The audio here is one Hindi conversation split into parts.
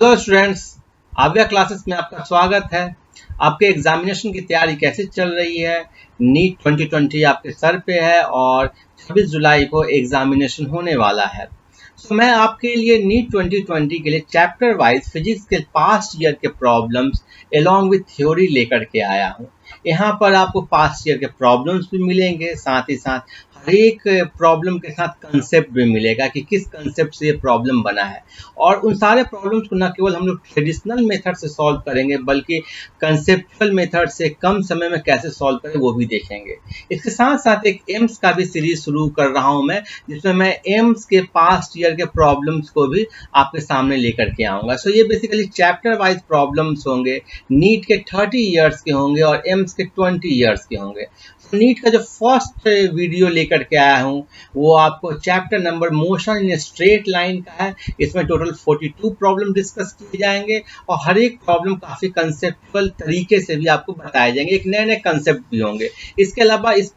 हेलो स्टूडेंट्स, आव्या क्लासेस में आपका स्वागत है। आपके एग्जामिनेशन की तैयारी कैसे चल रही है? नीट 2020 आपके सर पे है और 26 जुलाई को एग्जामिनेशन होने वाला है। मैं आपके लिए नीट 2020 के लिए चैप्टर वाइज फिजिक्स के पास्ट ईयर के प्रॉब्लम्स एलॉन्ग विथ थ्योरी लेकर के आया हूँ। यहाँ पर आपको पास्ट ईयर के प्रॉब्लम्स भी मिलेंगे, साथ ही साथ हर एक प्रॉब्लम के साथ कंसेप्ट भी मिलेगा कि किस कंसेप्ट से ये प्रॉब्लम बना है। और उन सारे प्रॉब्लम्स को न केवल हम लोग ट्रेडिशनल मेथड से सॉल्व करेंगे, बल्कि कंसेप्चुअल मेथड से कम समय में कैसे सॉल्व करें वो भी देखेंगे। इसके साथ साथ एक एम्स का भी सीरीज शुरू कर रहा हूँ मैं, जिसमें मैं एम्स के पास्ट ईयर के प्रॉब्लम्स को भी आपके सामने लेकर के आऊँगा। सो ये बेसिकली चैप्टर वाइज प्रॉब्लम्स होंगे। नीट के 30 ईयर्स के होंगे और एम्स के 20 ईयर्स के होंगे। नीट का जो फर्स्ट वीडियो लेकर के आया हूँ वो आपको chapter number motion in straight line का है। इसमें टोटल 42 प्रॉब्लम डिस्कस किए जाएंगे और हर एक प्रॉब्लम काफ़ी कंसेप्चुअल तरीके से भी आपको बताए जाएंगे। एक नए नए कंसेप्ट भी होंगे। इसके अलावा इस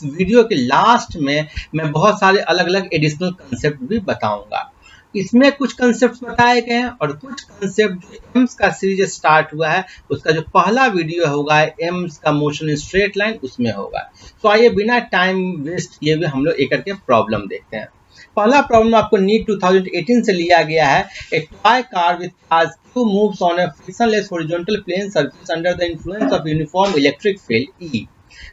वीडियो के लास्ट में मैं बहुत सारे अलग अलग एडिशनल कंसेप्ट भी बताऊंगा। इसमें कुछ कंसेप्ट बताए गए हैं और कुछ कंसेप्ट जो एम्स का सीरीज स्टार्ट हुआ है उसका जो पहला वीडियो होगा एम्स का मोशन इन स्ट्रेट लाइन उसमें होगा। तो आइए बिना टाइम वेस्ट किए हुए हम लोग एक करके प्रॉब्लम देखते हैं। पहला प्रॉब्लम आपको नीट 2018 से लिया गया है। ए toy car with charge Q moves on a frictionless horizontal plane surface under the influence of uniform electric field E.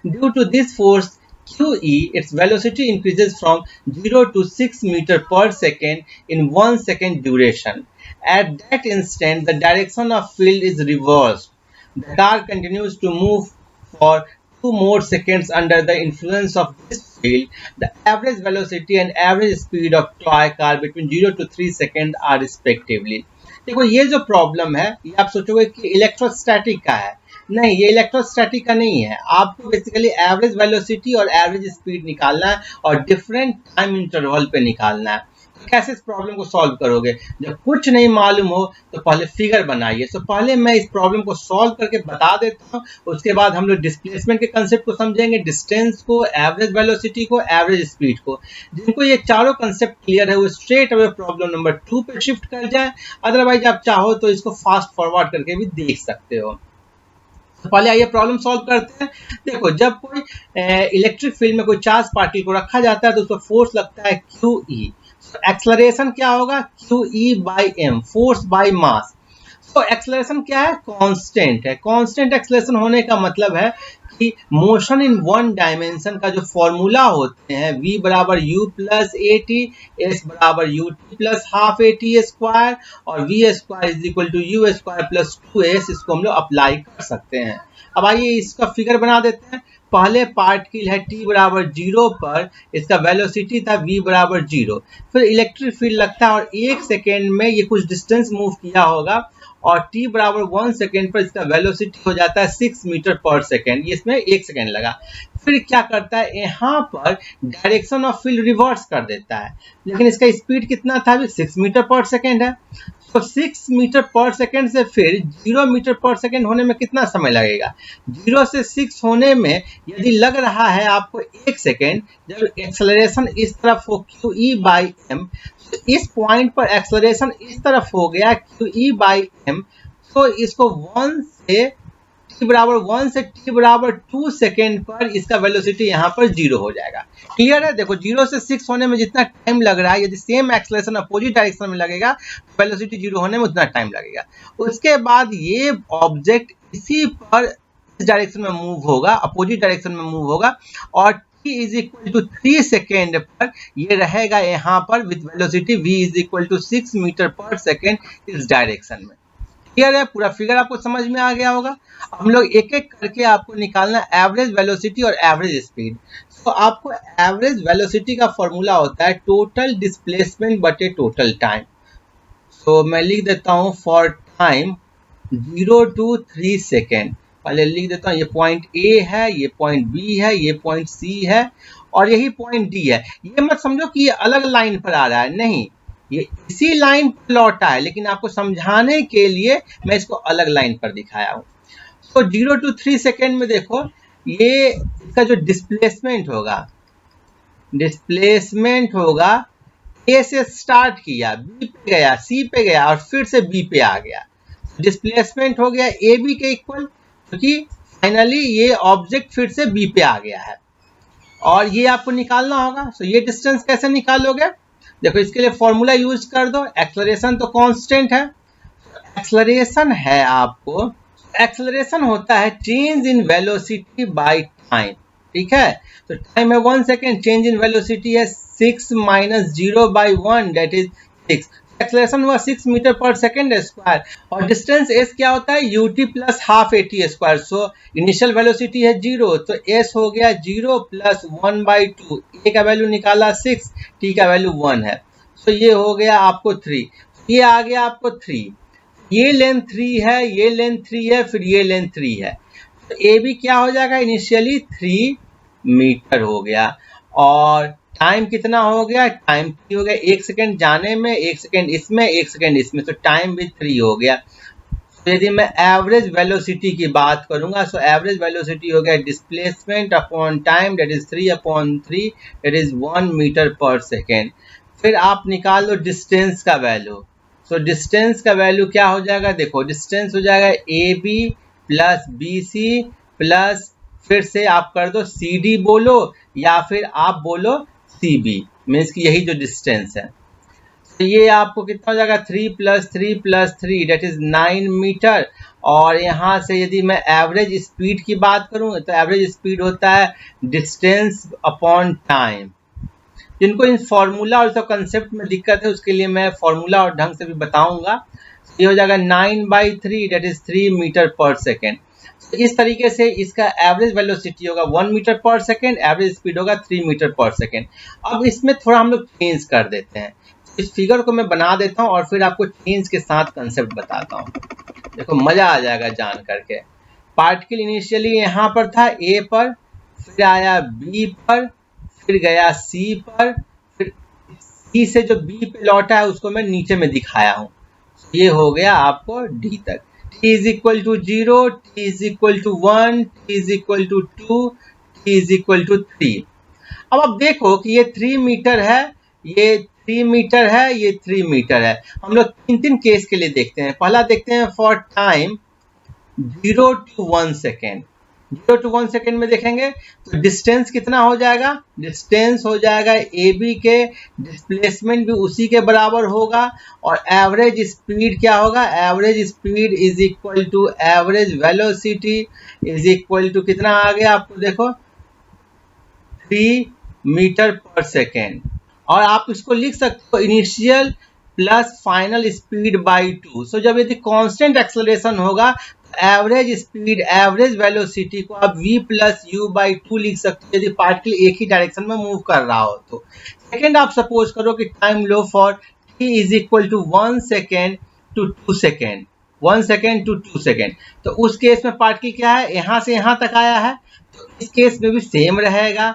Due to this force QE, its velocity increases from 0 to 6 meter per second in 1 second duration. At that instant, the direction of field is reversed. The car continues to move for 2 more seconds under the influence of this field. The average velocity and average speed of toy car between 0 to 3 seconds are respectively. देखो ये जो प्रॉब्लम है ये आप सोचोगे कि इलेक्ट्रोस्टैटिक का है। नहीं, ये इलेक्ट्रोस्टैटिक का नहीं है। आपको बेसिकली एवरेज वेलोसिटी और एवरेज स्पीड निकालना है और डिफरेंट टाइम इंटरवल पे निकालना है। कैसे इस प्रॉब्लम को सॉल्व करोगे? जब कुछ नहीं मालूम हो तो पहले फिगर बनाइए। तो पहले मैं इस प्रॉब्लम को सॉल्व करके बता देता हूँ, उसके बाद हम लोग डिस्प्लेसमेंट के कंसेप्ट को समझेंगे, डिस्टेंस को, एवरेज वेलोसिटी को, एवरेज स्पीड को। जिनको ये चारों कंसेप्ट क्लियर है वो स्ट्रेट अवे प्रॉब्लम नंबर 2 पे शिफ्ट कर जाए। अदरवाइज आप चाहो तो इसको फास्ट फॉरवर्ड करके भी देख सकते हो। तो पहले आइए प्रॉब्लम सॉल्व करते हैं। देखो, जब कोई इलेक्ट्रिक फील्ड में कोई चार्ज पार्टिकल को रखा जाता है तो उस पर फोर्स लगता है QE। एक्सेलरेशन क्या होगा? QE by m, force by mass. तो एक्सेलरेशन क्या है? कांस्टेंट है। कांस्टेंट एक्सेलरेशन होने का मतलब है कि मोशन इन वन डायमेंशन का जो फॉर्मूला होते हैं v बराबर u प्लस ए टी, एस बराबर U T plus half A T square और V square is equal to you square plus 2s, इसको हम लोग अप्लाई कर सकते हैं। अब आइए इसका फिगर बना देते हैं। पहले पार्टिकल है t बराबर 0 पर, इसका वेलोसिटी था v बराबर 0। फिर इलेक्ट्रिक फील्ड लगता है और 1 सेकेंड में ये कुछ डिस्टेंस मूव किया होगा और t बराबर 1 सेकेंड पर इसका वेलोसिटी हो जाता है 6 मीटर पर सेकेंड। इसमें 1 सेकेंड लगा। फिर क्या करता है, यहाँ पर डायरेक्शन ऑफ फील्ड रिवर्स कर देता है, लेकिन इसका स्पीड कितना था? 6 मीटर पर सेकेंड है। तो 6 मीटर पर सेकेंड से फिर 0 मीटर पर सेकेंड होने में कितना समय लगेगा? 0 से 6 होने में यदि लग रहा है आपको 1 सेकेंड, जब एक्सेलरेशन इस तरफ हो QE बाई m, तो इस पॉइंट पर एक्सेलरेशन इस तरफ हो गया QE बाई m, तो इसको 1 से t बराबर 1 से t बराबर 2 सेकेंड पर इसका वेलोसिटी यहाँ पर 0 हो जाएगा। क्लियर है? देखो, 0 से 6 होने में जितना टाइम लग रहा है, यदि सेम एक्सेलरेशन अपोजिट डायरेक्शन में लगेगा तो वेलोसिटी 0 होने में उतना टाइम लगेगा। उसके बाद ये ऑब्जेक्ट इसी पर इस डायरेक्शन में मूव होगा, अपोजिट डायरेक्शन में मूव होगा और t is equal to 3 second पर ये रहेगा यहाँ पर with velocity v is equal to 6 meter per second इस डायरेक्शन में। क्लियर है? पूरा फिगर आपको समझ में आ गया होगा। हम लोग एक एक करके आपको निकालना एवरेज वेलोसिटी और एवरेज स्पीड। तो आपको एवरेज वेलोसिटी का फॉर्मूला होता है टोटल डिस्प्लेसमेंट बटे टोटल टाइम। तो मैं लिख देता हूँ फॉर टाइम 0 to 3 सेकेंड। पहले लिख देता हूँ, ये पॉइंट A है, ये पॉइंट B है, ये पॉइंट C है और यही पॉइंट D है। ये मत समझो कि ये अलग लाइन पर आ रहा है, नहीं, ये इसी लाइन पर लौटा है, लेकिन आपको समझाने के लिए मैं इसको अलग लाइन पर दिखाया हूँ। तो 0 to 3 सेकेंड में देखो, ये इसका जो डिस्प्लेसमेंट होगा ए से स्टार्ट किया, बी पे गया, सी पे गया और फिर से बी पे आ गया। डिस्प्लेसमेंट हो गया ए बी के इक्वल, क्योंकि फाइनली ये ऑब्जेक्ट फिर से बी पे आ गया है और ये आपको निकालना होगा। तो ये डिस्टेंस कैसे निकालोगे? देखो इसके लिए फॉर्मूला यूज कर दो। एक्सेलरेशन तो कांस्टेंट है, एक्सेलरेशन है आपको, एक्सेलरेशन होता है change in velocity by time. ठीक है, तो टाइम है 1 सेकेंड, चेंज इन वेलोसिटी है 6 minus 0 by 1 that is 6। Acceleration हुआ 6 मीटर पर सेकेंड स्क्वायर और डिस्टेंस s क्या होता है ut plus half at square. So initial velocity है 0, तो s हो गया 0 प्लस 1 बाई 2। a का वैल्यू निकाला 6, t का वैल्यू 1 है, तो ये हो गया आपको 3। ये आ गया आपको 3, ये लेंथ 3 है, ये लेंथ 3 है, फिर ये लेंथ 3 है, तो ए बी क्या हो जाएगा इनिशियली 3 मीटर हो गया। और टाइम कितना हो गया? टाइम 3 हो गया, 1 सेकेंड जाने में, 1 सेकेंड इसमें, 1 सेकेंड इसमें, तो टाइम भी 3 हो गया। तो यदि मैं एवरेज वेलोसिटी की बात करूंगा, सो एवरेज वेलोसिटी हो गया displacement upon time that is 3/3 that is 1 meter per second. फिर आप निकाल लो डिस्टेंस का वैल्यू। सो डिस्टेंस का वैल्यू क्या हो जाएगा? देखो डिस्टेंस हो जाएगा A B plus B C plus फिर से आप कर दो सी डी बोलो या फिर आप बोलो सी बी, मीन्स कि यही जो डिस्टेंस है। तो ये आपको कितना हो जाएगा 3 plus 3 plus 3 that is 9 meter. और यहाँ से यदि मैं एवरेज स्पीड की बात करूँ तो एवरेज स्पीड होता है डिस्टेंस अपॉन टाइम। जिनको इन फॉर्मूला और सब कंसेप्ट में दिक्कत है उसके लिए मैं फॉर्मूला और ढंग से भी बताऊंगा। ये हो जाएगा 9/3 date is 3 meter per second. तो इस तरीके से इसका एवरेज वेलोसिटी होगा 1 meter per second, average speed होगा 3 मीटर पर सेकेंड। अब इसमें थोड़ा हम लोग चेंज कर देते हैं, इस फिगर को मैं बना देता हूँ और फिर आपको चेंज के साथ कंसेप्ट बताता हूँ। देखो मजा आ जाएगा जान करके। पार्टिकल इनिशियली यहाँ पर था ए पर, फिर आया बी पर, फिर गया सी पर, फिर सी से जो बी पे लौटा है उसको मैं नीचे में दिखाया हूँ। ये हो गया आपको डी तक। t is equal to 0, t is equal to 1, t is equal to 2, t is equal to 3। अब आप देखो कि ये 3 मीटर है, ये 3 मीटर है, ये 3 मीटर है। हम लोग 3 केस के लिए देखते हैं। पहला देखते हैं for time 0 to 1 second. 0 to 1 second में देखेंगे तो डिस्टेंस कितना हो जाएगा? डिस्टेंस हो जाएगा ए बी के, डिस्प्लेसमेंट भी उसी के बराबर होगा और एवरेज स्पीड क्या होगा? Average speed is equal to average velocity is equal to कितना आ गया आपको देखो 3 मीटर पर सेकेंड। और आप इसको लिख सकते हो initial plus final speed by 2। सो जब यदि कांस्टेंट एक्सेलरेशन होगा एवरेज स्पीड एवरेज वेलोसिटी को आप v प्लस यू बाई 2 लिख सकते हो यदि पार्टिकल एक ही डायरेक्शन में मूव कर रहा हो तो। सेकेंड आप सपोज करो कि टाइम लो for t is equal to 1 second to 2 second, 1 second to 2 second, तो उस केस में पार्टिकल क्या है? यहाँ से यहाँ तक आया है, तो इस केस में भी सेम रहेगा।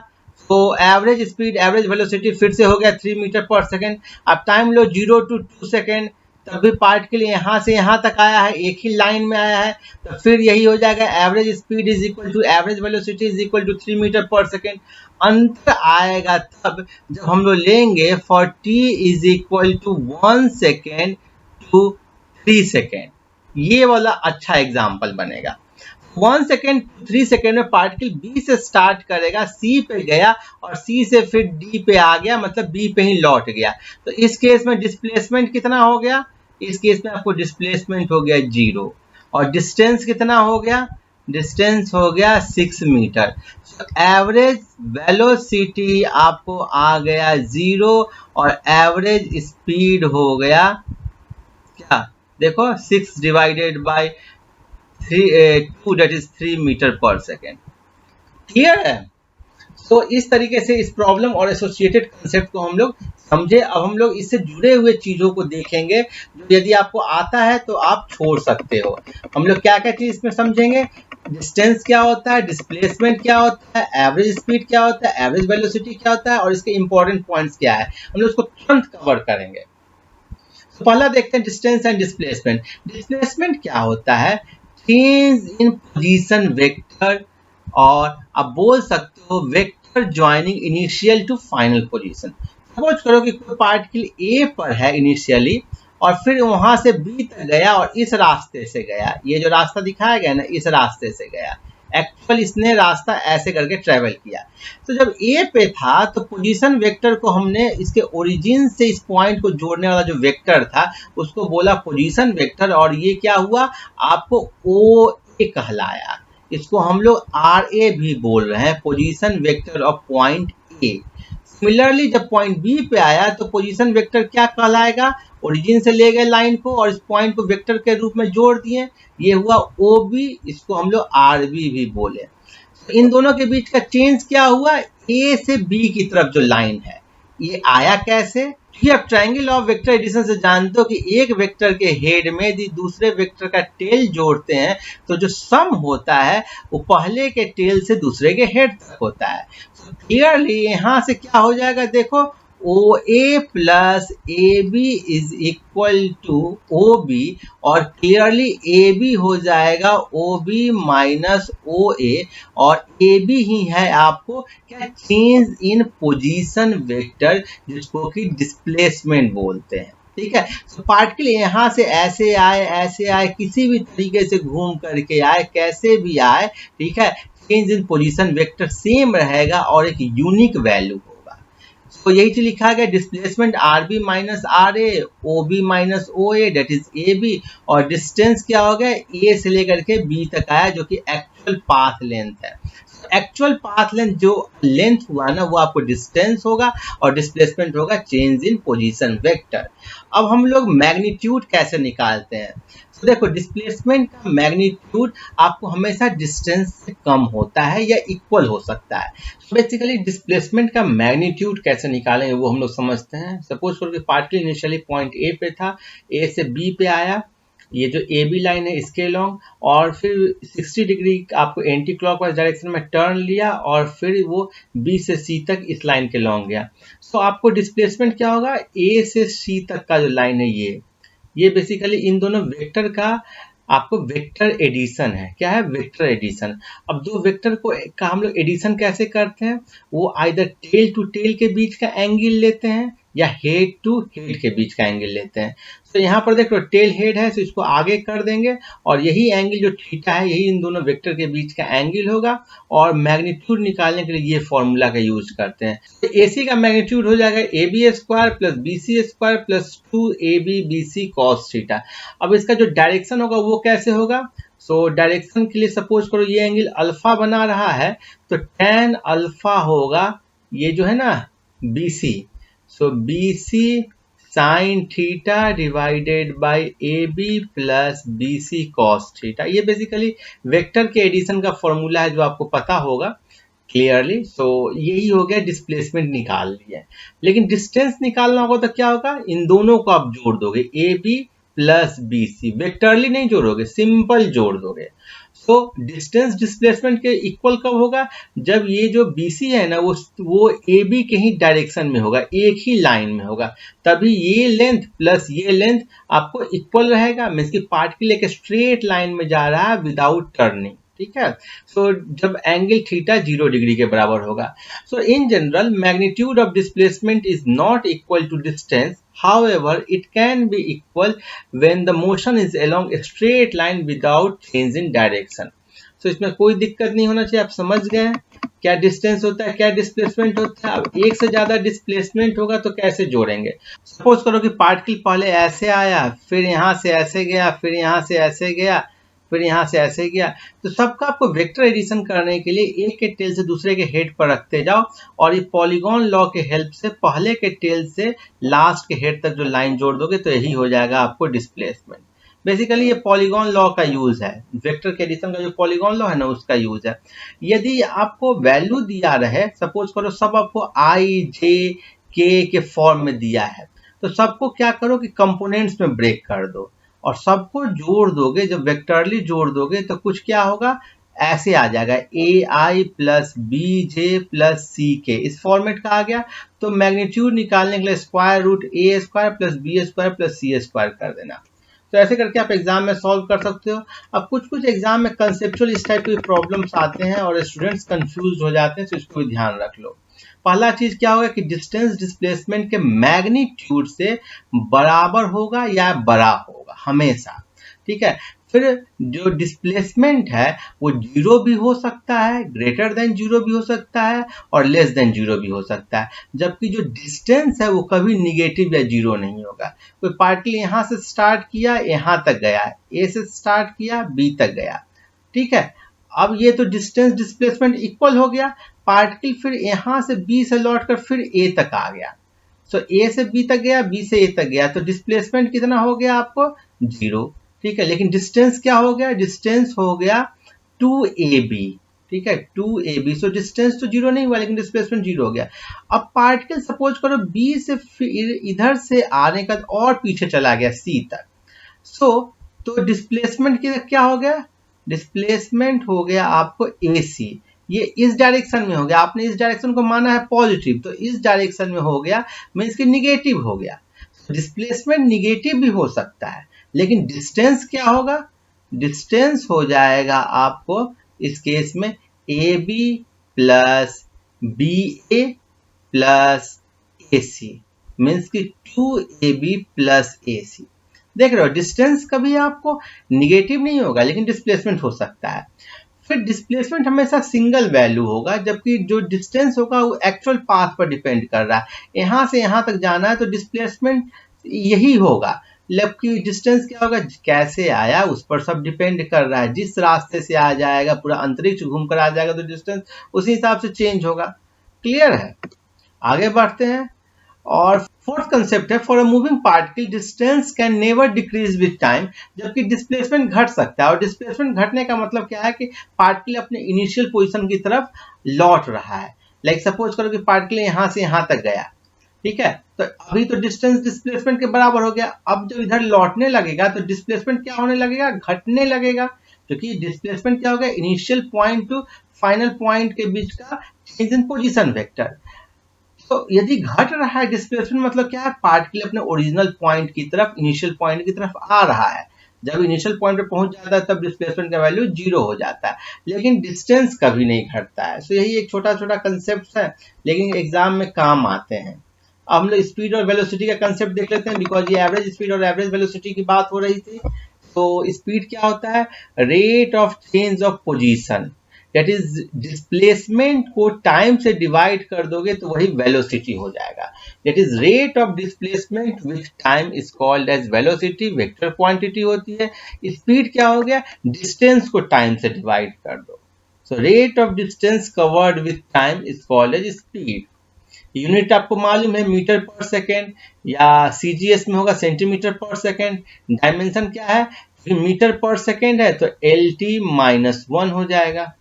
तो एवरेज स्पीड एवरेज वेलोसिटी फिर से हो गया 3 मीटर पर सेकेंड। अब टाइम लो 0 to 2 सेकेंड, तभी पार्टिकल यहाँ से यहाँ तक आया है, एक ही लाइन में आया है, तो फिर यही हो जाएगा average speed is equal to average velocity is equal to 3 meter per second. अंतर आएगा तब जब हम लोग लेंगे for t is equal to 1 second to 3 second. ये वाला अच्छा एग्जाम्पल बनेगा। 1 सेकेंड 3 सेकेंड में पार्टिकल B से स्टार्ट करेगा, C पे गया और C से फिर D पे आ गया, मतलब B पे ही लौट गया। तो इस केस में डिस्प्लेसमेंट कितना हो गया? इस केस में आपको डिस्प्लेसमेंट हो गया 0 और डिस्टेंस कितना हो गया? डिस्टेंस हो गया 6 मीटर। एवरेज वेलोसिटी आपको आ गया 0 और एवरेज स्पीड हो गया क्या? देखो 6 divided by 2 that is 3 meter per second. Clear है? तो इस तरीके से इस प्रॉब्लम और एसोसिएटेड कंसेप्ट को हम लोग समझे। अब हम लोग इससे जुड़े हुए चीजों को देखेंगे जो यदि आपको आता है तो आप छोड़ सकते हो। हम लोग क्या क्या चीज इसमें समझेंगे? डिस्टेंस क्या होता है, डिस्प्लेसमेंट क्या होता है, एवरेज स्पीड क्या होता है, एवरेज वेलोसिटी क्या होता है और इसके इंपॉर्टेंट पॉइंट्स क्या है, हम लोग उसको तुरंत कवर करेंगे। तो पहला देखते हैं डिस्टेंस एंड डिस्प्लेसमेंट। डिस्प्लेसमेंट क्या होता है? चेंज इन पोजीशन वेक्टर, और आप बोल सकते हो vector joining initial to final position. Suppose करो कि कोई पार्टिकल ए पर है इनिशियली और फिर वहां से बी तक गया और इस रास्ते से गया, ये जो रास्ता दिखाया गया ना इस रास्ते से गया, एक्चुअल इसने रास्ता ऐसे करके ट्रेवल किया। तो जब ए पे था तो पोजीशन वेक्टर को हमने इसके ओरिजिन से इस पॉइंट को जोड़ने वाला जो वेक्टर था उसको बोला पोजीशन वेक्टर, और ये क्या हुआ आपको ओ ए कहलाया। इसको हम लोग आर ए भी बोल रहे हैं, position vector of point A. Similarly जब पॉइंट बी पे आया तो पोजीशन वेक्टर क्या कहलाएगा, ओरिजिन से ले गए लाइन को और इस पॉइंट को वेक्टर के रूप में जोड़ दिए, ये हुआ ओ बी, इसको हम लोग आर बी भी बोले। तो इन दोनों के बीच का चेंज क्या हुआ, ए से बी की तरफ जो लाइन है ये आया कैसे। ये आप ट्रायंगल ऑफ वेक्टर एडिशन से जानते हो कि एक वेक्टर के हेड में यदि दूसरे वेक्टर का टेल जोड़ते हैं तो जो सम होता है वो पहले के टेल से दूसरे के हेड तक होता है। क्लियरली यहाँ से क्या हो जाएगा, देखो O A plus A B is equal to O B, और क्लियरली ए बी हो जाएगा ओ बी माइनस ओ ए, और ए बी ही है आपको क्या, चेंज इन पोजीशन वेक्टर जिसको कि डिस्प्लेसमेंट बोलते हैं। ठीक है, तो पार्टिकल यहाँ से ऐसे आए किसी भी तरीके से घूम करके आए, कैसे भी आए, ठीक है, चेंज इन पोजीशन वेक्टर सेम रहेगा और एक यूनिक वैल्यू होगा। तो यही चीज लिखा गया, displacement R B minus R A, O B minus O A, that is A B, और डिस्टेंस क्या हो गया, ए से लेकर के बी तक आया जो कि एक्चुअल पाथ लेंथ है। एक्चुअल पाथ लेंथ जो लेंथ हुआ ना वो आपको डिस्टेंस होगा और डिस्प्लेसमेंट होगा चेंज इन पोजीशन वेक्टर। अब हम लोग मैग्नीट्यूड कैसे निकालते हैं, तो देखो डिस्प्लेसमेंट का मैग्नीट्यूड आपको हमेशा डिस्टेंस से कम होता है या इक्वल हो सकता है। तो बेसिकली डिस्प्लेसमेंट का मैग्नीट्यूड कैसे निकालेंगे वो हम लोग समझते हैं। सपोज करो कि पार्टिकल इनिशियली पॉइंट ए पे था, ए से बी पे आया, ये जो ए बी लाइन है इसके लॉन्ग, और फिर 60 डिग्री आपको एंटी क्लॉकवाइज डायरेक्शन में टर्न लिया और फिर वो बी से सी तक इस लाइन के लॉन्ग गया। सो आपको डिस्प्लेसमेंट क्या होगा, ए से सी तक का जो लाइन है ये बेसिकली इन दोनों वेक्टर का आपको वेक्टर एडिशन है। क्या है, वेक्टर एडिशन। अब दो वेक्टर का हम लोग एडिशन कैसे करते हैं, वो आइदर टेल टू टेल के बीच का एंगल लेते हैं या हेड टू हेड के बीच का एंगल लेते हैं। तो यहाँ पर देखो टेल हेड है तो इसको आगे कर देंगे और यही एंगल जो थीटा है यही इन दोनों वेक्टर के बीच का एंगल होगा, और मैग्नीट्यूड निकालने के लिए ये फॉर्मूला का यूज करते हैं। तो AC का मैग्नीट्यूड हो जाएगा A B square plus B C square plus 2AB BC cos theta. अब इसका जो डायरेक्शन होगा वो कैसे होगा, सो डायरेक्शन के लिए सपोज करो ये एंगल अल्फा बना रहा है तो tan अल्फा होगा ये जो है ना BC, so BC sine theta divided by AB plus BC cos theta. ये बेसिकली वेक्टर के एडिशन का फॉर्मूला है जो आपको पता होगा क्लियरली। सो यही हो गया, डिस्प्लेसमेंट निकाल लिया। लेकिन डिस्टेंस निकालना होगा तो क्या होगा, इन दोनों को आप जोड़ दोगे AB प्लस BC, वेक्टरली नहीं जोड़ोगे, सिंपल जोड़ दोगे। सो डिस्टेंस डिस्प्लेसमेंट के इक्वल कब होगा, जब ये जो BC है ना वो AB के ही डायरेक्शन में होगा, एक ही लाइन में होगा, तभी ये लेंथ प्लस ये लेंथ आपको इक्वल रहेगा। मीन्स की पार्टिकल एक स्ट्रेट लाइन में जा रहा है विदाउट टर्निंग। ठीक है, सो जब एंगल थीटा 0 डिग्री के बराबर होगा। So in general magnitude of displacement is not equal to distance, however it can be equal when the motion is along a straight line without change in direction। so इसमें कोई दिक्कत नहीं होना चाहिए, आप समझ गए हैं क्या डिस्टेंस होता है क्या डिस्प्लेसमेंट होता है। अब एक से ज्यादा डिस्प्लेसमेंट होगा तो कैसे जोड़ेंगे, सपोज करो कि पार्टिकल पहले ऐसे आया, फिर यहाँ से ऐसे गया, फिर यहाँ से ऐसे गया, फिर यहाँ से ऐसे गया, तो सबका आपको वेक्टर एडिशन करने के लिए एक के टेल से दूसरे के हेड पर रखते जाओ और ये पॉलीगॉन लॉ के हेल्प से पहले के टेल से लास्ट के हेड तक जो लाइन जोड़ दोगे तो यही हो जाएगा आपको डिस्प्लेसमेंट। बेसिकली ये पॉलीगॉन लॉ का यूज है, वेक्टर के एडिशन का जो पॉलीगॉन लॉ है ना उसका यूज है। यदि आपको वैल्यू दिया रहे, सपोज करो सब आपको I J K के फॉर्म में दिया है, तो सबको क्या करो कि कंपोनेंट्स में ब्रेक कर दो और सबको जोड़ दोगे। जब वेक्टरली जोड़ दोगे तो कुछ क्या होगा, ऐसे आ जाएगा AI plus BJ plus CK, इस फॉर्मेट का आ गया। तो मैग्नीट्यूड निकालने के लिए square root A square plus B square plus C square कर देना। तो ऐसे करके आप एग्जाम में सॉल्व कर सकते हो। अब कुछ एग्जाम में कंसेप्चुअल इस टाइप के प्रॉब्लम्स आते हैं और स्टूडेंट्स कंफ्यूज हो जाते हैं, तो इसको भी ध्यान रख लो। पहला चीज क्या होगा कि डिस्टेंस डिस्प्लेसमेंट के मैग्नीट्यूड से बराबर होगा या बड़ा होगा हमेशा, ठीक है। फिर जो डिस्प्लेसमेंट है वो जीरो भी हो सकता है, ग्रेटर देन जीरो भी हो सकता है और लेस देन जीरो भी हो सकता है, जबकि जो डिस्टेंस है वो कभी निगेटिव या जीरो नहीं होगा। कोई पार्टिकल यहाँ से स्टार्ट किया यहाँ तक गया, ए से स्टार्ट किया बी तक गया, ठीक है। अब ये तो डिस्टेंस डिस्प्लेसमेंट इक्वल हो गया, पार्टिकल फिर यहाँ से बी से लौट कर फिर ए तक आ गया, सो ए से बी तक गया, बी से ए तक गया, तो डिस्प्लेसमेंट कितना हो गया आपको, जीरो, ठीक है। लेकिन डिस्टेंस क्या हो गया, डिस्टेंस हो गया 2ab, ठीक है, 2ab। सो डिस्टेंस तो जीरो नहीं हुआ लेकिन डिस्प्लेसमेंट जीरो हो गया। अब पार्टिकल सपोज करो बी से फिर इधर से आने का और पीछे चला गया सी तक, सो तो डिस्प्लेसमेंट क्या हो गया, डिस्प्लेसमेंट हो गया आपको AC, ये इस डायरेक्शन में हो गया, आपने इस डायरेक्शन को माना है पॉजिटिव तो इस डायरेक्शन में हो गया, मींस कि निगेटिव हो गया। डिस्प्लेसमेंट निगेटिव भी हो सकता है, लेकिन डिस्टेंस क्या होगा, डिस्टेंस हो जाएगा आपको इस केस में AB plus BA plus AC, means कि 2AB प्लस AC। देख रहे हो डिस्टेंस कभी आपको निगेटिव नहीं होगा लेकिन डिस्प्लेसमेंट हो सकता है। फिर डिस्प्लेसमेंट हमेशा सिंगल वैल्यू होगा, जबकि जो डिस्टेंस होगा वो एक्चुअल पाथ पर डिपेंड कर रहा है, यहाँ से यहाँ तक जाना है तो डिस्प्लेसमेंट यही होगा, जबकि डिस्टेंस क्या होगा, कैसे आया उस पर सब डिपेंड कर रहा है, जिस रास्ते से आ जाएगा पूरा अंतरिक्ष घूमकर आ जाएगा तो डिस्टेंस उसी हिसाब से चेंज होगा। क्लियर है, आगे बढ़ते हैं। और फोर्थ कंसेप्ट है, for a moving particle distance can never decrease with time, जबकि डिस्प्लेसमेंट घट सकता है, और डिस्प्लेसमेंट घटने का मतलब क्या है कि पार्टिकल अपने इनिशियल पोजीशन की तरफ लौट रहा है। लाइक सपोज करो कि पार्टिकल यहाँ से यहाँ तक गया, ठीक है, तो अभी तो डिस्टेंस डिस्प्लेसमेंट के बराबर हो गया, अब जब इधर लौटने लगेगा तो डिस्प्लेसमेंट क्या होने लगेगा, घटने लगेगा, क्योंकि डिस्प्लेसमेंट क्या होगा, initial point two final point के बीच का चेंज इन पोजीशन वेक्टर। तो यदि घट रहा है डिस्प्लेसमेंट मतलब क्या है, पार्टिकल अपने ओरिजिनल पॉइंट की तरफ, इनिशियल पॉइंट की तरफ आ रहा है, जब इनिशियल पॉइंट पे पहुंच जाता है तब डिस्प्लेसमेंट का वैल्यू जीरो हो जाता है, लेकिन डिस्टेंस कभी नहीं घटता है। सो यही एक छोटा छोटा कंसेप्ट है लेकिन एग्जाम में काम आते हैं। अब हम लोग स्पीड और वेलोसिटी का कंसेप्ट देख लेते हैं, बिकॉज ये एवरेज स्पीड और एवरेज वेलोसिटी की बात हो रही थी। तो स्पीड क्या होता है, rate of change of position, that is displacement को टाइम से डिवाइड कर दोगे तो वही वेलोसिटी हो जाएगा, that is rate of displacement with time is called as velocity, vector quantity होती है। स्पीड क्या हो गया, डिस्टेंस को टाइम से डिवाइड कर दो, so rate of distance covered with time is called as speed. Unit आपको मालूम है मीटर पर सेकेंड, या CGS में होगा सेंटीमीटर पर सेकेंड। डायमेंशन क्या है, मीटर पर सेकेंड है तो LT-1 हो जाएगा।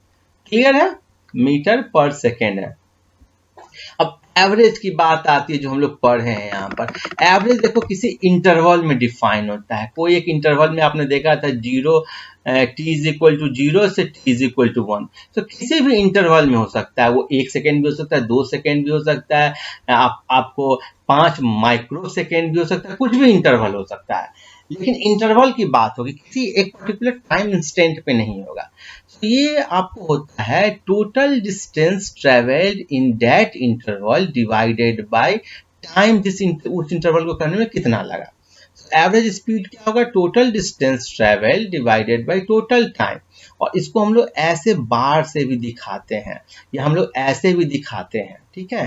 क्लियर है, मीटर पर सेकेंड है। अब एवरेज की बात आती है जो हम लोग पढ़ रहे हैं यहाँ पर। एवरेज देखो किसी इंटरवल में डिफाइन होता है, कोई एक इंटरवल में आपने देखा था t इज इक्वल टू 0 से t इज इक्वल टू 1, तो किसी भी इंटरवल में हो सकता है, वो 1 सेकेंड भी हो सकता है, 2 सेकेंड भी हो सकता है, आपको 5 माइक्रो सेकेंड भी हो सकता है, कुछ भी इंटरवल हो सकता है, लेकिन इंटरवल की बात होगी, किसी एक पर्टिकुलर टाइम इंस्टेंट पे नहीं होगा। तो ये आपको होता है total distance travelled in that interval divided by time, उस इंटरवल को करने में कितना लगा। एवरेज स्पीड क्या होगा, total distance travel divided by total time, और इसको हम लोग ऐसे बार से भी दिखाते हैं या हम लोग ऐसे भी दिखाते हैं, ठीक है।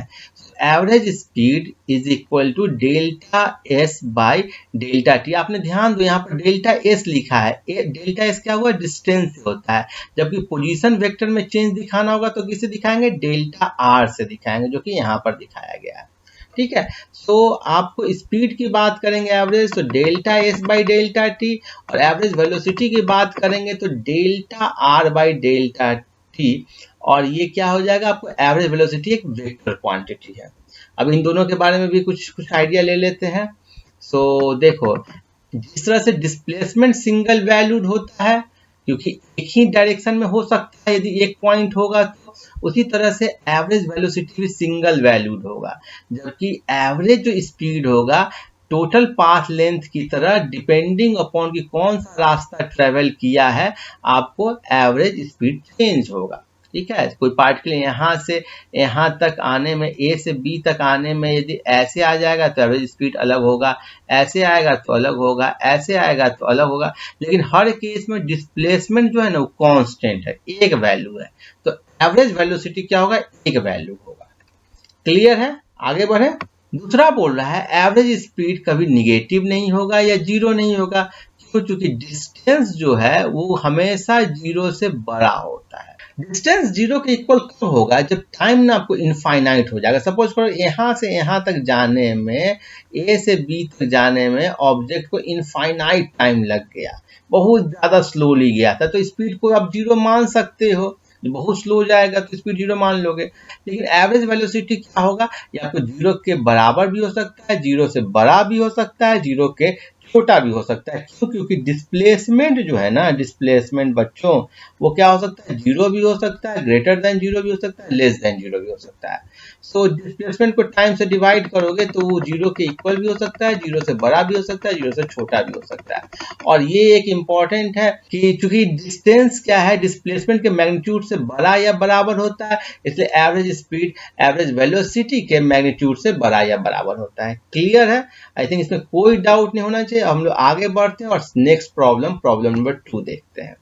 Average speed is equal to delta S by delta T. आपने ध्यान दो यहाँ पर डेल्टा एस लिखा है, डेल्टा एस क्या हुआ, डिस्टेंस होता है, जबकि पोजीशन वेक्टर में चेंज दिखाना होगा तो किसे दिखाएंगे, डेल्टा आर से दिखाएंगे, जो कि यहाँ पर दिखाया गया है, ठीक है। सो आपको स्पीड की बात करेंगे एवरेज तो delta S by delta T, और एवरेज वेलोसिटी की बात करेंगे तो delta R by delta T, और ये क्या हो जाएगा, आपको एवरेज वेलोसिटी एक वेक्टर क्वांटिटी है। अब इन दोनों के बारे में भी कुछ आइडिया ले लेते हैं। सो देखो, जिस तरह से डिस्प्लेसमेंट सिंगल वैल्यूड होता है क्योंकि एक ही डायरेक्शन में हो सकता है, यदि एक पॉइंट होगा तो उसी तरह से एवरेज वेलोसिटी भी सिंगल वैल्यूड होगा, जबकि एवरेज जो स्पीड होगा टोटल पाथ लेंथ की तरह डिपेंडिंग अपॉन कि कौन सा रास्ता ट्रेवल किया है, आपको एवरेज स्पीड चेंज होगा। ठीक है, कोई पार्टिकल यहाँ से यहाँ तक आने में, ए से बी तक आने में यदि ऐसे आ जाएगा तो एवरेज स्पीड अलग होगा, ऐसे आएगा तो अलग होगा, ऐसे आएगा तो अलग होगा, लेकिन हर केस में डिस्प्लेसमेंट जो है ना वो कांस्टेंट है, एक वैल्यू है, तो एवरेज वेलोसिटी क्या होगा, एक वैल्यू होगा। क्लियर है, आगे बढ़े। दूसरा बोल रहा है एवरेज स्पीड कभी निगेटिव नहीं होगा या जीरो नहीं होगा, क्यों, चूंकि डिस्टेंस जो है वो हमेशा जीरो से बड़ा होता है। डिस्टेंस जीरो के इक्वल कब होगा, जब टाइम ना आपको इनफाइनाइट हो जाएगा। सपोज करो यहाँ से यहाँ तक जाने में, ए से बी तक जाने में ऑब्जेक्ट को इनफाइनाइट टाइम लग गया, बहुत ज्यादा स्लोली गया था, तो स्पीड को आप जीरो मान सकते हो। बहुत स्लो जाएगा तो स्पीड जीरो मान लोगे, लेकिन एवरेज वेलोसिटी क्या होगा, या आपको जीरो के बराबर भी हो सकता है, जीरो से बड़ा भी हो सकता है, जीरो के छोटा भी हो सकता है। क्यों, क्योंकि डिस्प्लेसमेंट जो है ना, डिस्प्लेसमेंट बच्चों, वो क्या हो सकता है, जीरो भी हो सकता है, ग्रेटर देन जीरो भी हो सकता है, लेस देन जीरो भी हो सकता है। सो डिस्प्लेसमेंट को टाइम से डिवाइड करोगे तो वो जीरो के इक्वल भी हो सकता है, जीरो से बड़ा भी हो सकता है, जीरो से छोटा भी हो सकता है। और ये एक इंपॉर्टेंट है कि चूंकि डिस्टेंस क्या है, डिस्प्लेसमेंट के मैग्नीट्यूड से बड़ा या बराबर होता है, इसलिए एवरेज स्पीड एवरेज वेलोसिटी के मैग्नीट्यूड से बड़ा या बराबर होता है। क्लियर है, आई थिंक इसमें कोई डाउट नहीं होना चाहिए। हम लोग आगे बढ़ते हैं और नेक्स्ट प्रॉब्लम नंबर 2 देखते हैं।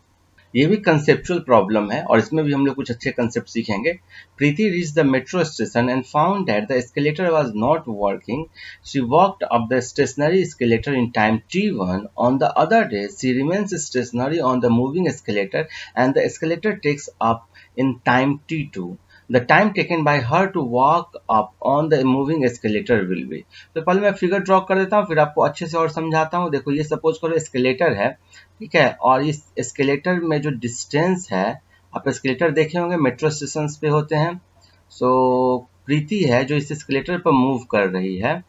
ये भी कंसेप्चुअल प्रॉब्लम है और इसमें भी हम लोग कुछ अच्छे कंसेप्ट सीखेंगे। Preeti reached the metro station and found that the escalator was not working. She walked up the stationary escalator in time t1. On the other day, she remains stationary on the moving escalator and the escalator takes up in time t2. The time taken by her to walk up on the moving escalator will be। तो पहले मैं फिगर ड्रॉ कर देता हूँ, फिर आपको अच्छे से और समझाता हूँ। देखो ये सपोज करो एस्केलेटर है, ठीक है, और इस एस्केलेटर में जो डिस्टेंस है, आप एस्केलेटर देखे होंगे मेट्रो स्टेशन पे होते हैं। सो प्रीति है जो इस एस्केलेटर पर मूव कर रही है।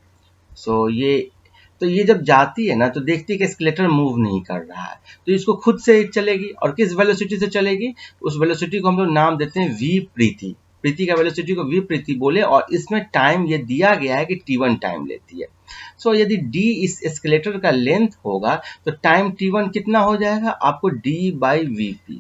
सो ये जब जाती है ना तो देखती है कि एस्केलेटर मूव नहीं कर रहा है, तो इसको खुद से चलेगी और किस वेलोसिटी से चलेगी, उस वेलोसिटी को हम लोग नाम देते हैं वी प्रीति। प्रीति का वेलोसिटी को वी प्रीति बोले, और इसमें टाइम ये दिया गया है कि t1 टाइम लेती है। सो यदि d इस एस्केलेटर का लेंथ होगा तो टाइम t1 कितना हो जाएगा, आपको d बाई vp।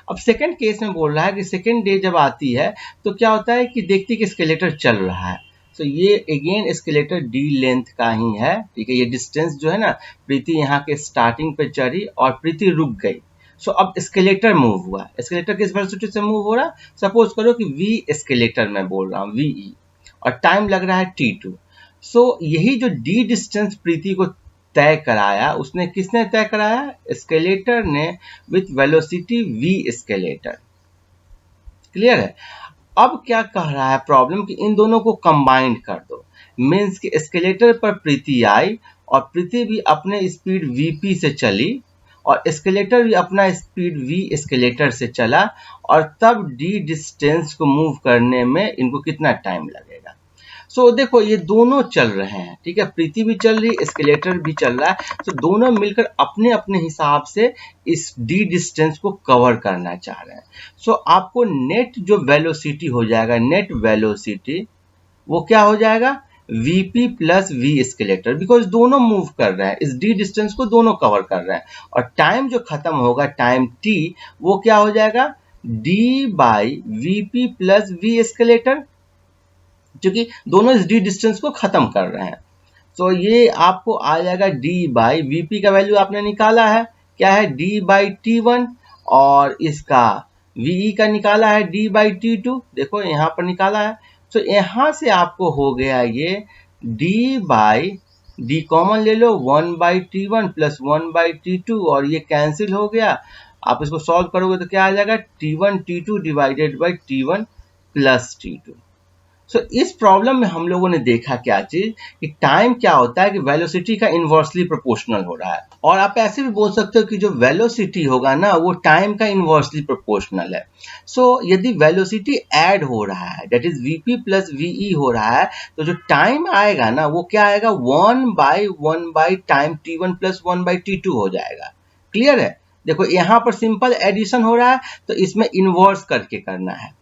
अब सेकंड केस में बोल रहा है कि सेकंड डे जब आती है तो क्या होता है कि देखती है कि एस्केलेटर चल रहा है। तो ये अगेन एस्केलेटर d लेंथ का ही है, ठीक है। ये डिस्टेंस जो है ना, प्रीति यहाँ के स्टार्टिंग पे चढ़ी और प्रीति रुक गई। सो अब एस्केलेटर मूव हुआ। एस्केलेटर किस वेलोसिटी से मूव हो रहा है, सपोज करो कि v एस्केलेटर में बोल रहा हूँ, ve, और टाइम लग रहा है t2। सो यही जो d डिस्टेंस प्रीति को तय कराया, उसने किसने तय कराया, एस्केलेटर ने, with velocity v escalator. Clear है। अब क्या कह रहा है प्रॉब्लम कि इन दोनों को कंबाइंड कर दो, मीन्स कि एस्केलेटर पर प्रीति आई और प्रीति भी अपने स्पीड vp से चली और एस्केलेटर भी अपना स्पीड v एस्केलेटर से चला, और तब d डिस्टेंस को मूव करने में इनको कितना टाइम लगेगा। सो देखो ये दोनों चल रहे हैं, ठीक है, प्रीति भी चल रही, एस्केलेटर भी चल रहा है। तो दोनों मिलकर अपने अपने हिसाब से इस d डिस्टेंस को कवर करना चाह रहे हैं। सो आपको नेट जो वेलोसिटी हो जाएगा, नेट वेलोसिटी वो क्या हो जाएगा, vp plus v escalator, because दोनों मूव कर रहे हैं, इस d डिस्टेंस को दोनों कवर कर रहे हैं। और टाइम जो खत्म होगा, टाइम t, वो क्या हो जाएगा, d by vp plus v escalator, क्योंकि दोनों इस d डिस्टेंस को खत्म कर रहे हैं। तो ये आपको आ जाएगा d बाई vp का वैल्यू आपने निकाला है, क्या है, d बाई t1, और इसका ve का निकाला है d बाई t2, देखो यहाँ पर निकाला है। तो यहाँ से आपको हो गया ये d बाई, d कॉमन ले लो, 1 by t1 plus 1 by t2, और ये कैंसिल हो गया। आप इसको सॉल्व करोगे तो क्या आ जाएगा, t1 t2 divided by t1 plus t2। सो इस प्रॉब्लम में हम लोगों ने देखा क्या चीज, कि टाइम क्या होता है कि वेलोसिटी का इनवर्सली प्रोपोर्शनल हो रहा है। और आप ऐसे भी बोल सकते हो कि जो वेलोसिटी होगा ना वो टाइम का इनवर्सली प्रोपोर्शनल है। सो यदि वेलोसिटी ऐड हो रहा है, that is vp plus ve हो रहा है, तो जो टाइम आएगा ना वो क्या आएगा, 1 by time t1 plus 1 by t2 हो जाएगा। क्लियर है। देखो यहाँ पर सिंपल एडिशन हो रहा है, तो इसमें इनवर्स करके करना है।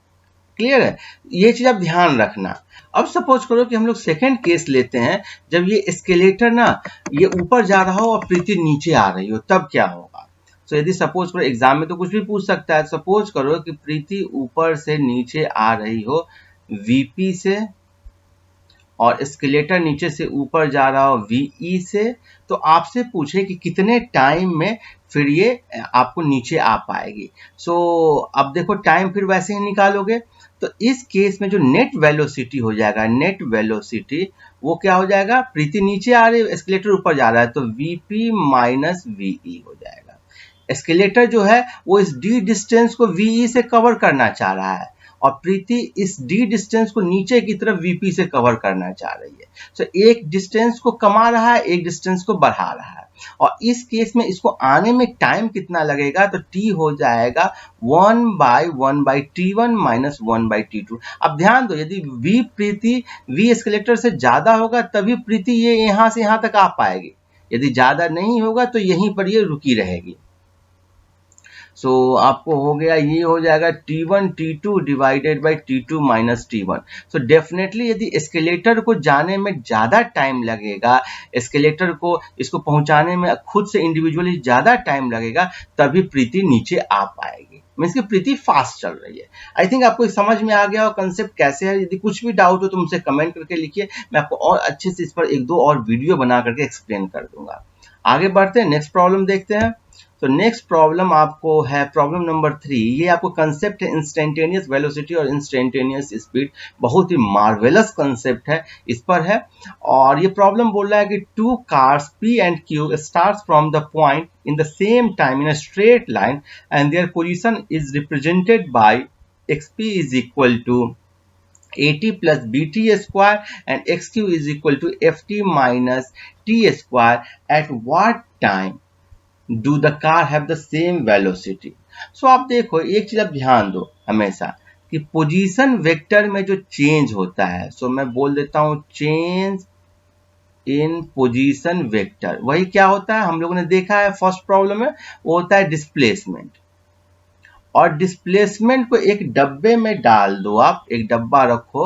क्लियर है, ये चीज आप ध्यान रखना। अब सपोज करो कि हम लोग सेकंड केस लेते हैं, जब ये एस्केलेटर ना ये ऊपर जा रहा हो और प्रीति नीचे आ रही हो, तब क्या होगा। सो यदि सपोज करो, एग्जाम में तो कुछ भी पूछ सकता है, सपोज करो कि प्रीति ऊपर से नीचे आ रही हो वीपी से और एस्केलेटर नीचे से ऊपर जा रहा हो वीई से, तो आपसे पूछे कि कितने टाइम में फिर ये आपको नीचे आ पाएगी। सो अब देखो टाइम फिर वैसे ही निकालोगे, तो इस केस में जो नेट वेलोसिटी हो जाएगा, नेट वेलोसिटी वो क्या हो जाएगा, प्रीति नीचे आ रही है, एस्केलेटर ऊपर जा रहा है, तो वीपी माइनस वीई हो जाएगा। एस्केलेटर जो है वो इस डी डिस्टेंस को वीई से कवर करना चाह रहा है और प्रीति इस डी डिस्टेंस को नीचे की तरफ वीपी से कवर करना चाह रही है। सो एक डिस्टेंस को कमा रहा है, एक डिस्टेंस को बढ़ा रहा है, और इस केस में इसको आने में टाइम कितना लगेगा, तो t हो जाएगा 1/1/t1 माइनस 1/t2। अब ध्यान दो, यदि v प्रीति v एस्केलेटर से ज्यादा होगा तभी प्रीति ये यहां से यहां तक आ पाएगी, यदि ज्यादा नहीं होगा तो यहीं पर ये रुकी रहेगी। सो आपको हो गया, ये हो जाएगा T1 T2 divided by T2 minus T1। So definitely यदि एस्केलेटर को जाने में ज़्यादा टाइम लगेगा, एस्केलेटर को इसको पहुंचाने में खुद से इंडिविजुअली ज़्यादा टाइम लगेगा, तभी प्रीति नीचे आ पाएगी, मीन्स कि प्रीति फास्ट चल रही है। आई थिंक आपको समझ में आ गया हो कंसेप्ट कैसे है। यदि कुछ भी डाउट हो तो मुझसे कमेंट करके लिखिए, मैं आपको और अच्छे से इस पर एक दो और वीडियो बना करके एक्सप्लेन कर दूंगा। आगे बढ़ते हैं, नेक्स्ट प्रॉब्लम देखते हैं। तो नेक्स्ट प्रॉब्लम आपको है प्रॉब्लम नंबर 3। ये आपको कंसेप्ट है इंस्टेंटेनियस वेलोसिटी और इंस्टेंटेनियस स्पीड, बहुत ही मार्वेलस कंसेप्ट है, इस पर है। और ये प्रॉब्लम बोल रहा है कि two cars P and Q starts from the point in the same time in a straight line and their position is represented by xp is equal to at plus bt square and xq is equal to ft minus t square at what time do the car have the same velocity। सो आप देखो, एक चीज आप ध्यान दो हमेशा कि पोजीशन वेक्टर में जो चेंज होता है, सो मैं बोल देता हूं चेंज इन पोजीशन वेक्टर, वही क्या होता है हम लोगों ने देखा है फर्स्ट प्रॉब्लम में, वो होता है डिस्प्लेसमेंट। और डिस्प्लेसमेंट को एक डब्बे में डाल दो, आप एक डब्बा रखो,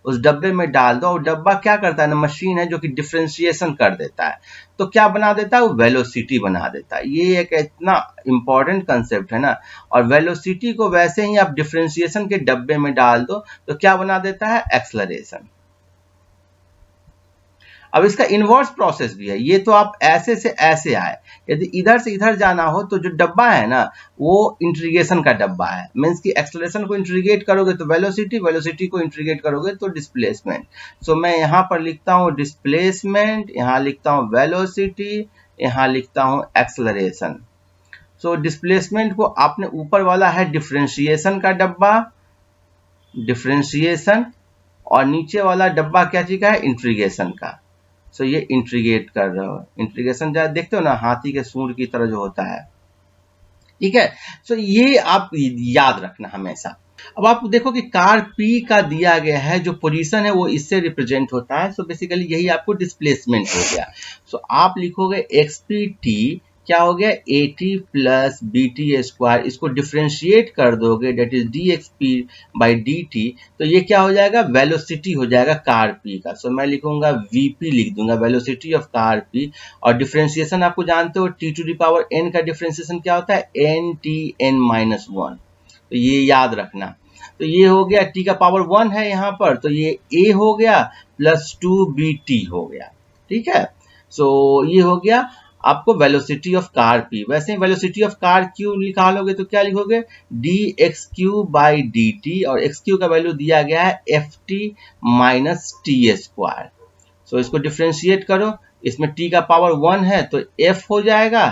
उस डब्बे में डाल दो, और डब्बा क्या करता है ना, मशीन है जो कि डिफरेंशिएशन कर देता है, तो क्या बना देता है, वो वेलोसिटी बना देता है। ये एक इतना इंपॉर्टेंट कंसेप्ट है ना। और वेलोसिटी को वैसे ही आप डिफरेंशिएशन के डब्बे में डाल दो तो क्या बना देता है, एक्सेलरेशन। अब इसका इनवर्स प्रोसेस भी है, ये तो आप ऐसे से ऐसे आए, यदि इधर से इधर जाना हो तो जो डब्बा है ना वो इंटीग्रेशन का डब्बा है, मीन्स कि एक्सेलरेशन को इंटीग्रेट करोगे तो वेलोसिटी, वेलोसिटी को इंटीग्रेट करोगे तो डिस्प्लेसमेंट। सो मैं यहाँ पर लिखता हूँ डिस्प्लेसमेंट, यहाँ लिखता हूँ वेलोसिटी, यहाँ लिखता हूँ एक्सेलरेशन। सो डिस्प्लेसमेंट को आपने ऊपर वाला है डिफरेंशिएशन का डब्बा, डिफरेंशिएशन, और नीचे वाला डब्बा क्या चीज का है, इंटीग्रेशन का। सो ये इंटीग्रेट कर रहे हो, इंटीग्रेशन जब देखते हो ना हाथी के सूंड की तरह जो होता है, ठीक है। सो ये आप याद रखना हमेशा। अब आप देखो कि कार P का दिया गया है, जो पोजीशन है वो इससे रिप्रेजेंट होता है, सो बेसिकली यही आपको डिस्प्लेसमेंट हो गया। सो आप लिखोगे xpt क्या हो गया, at प्लस bt स्क्वायर, इसको डिफरेंशिएट कर दोगे, that is dxp by dt, तो ये क्या हो जाएगा, वेलोसिटी हो जाएगा कार P का। सो मैं लिखूंगा vp, लिख दूंगा वेलोसिटी ऑफ कार P। और डिफरेंशिएशन आपको जानते हो t to the power n का डिफरेंशिएशन क्या होता है, ntn माइनस 1, तो ये याद रखना। तो ये हो गया t का पावर 1 है यहाँ पर, तो ये a हो गया प्लस 2bt हो गया, ठीक है। सो ये हो गया आपको वेलोसिटी ऑफ कार P। वैसे ही वेलोसिटी ऑफ कार Q निकालोगे तो क्या लिखोगे, dxq बाई dt, और xq का वैल्यू दिया गया है ft माइनस t स्क्वायर। सो इसको डिफरेंशिएट करो, इसमें t का पावर 1 है तो f हो जाएगा,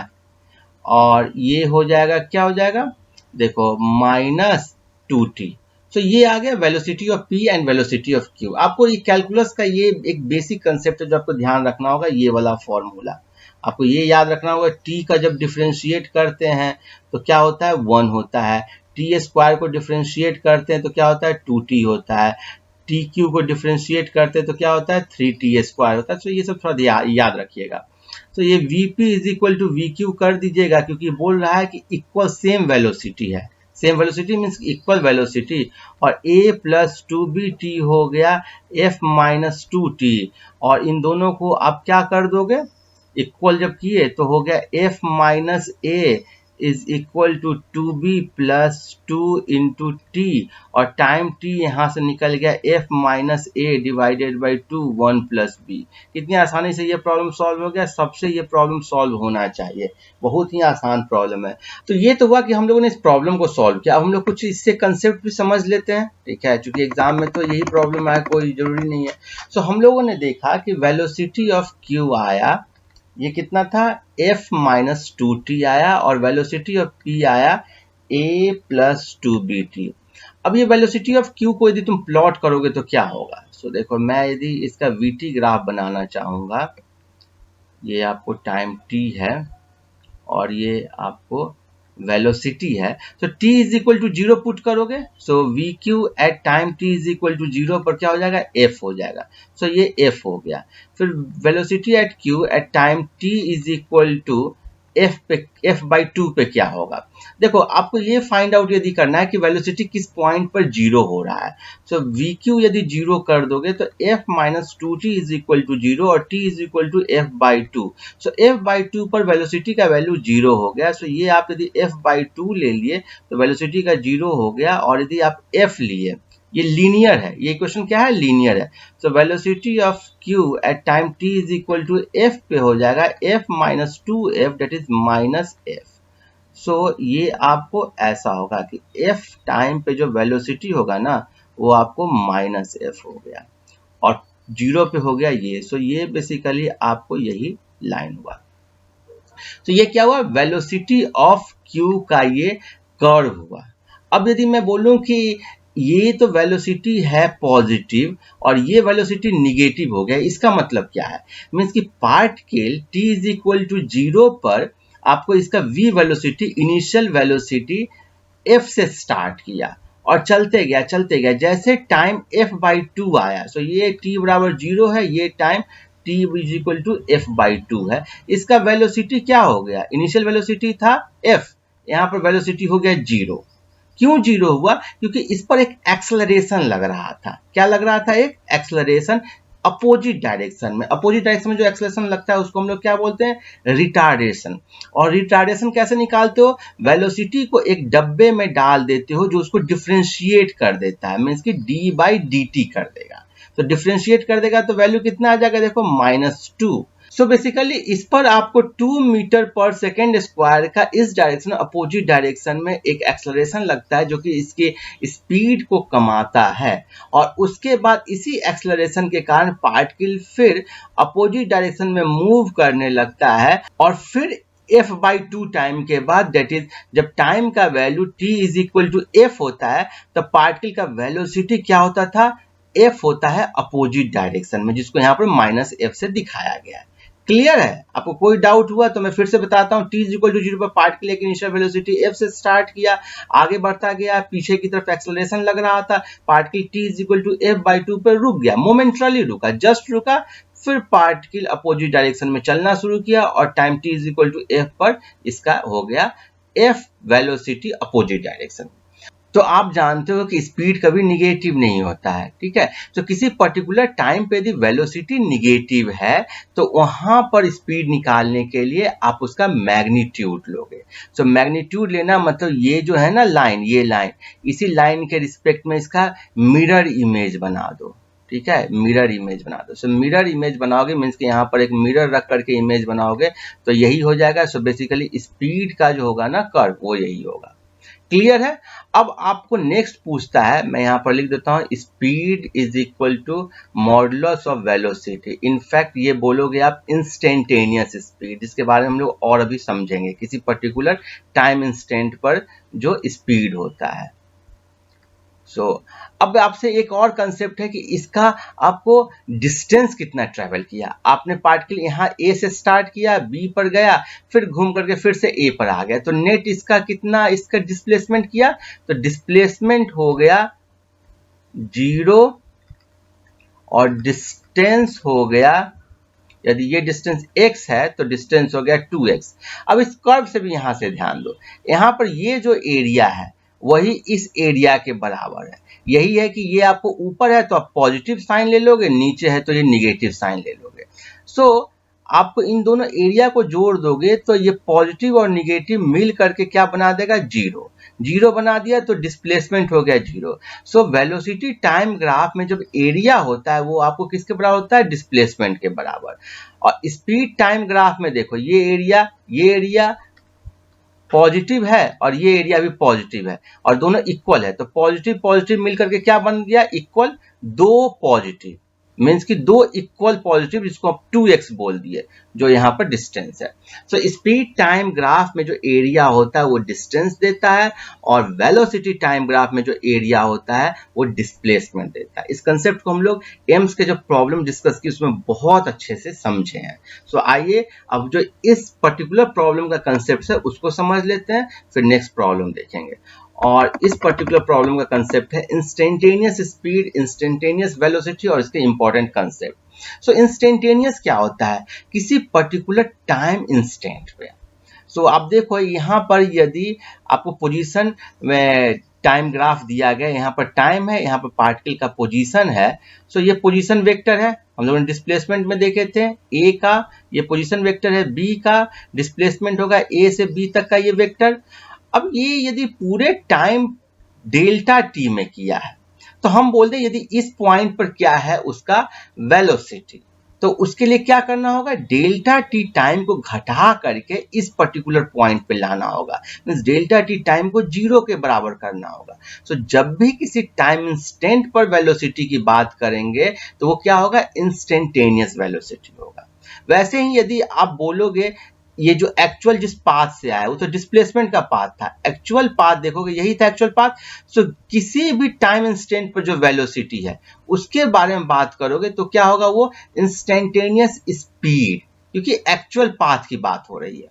और ये हो जाएगा क्या हो जाएगा, देखो माइनस 2t। सो ये आ गया velocity of P and velocity of Q। आपको ये कैलकुलस का ये एक बेसिक कंसेप्ट है जो आपको ध्यान रखना होगा, ये वाला फॉर्मूला आपको ये याद रखना होगा। t का जब डिफरेंशिएट करते हैं तो क्या होता है, 1 होता है, t स्क्वायर को डिफरेंशिएट करते हैं तो क्या होता है, 2t होता है, tq को डिफरेंशिएट करते हैं तो क्या होता है, 3t स्क्वायर होता है। तो ये सब थोड़ा याद रखिएगा। तो ये vp is equal to vq कर दीजिएगा, क्योंकि बोल रहा है कि इक्वल सेम वेलोसिटी है, same velocity means equal velocity, और a प्लस 2bt हो गया f माइनस 2t, और इन दोनों को आप क्या कर दोगे, इक्वल जब किए तो हो गया f minus a is equal to 2b plus 2 into T, और टाइम t यहाँ से निकल गया f minus A divided by 2 1 plus B. कितनी आसानी से ये प्रॉब्लम सॉल्व हो गया, सबसे ये प्रॉब्लम सॉल्व होना चाहिए, बहुत ही आसान प्रॉब्लम है। तो ये तो हुआ कि हम लोगों ने इस प्रॉब्लम को सॉल्व किया। अब हम लोग कुछ इससे कंसेप्ट भी समझ लेते हैं, ठीक है, क्योंकि एग्जाम में तो यही प्रॉब्लम है, कोई जरूरी नहीं है। सो हम लोगों ने देखा कि वेलोसिटी ऑफ क्यू आया, ये कितना था, f माइनस 2t आया, और वेलोसिटी ऑफ p आया a प्लस 2bt। अब ये वेलोसिटी ऑफ q को यदि तुम प्लॉट करोगे तो क्या होगा। सो देखो, मैं यदि इसका vt ग्राफ बनाना चाहूंगा, ये आपको टाइम t है और ये आपको वेलोसिटी है, तो t is equal to 0 put करोगे, so V Q at time t is equal to 0 पर क्या हो जाएगा, f हो जाएगा। सो ये f हो गया। फिर velocity at q at time t is equal to f by 2 पे क्या होगा। देखो, आपको ये फाइंड आउट यदि करना है कि वेलोसिटी किस पॉइंट पर 0 हो रहा है। सो वी क्यू यदि 0 कर दोगे तो f minus 2t is equal to 0 और t is equal to f by 2। So f by 2 पर वेलोसिटी का वैल्यू 0 हो गया। सो ये आप यदि f बाई 2 ले लिए तो वेलोसिटी का 0 हो गया, और यदि आप f लिए, ये लीनियर है, ये इक्वेशन क्या है, लीनियर है। So velocity of q at time t is equal to f पे हो जाएगा f minus 2f, that is minus f। So ये आपको ऐसा होगा कि f टाइम पे जो वेलोसिटी होगा ना, वो आपको माइनस f हो गया, और 0 पे हो गया ये। सो ये बेसिकली आपको यही लाइन हुआ। तो ये क्या हुआ, वेलोसिटी ऑफ q का ये कर्व हुआ। अब यदि मैं बोलूं कि ये तो वेलोसिटी है पॉजिटिव और ये वेलोसिटी निगेटिव हो गया, इसका मतलब क्या है, मीन्स कि particle t is equal to 0 पर आपको इसका v velocity, initial velocity f से स्टार्ट किया और चलते गया, जैसे टाइम f बाई 2 आया। सो ये t बराबर 0 है, ये time t is equal to f by 2 है। इसका वेलोसिटी क्या हो गया, इनिशियल वेलोसिटी था f, यहाँ पर वेलोसिटी हो गया 0। क्यों 0 हुआ, क्योंकि इस पर एक एक्सेलरेशन लग रहा था। क्या लग रहा था, एक एक्सेलरेशन अपोजिट डायरेक्शन में। अपोजिट डायरेक्शन में जो एक्सेलरेशन लगता है उसको हम लोग क्या बोलते हैं, रिटार्डेशन। और रिटार्डेशन कैसे निकालते हो, वेलोसिटी को एक डब्बे में डाल देते हो जो उसको डिफरेंशिएट कर देता है, मीन्स कि d बाई डी टी कर देगा। तो डिफरेंशिएट कर देगा तो वैल्यू कितना आ जाएगा, देखो -2। सो बेसिकली इस पर आपको 2 मीटर पर सेकेंड स्क्वायर का इस डायरेक्शन, अपोजिट डायरेक्शन में एक एक्सेलरेशन लगता है जो कि इसके स्पीड को कमाता है, और उसके बाद इसी एक्सेलरेशन के कारण पार्टिकल फिर अपोजिट डायरेक्शन में मूव करने लगता है, और फिर f बाई 2 टाइम के बाद, दैट इज जब टाइम का value t is equal to f होता है, तो पार्टिकल का वेलोसिटी क्या होता था, f होता है अपोजिट डायरेक्शन में, जिसको यहाँ पर माइनस f से दिखाया गया है। क्लियर है, आपको कोई डाउट हुआ तो मैं फिर से बताता हूँ। t इज इक्वल टू 0 पर पार्टिकल की इनिशियल वेलोसिटी f से स्टार्ट किया, आगे बढ़ता गया, पीछे की तरफ एक्सेलरेशन लग रहा था, particle t is equal to f by 2 पर रुक गया, मोमेंटरली रुका, जस्ट रुका, फिर पार्टिकल अपोजिट डायरेक्शन में चलना शुरू किया, और time t is equal to f पर इसका हो गया f वेलोसिटी अपोजिट डायरेक्शन। तो आप जानते हो कि स्पीड कभी निगेटिव नहीं होता है, ठीक है। तो किसी पर्टिकुलर टाइम पे यदि वेलोसिटी निगेटिव है तो वहां पर स्पीड निकालने के लिए आप उसका मैग्नीट्यूड लोगे। तो मैग्नीट्यूड लेना मतलब ये जो है ना लाइन, ये लाइन, इसी लाइन के रिस्पेक्ट में इसका मिरर इमेज बना दो, ठीक है, मिरर इमेज बना दो। सो मिरर इमेज बनाओगे मीन्स कि यहाँ पर एक मिरर रख करके इमेज बनाओगे तो यही हो जाएगा। सो बेसिकली स्पीड का जो होगा ना कर्व, वो यही होगा। क्लियर है। अब आपको नेक्स्ट पूछता है, मैं यहां पर लिख देता हूं, speed is equal to modulus of velocity. In fact ये बोलोगे आप इंस्टेंटेनियस स्पीड, जिसके बारे में हम लोग और अभी समझेंगे, किसी पर्टिकुलर टाइम इंस्टेंट पर जो स्पीड होता है। अब आपसे एक और कंसेप्ट है कि इसका आपको डिस्टेंस कितना ट्रेवल किया। आपने पार्टिकल यहाँ ए से स्टार्ट किया, बी पर गया, फिर घूम करके फिर से ए पर आ गया, तो नेट इसका कितना, इसका डिस्प्लेसमेंट किया, तो डिस्प्लेसमेंट हो गया 0, और डिस्टेंस हो गया, यदि ये डिस्टेंस x है तो डिस्टेंस हो गया 2x। अब इस कर्व से भी यहां से ध्यान दो, यहां पर ये जो एरिया है वही इस एरिया के बराबर है। यही है कि ये आपको ऊपर है तो आप पॉजिटिव साइन ले लोगे, नीचे है तो ये निगेटिव साइन ले लोगे। सो आपको इन दोनों एरिया को जोड़ दोगे तो ये पॉजिटिव और निगेटिव मिल करके क्या बना देगा, जीरो। जीरो बना दिया तो डिस्प्लेसमेंट हो गया zero. So velocity time graph में जब एरिया होता है वो आपको किसके बराबर होता है, डिस्प्लेसमेंट के बराबर। और स्पीड टाइम ग्राफ में देखो ये एरिया पॉजिटिव है और ये एरिया भी पॉजिटिव है और दोनों इक्वल है, तो पॉजिटिव पॉजिटिव मिलकर के क्या बन गया, इक्वल। दो पॉजिटिव मीन्स कि दो इक्वल पॉजिटिव, जिसको आप 2x बोल दिए, जो यहाँ पर डिस्टेंस है। सो स्पीड टाइम ग्राफ में जो एरिया होता है वो डिस्टेंस देता है और वेलोसिटी टाइम ग्राफ में जो एरिया होता है वो डिस्प्लेसमेंट देता है। इस कंसेप्ट को हम लोग एम्स के जो प्रॉब्लम डिस्कस की उसमें बहुत अच्छे से समझे हैं। सो आइए अब जो इस पर्टिकुलर प्रॉब्लम का कंसेप्ट है उसको समझ लेते हैं, फिर नेक्स्ट प्रॉब्लम देखेंगे। और इस पर्टिकुलर प्रॉब्लम का कंसेप्ट है इंस्टेंटेनियस स्पीड, इंस्टेंटेनियस वेलोसिटी और इसके इंपॉर्टेंट कंसेप्ट। सो इंस्टेंटेनियस क्या होता है, किसी पर्टिकुलर टाइम इंस्टेंट पे। सो आप देखो यहाँ पर यदि आपको पोजीशन में टाइम ग्राफ दिया गया, यहाँ पर टाइम है, यहाँ पर पार्टिकल का पोजीशन है। सो ये पोजीशन वेक्टर है, हम लोगों ने डिस्प्लेसमेंट में देखे थे ए का, ये पोजीशन वेक्टर है, बी का डिस्प्लेसमेंट होगा ए से बी तक का ये वेक्टर। अब ये यदि पूरे टाइम डेल्टा टी में किया है तो हम बोलते हैं यदि इस पॉइंट पर क्या है उसका वेलोसिटी, तो उसके लिए क्या करना होगा, डेल्टा टी टाइम को घटा करके इस पर्टिकुलर पॉइंट पे लाना होगा, मींस डेल्टा टी टाइम को जीरो के बराबर करना होगा। सो जब भी किसी टाइम इंस्टेंट पर वेलोसिटी की बात करेंगे तो वो क्या होगा, इंस्टेंटेनियस वेलोसिटी होगा। वैसे ही यदि आप बोलोगे ये जो एक्चुअल जिस पाथ से आया वो तो डिस्प्लेसमेंट का पाथ था, एक्चुअल पाथ देखोगे यही था एक्चुअल पाथ। सो किसी भी टाइम इंस्टेंट पर जो वेलोसिटी है उसके बारे में बात करोगे तो क्या होगा, वो इंस्टेंटेनियस स्पीड, क्योंकि एक्चुअल पाथ की बात हो रही है।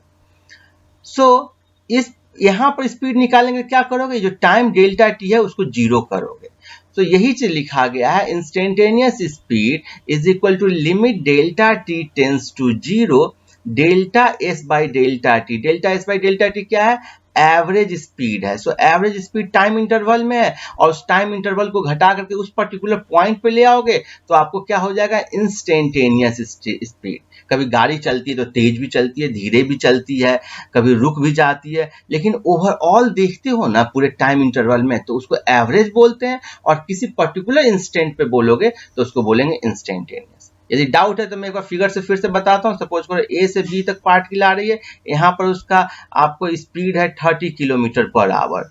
सो इस यहां पर स्पीड निकालेंगे क्या करोगे, जो टाइम डेल्टा टी है उसको जीरो करोगे। तो यही चीज लिखा गया है, instantaneous speed is equal to limit delta T tends to zero delta S by delta T. Delta S by delta T क्या है, एवरेज स्पीड है। So average speed time interval में है और उस टाइम इंटरवल को घटा करके उस पर्टिकुलर पॉइंट पे ले आओगे तो आपको क्या हो जाएगा, इंस्टेंटेनियस स्पीड। कभी गाड़ी चलती है तो तेज भी चलती है, धीरे भी चलती है, कभी रुक भी जाती है, लेकिन ओवरऑल देखते हो ना पूरे टाइम इंटरवल में तो उसको एवरेज बोलते हैं। और किसी पर्टिकुलर इंस्टेंट पे बोलोगे तो उसको बोलेंगे इंस्टेंटेनियस। यदि डाउट है तो मैं एक बार फिगर से फिर से बताता हूँ। सपोज करो ए से बी तक पार्टिकल आ रही है, यहाँ पर उसका आपको स्पीड है 30 किलोमीटर पर आवर।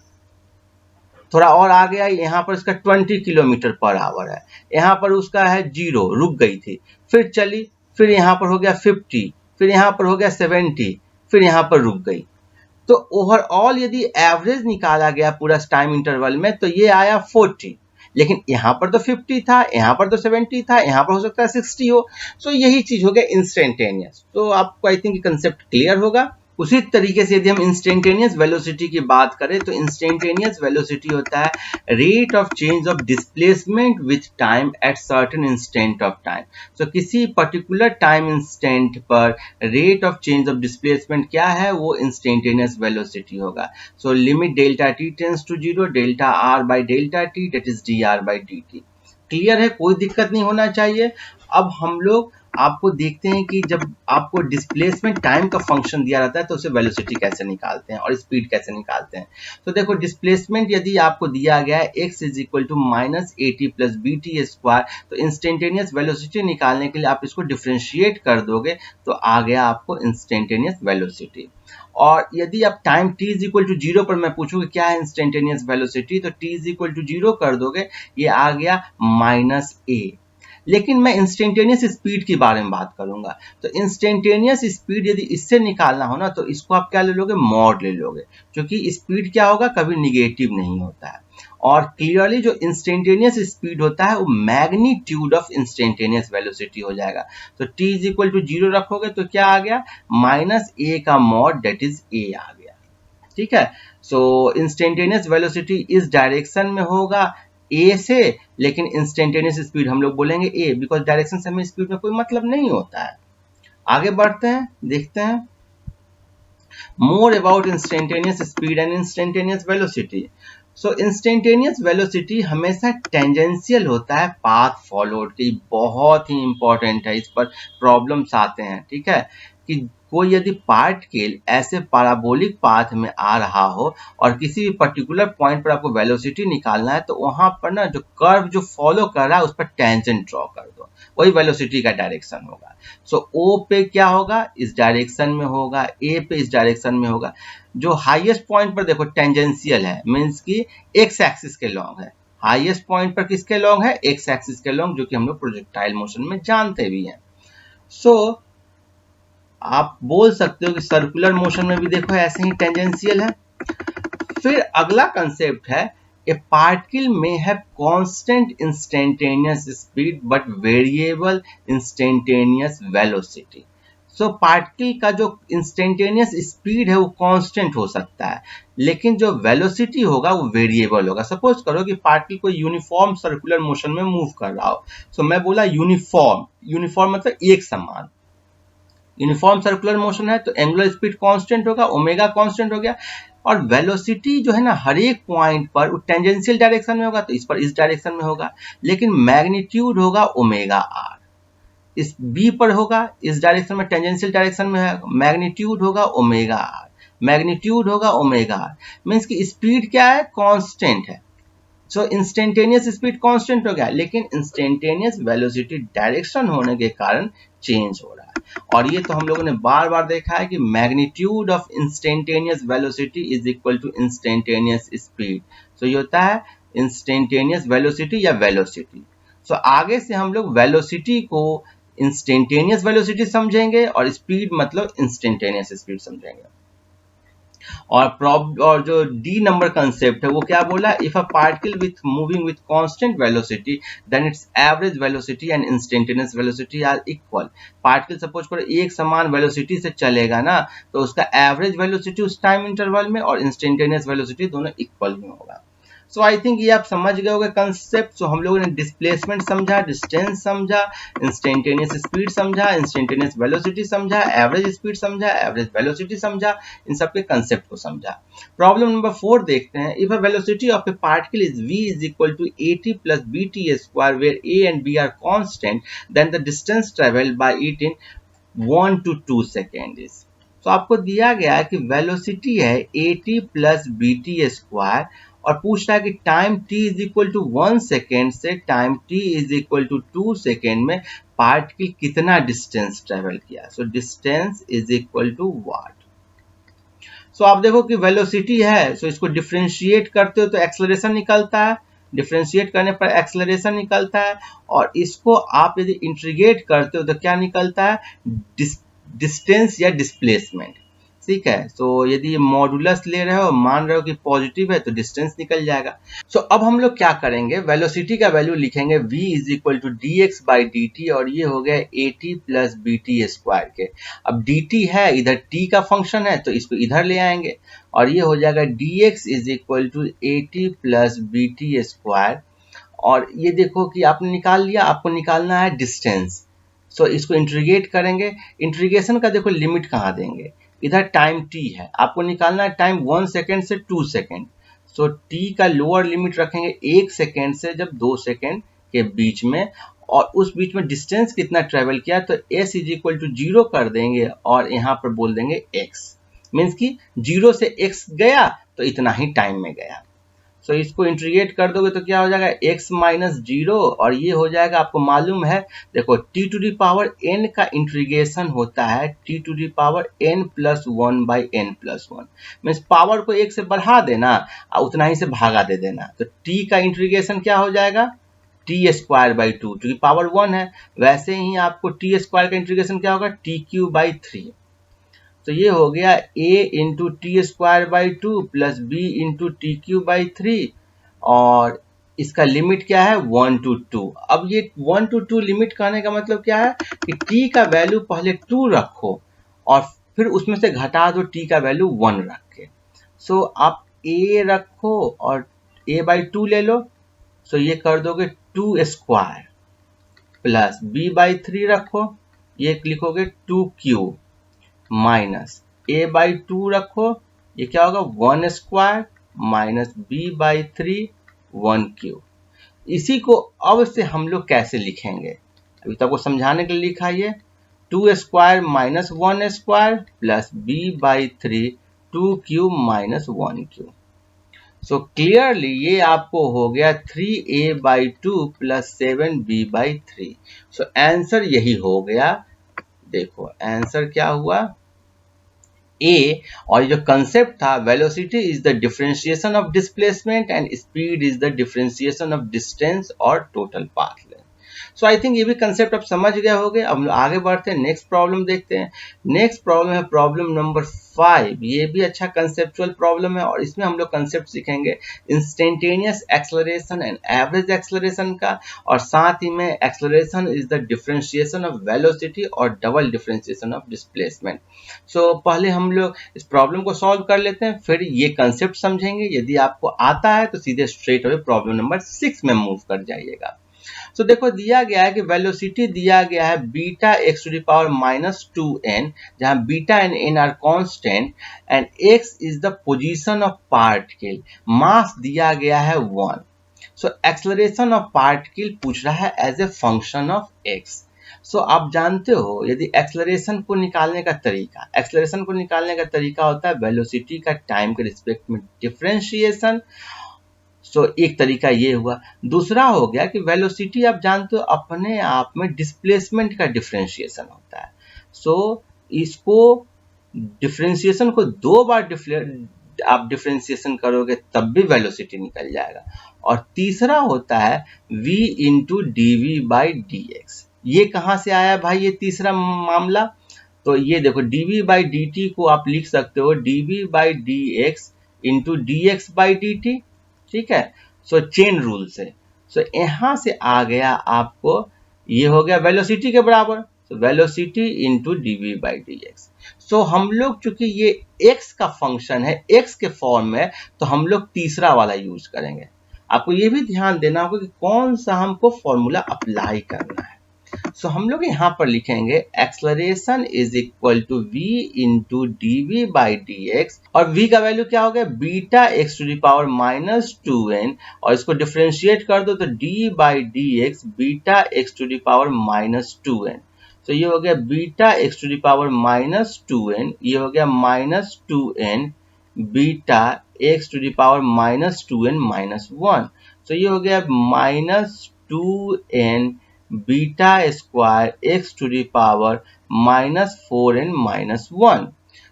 थोड़ा और आगे आई, यहाँ पर उसका 20 किलोमीटर पर आवर है, यहाँ पर उसका है जीरो, रुक गई थी, फिर चली, फिर यहाँ पर हो गया 50, फिर यहाँ पर हो गया 70, फिर यहाँ पर रुक गई। तो ओवरऑल यदि एवरेज निकाला गया पूरा टाइम इंटरवल में तो ये आया 40, लेकिन यहाँ पर तो 50 था, यहाँ पर तो 70 था, यहाँ पर हो सकता है 60 हो। सो यही चीज हो गया इंस्टेंटेनियस। तो आपको आई थिंक कंसेप्ट क्लियर होगा। उसी तरीके से यदि हम इंस्टेंटेनियस वेलोसिटी की बात करें तो इंस्टेंटेनियस वेलोसिटी होता है rate of change of displacement with time at certain instant of time. So किसी पर्टिकुलर टाइम इंस्टेंट पर rate of change of displacement क्या है, वो इंस्टेंटेनियस वेलोसिटी होगा। So limit delta T tends to zero delta R by delta T that is D R by D T. Clear है, कोई दिक्कत नहीं होना चाहिए। अब हम लोग आपको देखते हैं कि जब आपको डिस्प्लेसमेंट टाइम का फंक्शन दिया रहता है तो उसे वेलोसिटी कैसे निकालते हैं और स्पीड कैसे निकालते हैं। तो देखो डिस्प्लेसमेंट यदि आपको दिया गया है x is equal to minus A T plus B T square, तो इंस्टेंटेनियस वेलोसिटी निकालने के लिए आप इसको डिफ्रेंशिएट कर दोगे तो आ गया आपको इंस्टेंटेनियस वेलोसिटी। और यदि आप time t is equal to zero पर मैं पूछूंगी क्या है इंस्टेंटेनियस वेलोसिटी, तो t is equal to zero कर दोगे, ये आ गया माइनस a। लेकिन मैं इंस्टेंटेनियस स्पीड के बारे में बात करूंगा। तो इंस्टेंटेनियस स्पीड यदि इससे निकालना हो ना तो इसको आप क्या ले लोगे, मॉड ले लोगे, क्योंकि स्पीड क्या होगा, कभी निगेटिव नहीं होता है। और क्लियरली जो इंस्टेंटेनियस स्पीड होता है वो मैग्नीट्यूड ऑफ इंस्टेंटेनियस वेलोसिटी हो जाएगा। तो t is equal to zero रखोगे तो क्या आ गया, माइनस a का मॉड दैट इज a आ गया। ठीक है, सो इंस्टेंटेनियस वेलोसिटी इस डायरेक्शन में होगा ए से, लेकिन इंस्टेंटेनियस स्पीड हम लोग बोलेंगे ए, बिकॉज डायरेक्शन से हमें स्पीड में कोई मतलब नहीं होता है। आगे बढ़ते हैं, देखते हैं more about instantaneous speed and instantaneous velocity. So instantaneous velocity हमेशा टेंजेंशियल होता है पाथ फॉलोड की, बहुत ही इंपॉर्टेंट है, इस पर प्रॉब्लम्स आते हैं, ठीक है, कि कोई यदि पार्टिकल ऐसे पैराबोलिक पाथ में आ रहा हो और किसी भी पर्टिकुलर पॉइंट पर आपको वेलोसिटी निकालना है, तो वहां पर ना जो कर्व जो फॉलो कर रहा है उस पर टेंजेंट ड्रॉ कर दो, वही वेलोसिटी का डायरेक्शन होगा। सो ओ पे क्या होगा, इस डायरेक्शन में होगा, ए पे इस डायरेक्शन में होगा। जो हाईएस्ट पॉइंट पर देखो टेंजेंशियल है, मींस कि एक्स एक्सिस के लॉन्ग है, हाईएस्ट पॉइंट पर किसके लॉन्ग है, एक्स एक्सिस के लॉन्ग, जो कि हम लोग प्रोजेक्टाइल मोशन में जानते भी हैं। सो आप बोल सकते हो कि सर्कुलर मोशन में भी देखो ऐसे ही टेंजेंशियल है। फिर अगला कंसेप्ट है, ए पार्टिकल में have constant instantaneous speed but variable instantaneous velocity. So particle का जो इंस्टेंटेनियस स्पीड है वो कांस्टेंट हो सकता है, लेकिन जो वेलोसिटी होगा वो वेरिएबल होगा। सपोज करो कि पार्टिकल को यूनिफॉर्म सर्कुलर मोशन में मूव कर रहा हो, सो मैं बोला यूनिफॉर्म, यूनिफॉर्म मतलब एक समान, यूनिफॉर्म सर्कुलर मोशन है तो एंगुलर स्पीड कांस्टेंट होगा, ओमेगा कांस्टेंट हो गया, और वेलोसिटी जो है ना हर एक पॉइंट पर टेंजेंशियल डायरेक्शन में होगा, तो इस पर इस डायरेक्शन में होगा, लेकिन मैग्नीट्यूड होगा ओमेगा आर, इस बी पर होगा इस डायरेक्शन में, टेंजेंशियल डायरेक्शन में है, मैग्नीट्यूड होगा ओमेगा आर, मैग्नीट्यूड होगा ओमेगा आर, मींस की स्पीड क्या है, कांस्टेंट है। सो इंस्टेंटेनियस स्पीड कांस्टेंट हो गया, लेकिन इंस्टेंटेनियस वेलोसिटी डायरेक्शन होने के कारण चेंज हो रहा है। और ये तो हम लोगों ने बार बार देखा है कि magnitude of instantaneous velocity is equal to instantaneous speed. So ये होता है इंस्टेंटेनियस वेलोसिटी या वेलोसिटी। सो आगे से हम लोग वेलोसिटी को इंस्टेंटेनियस वेलोसिटी समझेंगे और स्पीड मतलब इंस्टेंटेनियस स्पीड समझेंगे। और जो डी नंबर कंसेप्ट है वो क्या बोला, if a particle with moving with constant velocity then its average velocity and instantaneous velocity are equal. Particle suppose करो एक समान वेलोसिटी से चलेगा ना, तो उसका एवरेज वेलोसिटी उस टाइम इंटरवल में और इंस्टेंटेनियस वेलोसिटी दोनों इक्वल में होगा। सो आई थिंक ये आप समझ गए होंगे कंसेप्ट। सो हम लोगों ने डिस्प्लेसमेंट समझा, डिस्टेंस समझा, इंस्टेंटेनियस स्पीड समझा, इंस्टेंटेनियस वेलोसिटी समझा, एवरेज स्पीड समझा, एवरेज वेलोसिटी समझा, इन सब के कंसेप्ट को समझा। प्रॉब्लम नंबर 4 देखते हैं। If a velocity of A particle is v is equal to at plus bt square where a and b are constant then the distance traveled by it in 1 to 2 seconds is। तो आपको दिया गया है कि वेलोसिटी है at प्लस bt स्क्वायर और पूछ रहा है कि time t is equal to 1 second से time t is equal to 2 second में पार्टिकल कितना डिस्टेंस ट्रेवल किया। So distance is equal to what. So आप देखो कि वेलोसिटी है, सो इसको डिफरेंशिएट करते हो तो एक्सेलरेशन निकलता है, डिफरेंशिएट करने पर एक्सेलरेशन निकलता है, और इसको आप यदि इंटीग्रेट करते हो तो क्या निकलता है, डिस्टेंस या डिस्प्लेसमेंट। ठीक है, तो यदि मॉडुलस ले रहे हो, मान रहे हो कि पॉजिटिव है तो डिस्टेंस निकल जाएगा। सो अब हम लोग क्या करेंगे, वेलोसिटी का वैल्यू लिखेंगे v is equal to D X by D T, और ये हो गया A T plus B T square के। अब डी टी है इधर t का फंक्शन है तो इसको इधर ले आएंगे और ये हो जाएगा D X is equal to A T plus B T square. और ये देखो कि आपने निकाल लिया, आपको निकालना है डिस्टेंस। सो इसको इंटीग्रेट करेंगे, इंटीग्रेशन का देखो लिमिट कहाँ देंगे, इधर टाइम t है, आपको निकालना है टाइम 1 सेकेंड से 2 सेकेंड। सो t का लोअर लिमिट रखेंगे 1 सेकेंड से जब 2 सेकेंड के बीच में, और उस बीच में डिस्टेंस कितना ट्रेवल किया तो s इज इक्वल टू 0 कर देंगे और यहाँ पर बोल देंगे x, मीन्स कि 0 से x गया तो इतना ही टाइम में गया। सो इसको इंटीग्रेट कर दोगे तो क्या हो जाएगा x माइनस 0, और ये हो जाएगा, आपको मालूम है देखो t to the power n का इंटीग्रेशन होता है t to the power n plus 1 by n plus 1, means power को 1 से बढ़ा देना और उतना ही से भागा दे देना, तो t का इंटीग्रेशन क्या हो जाएगा T square by 2 to the power 1 है। वैसे ही आपको टी स्क्वायर का इंटीग्रेशन क्या होगा टी क्यू बाई 3। तो ये हो गया a into t square by 2 plus b into T Q by 3, और इसका लिमिट क्या है 1 to 2। अब ये 1 to 2 लिमिट कहने का मतलब क्या है कि t का वैल्यू पहले 2 रखो और फिर उसमें से घटा दो t का वैल्यू 1 रख के। सो आप a रखो और a बाई 2 ले लो, सो ये कर दोगे 2 स्क्वायर प्लस b बाई 3 रखो, ये लिखोगे 2 क्यूब माइनस a बाई 2 रखो, ये क्या होगा 1 square minus B by 3 1Q। इसी को अब से हम लोग कैसे लिखेंगे, अभी तक को समझाने के लिए लिखा ये 2 square minus 1 square plus b by 3 2Q minus 1Q। So clearly ये आपको हो गया 3A by 2 plus 7B by 3। So answer यही हो गया। देखो आंसर क्या हुआ ए, और जो कंसेप्ट था velocity is the differentiation of displacement and speed is the differentiation of distance और total path length. So I think ये भी कंसेप्ट आप समझ गए होंगे। अब आगे बढ़ते हैं, नेक्स्ट प्रॉब्लम देखते हैं। नेक्स्ट प्रॉब्लम है प्रॉब्लम नंबर 5। ये भी अच्छा कंसेप्चुअल प्रॉब्लम है और इसमें हम लोग कंसेप्ट सीखेंगे instantaneous acceleration and average acceleration का, और साथ ही में acceleration is the differentiation of velocity और डबल डिफरेंशिएशन ऑफ डिस्प्लेसमेंट। सो पहले हम लोग इस प्रॉब्लम को सॉल्व कर लेते हैं, फिर ये कंसेप्ट समझेंगे। यदि आपको आता है तो सीधे स्ट्रेट अवे प्रॉब्लम नंबर 6 में मूव कर जाइएगा। तो देखो दिया गया है कि वेलोसिटी दिया गया है beta x to the power minus 2n, जहां beta and n are constant and x is the position of particle, mass दिया गया है 1। सो एक्सेलरेशन ऑफ पार्टिकल पूछ रहा है as a function of x। So आप जानते हो यदि एक्सेलरेशन को निकालने का तरीका होता है वेलोसिटी का टाइम के रिस्पेक्ट में डिफरेंशिएशन। सो एक तरीका ये हुआ। दूसरा हो गया कि वेलोसिटी आप जानते हो अपने आप में डिस्प्लेसमेंट का डिफरेंशिएशन होता है। सो इसको डिफरेंशिएशन को 2 बार आप डिफरेंशिएशन करोगे तब भी वेलोसिटी निकल जाएगा। और तीसरा होता है v into d v by D x. ये कहाँ से आया भाई ये तीसरा मामला? तो ये देखो dv बाई डी टी को आप लिख सकते हो dv by D x into D X by D T, ठीक है। सो चेन रूल से, सो यहां से आ गया आपको, ये हो गया वेलोसिटी के बराबर, so velocity into DV by D X. So हम लोग चूंकि ये x का फंक्शन है, x के फॉर्म में, तो हम लोग तीसरा वाला यूज करेंगे। आपको ये भी ध्यान देना होगा कि कौन सा हमको फॉर्मूला अप्लाई करना है। सो हम लोग यहाँ पर लिखेंगे acceleration is equal to v into d v by D x, और v का वैल्यू क्या हो गया beta x to the power minus 2n, और इसको डिफरेंशिएट कर दो तो d by D x beta x to the power minus 2n। तो ये हो गया beta x to the power minus 2n, ये हो गया minus 2n beta x to the power minus 2n minus 1। तो ये हो गया minus 2n beta square x to the power minus 4n minus 1।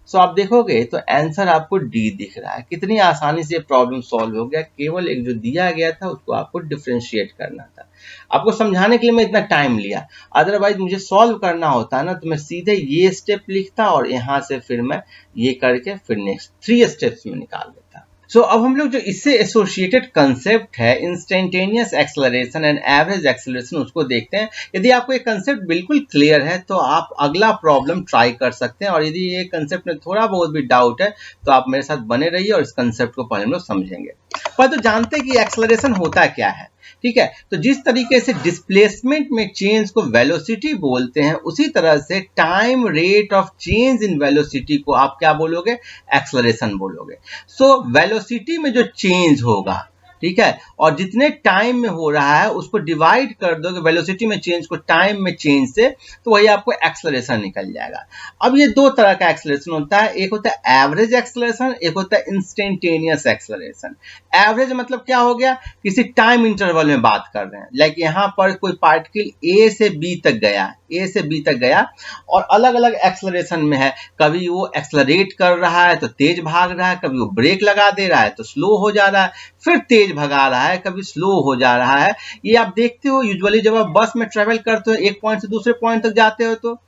So आप देखोगे तो आंसर आपको डी दिख रहा है। कितनी आसानी से प्रॉब्लम सॉल्व हो गया, केवल एक जो दिया गया था उसको आपको डिफरेंशिएट करना था। आपको समझाने के लिए मैं इतना टाइम लिया, अदरवाइज मुझे सॉल्व करना होता ना तो मैं सीधे ये स्टेप लिखता और यहाँ से फिर मैं ये करके फिर नेक्स्ट 3 स्टेप्स में निकाल देता। सो अब हम लोग जो इससे एसोसिएटेड कंसेप्ट है instantaneous acceleration and average acceleration उसको देखते हैं। यदि आपको ये कंसेप्ट बिल्कुल क्लियर है तो आप अगला प्रॉब्लम ट्राई कर सकते हैं, और यदि ये कंसेप्ट में थोड़ा बहुत भी डाउट है तो आप मेरे साथ बने रहिए और इस कंसेप्ट को पहले हम लोग समझेंगे। पर तो जानते हैं कि एक्सेलरेशन होता क्या है, ठीक है। तो जिस तरीके से डिस्प्लेसमेंट में चेंज को वेलोसिटी बोलते हैं, उसी तरह से time rate of change in velocity को आप क्या बोलोगे, एक्सेलरेशन बोलोगे। सो वेलोसिटी में जो चेंज होगा, ठीक है, और जितने टाइम में हो रहा है उसको डिवाइड कर दोगे वेलोसिटी में चेंज को टाइम में चेंज से, तो वही आपको एक्सेलरेशन निकल जाएगा। अब ये दो तरह का एक्सेलरेशन होता है, एक होता है एवरेज एक्सेलरेशन, एक होता है इंस्टेंटेनियस एक्सेलरेशन। एवरेज मतलब क्या हो गया, किसी टाइम इंटरवल में बात कर रहे हैं, लाइक यहाँ पर कोई पार्टिकल ए से बी तक गया और अलग अलग एक्सेलरेशन में है, कभी वो एक्सेलरेट कर रहा है तो तेज भाग रहा है, कभी वो ब्रेक लगा दे रहा है तो स्लो हो जा रहा है, फिर तेज भगा रहा है, कभी स्लो हो जा रहा है। ये आप देखते हो यूजुअली जब आप बस में ट्रेवल करते हो, एक पॉइंट से दूसरे पॉइंट तक जाते हो, तो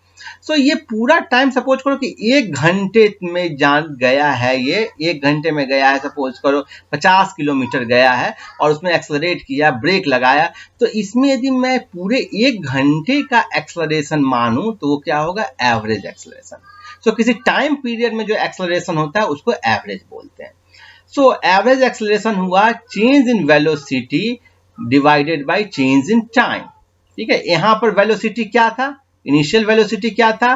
सो ये पूरा टाइम सपोज करो कि 1 घंटे में गया है, ये 1 घंटे में गया है, सपोज करो 50 किलोमीटर गया है और उसमें एक्सेलरेट किया, ब्रेक लगाया, तो इसमें यदि मैं पूरे 1 घंटे का एक्सेलरेशन मानूं तो वो क्या होगा, एवरेज एक्सेलरेशन। सो किसी टाइम पीरियड में जो एक्सेलरेशन होता है उसको एवरेज बोलते हैं। सो एवरेज एक्सेलरेशन हुआ change in velocity divided by change in time, ठीक है। यहां पर वेलोसिटी क्या था, इनिशियल वेलोसिटी क्या था,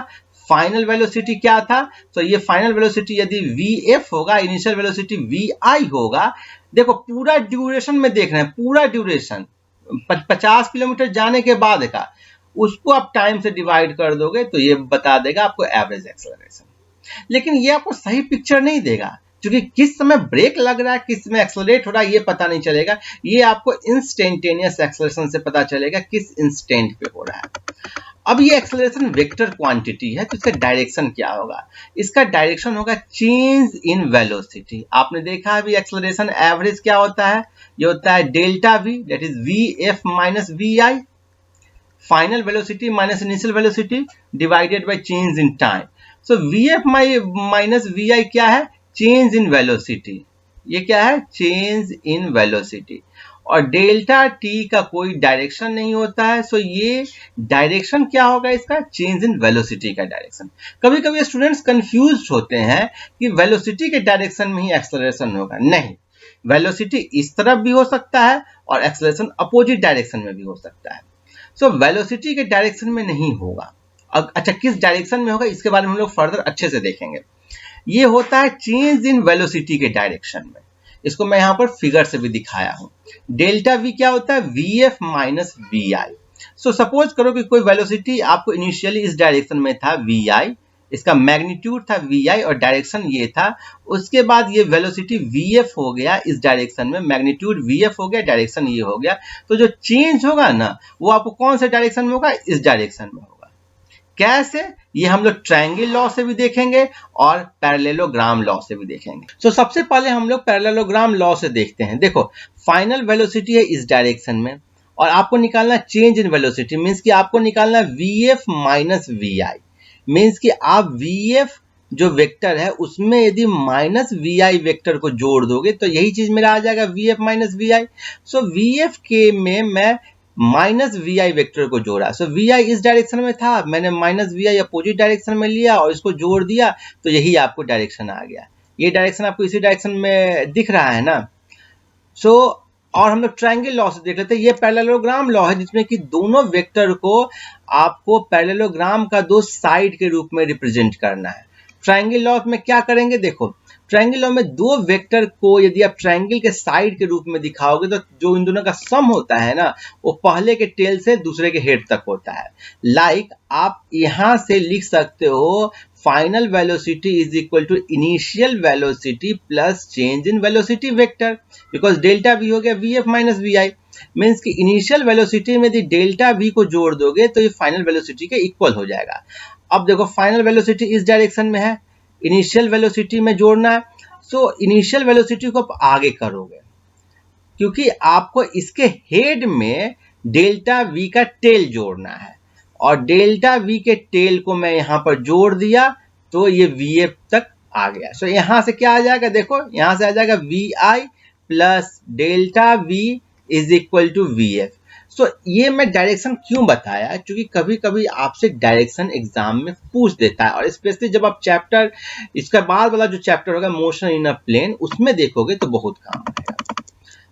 फाइनल वेलोसिटी क्या था, तो ये फाइनल वेलोसिटी यदि vf होगा, इनिशियल वेलोसिटी vi होगा। देखो पूरा ड्यूरेशन में देख रहे हैं, पूरा ड्यूरेशन 50 किलोमीटर जाने के बाद का, उसको आप टाइम से डिवाइड कर दोगे तो ये बता देगा आपको एवरेज एक्सेलरेशन। लेकिन ये आपको सही पिक्चर नहीं देगा, क्योंकि किस समय ब्रेक लग रहा है, किस समय एक्सेलरेट हो रहा है, ये पता नहीं चलेगा। ये आपको इंस्टेंटेनियस एक्सेलरेशन से पता चलेगा किस इंस्टेंट पे हो रहा है। अब ये एक्सेलरेशन वेक्टर क्वांटिटी है, तो इसका डायरेक्शन क्या होगा, इसका डायरेक्शन होगा चेंज इन वेलोसिटी। आपने देखा अभी एक्सेलरेशन एवरेज क्या होता है, ये होता है delta we, that is vf minus vi, final velocity minus initial velocity divided by change in time. So vf minus vi क्या है, चेंज इन वेलोसिटी। ये क्या है, चेंज इन वेलोसिटी। और डेल्टा टी का कोई डायरेक्शन नहीं होता है, सो ये डायरेक्शन क्या होगा इसका, चेंज इन वेलोसिटी का डायरेक्शन। कभी कभी स्टूडेंट्स कंफ्यूज होते हैं कि वेलोसिटी के डायरेक्शन में ही एक्सेलरेशन होगा, नहीं, वेलोसिटी इस तरफ भी हो सकता है और एक्सेलरेशन अपोजिट डायरेक्शन में भी हो सकता है। सो वेलोसिटी के डायरेक्शन में नहीं होगा। अच्छा, किस डायरेक्शन में होगा इसके बारे में हम लोग फर्दर अच्छे से देखेंगे। ये होता है चेंज इन वेलोसिटी के डायरेक्शन में। इसको मैं यहां पर फिगर से भी दिखाया हूं। डेल्टा वी क्या होता है, vf minus vi। So suppose करो कि कोई वेलोसिटी आपको इनिशियली इस डायरेक्शन में था vi, इसका मैग्नीट्यूड था vi और डायरेक्शन ये था। उसके बाद ये वेलोसिटी vf हो गया इस डायरेक्शन में, मैग्नीट्यूड vf हो गया, डायरेक्शन ये हो गया। तो जो चेंज होगा ना वो आपको कौन से डायरेक्शन में होगा, इस डायरेक्शन में होगा। कैसे, ये हम लोग ट्रायंगल लॉ से भी देखेंगे और पैरेललोग्राम लॉ से भी देखेंगे। तो सबसे पहले हम लोग पैरेललोग्राम लॉ से देखते हैं। देखो फाइनल वेलोसिटी है इस डायरेक्शन में और आपको निकालना चेंज इन वेलोसिटी, मींस कि आपको निकालना vf माइनस vi, मींस कि आप vf जो वेक्टर है उसमें यदि माइनस vi वेक्टर को जोड़ दोगे तो यही चीज मेरा आ जाएगा vf माइनस vi। सो vf के में मैं माइनस vi वेक्टर को जोड़ा। सो vi इस डायरेक्शन में था, मैंने माइनस vi अपोजिट डायरेक्शन में लिया और इसको जोड़ दिया तो यही आपको डायरेक्शन आ गया। ये डायरेक्शन आपको इसी डायरेक्शन में दिख रहा है ना। सो और हम लोग ट्रायंगल लॉ से देख लेते हैं। ये पैरेललोग्राम लॉ है जिसमें कि दोनों वेक्टर को आपको पैरेललोग्राम का दो साइड के रूप में रिप्रेजेंट करना है। ट्रायंगल लॉ में क्या करेंगे, देखो ट्रायंगल लॉ में दो वेक्टर को यदि आप ट्रायंगल के साइड के रूप में दिखाओगे तो जो इन दोनों का सम होता है ना वो पहले के टेल से दूसरे के हेड तक होता है। लाइक आप यहां से लिख सकते हो final velocity is equal to initial velocity plus change in velocity vector, because delta v हो गया vf माइनस vi। मीन्स कि इनिशियल वेलोसिटी में यदि डेल्टा वी को जोड़ दोगे तो ये फाइनल वेलोसिटी के इक्वल हो जाएगा। अब देखो फाइनल वेलोसिटी इस डायरेक्शन में है, इनिशियल वेलोसिटी में जोड़ना है। सो इनिशियल वेलोसिटी को आप आगे करोगे क्योंकि आपको इसके हेड में डेल्टा वी का टेल जोड़ना है और डेल्टा वी के टेल को मैं यहां पर जोड़ दिया तो ये vf तक आ गया। सो यहां से क्या आ जाएगा, देखो यहां से आ जाएगा vi plus delta v is equal to vf। So ये मैं डायरेक्शन क्यों बताया, क्योंकि कभी कभी आपसे डायरेक्शन एग्जाम में पूछ देता है और स्पेशली जब आप चैप्टर इसका बाद वाला जो चैप्टर होगा मोशन इन अ प्लेन उसमें देखोगे तो बहुत काम आएगा।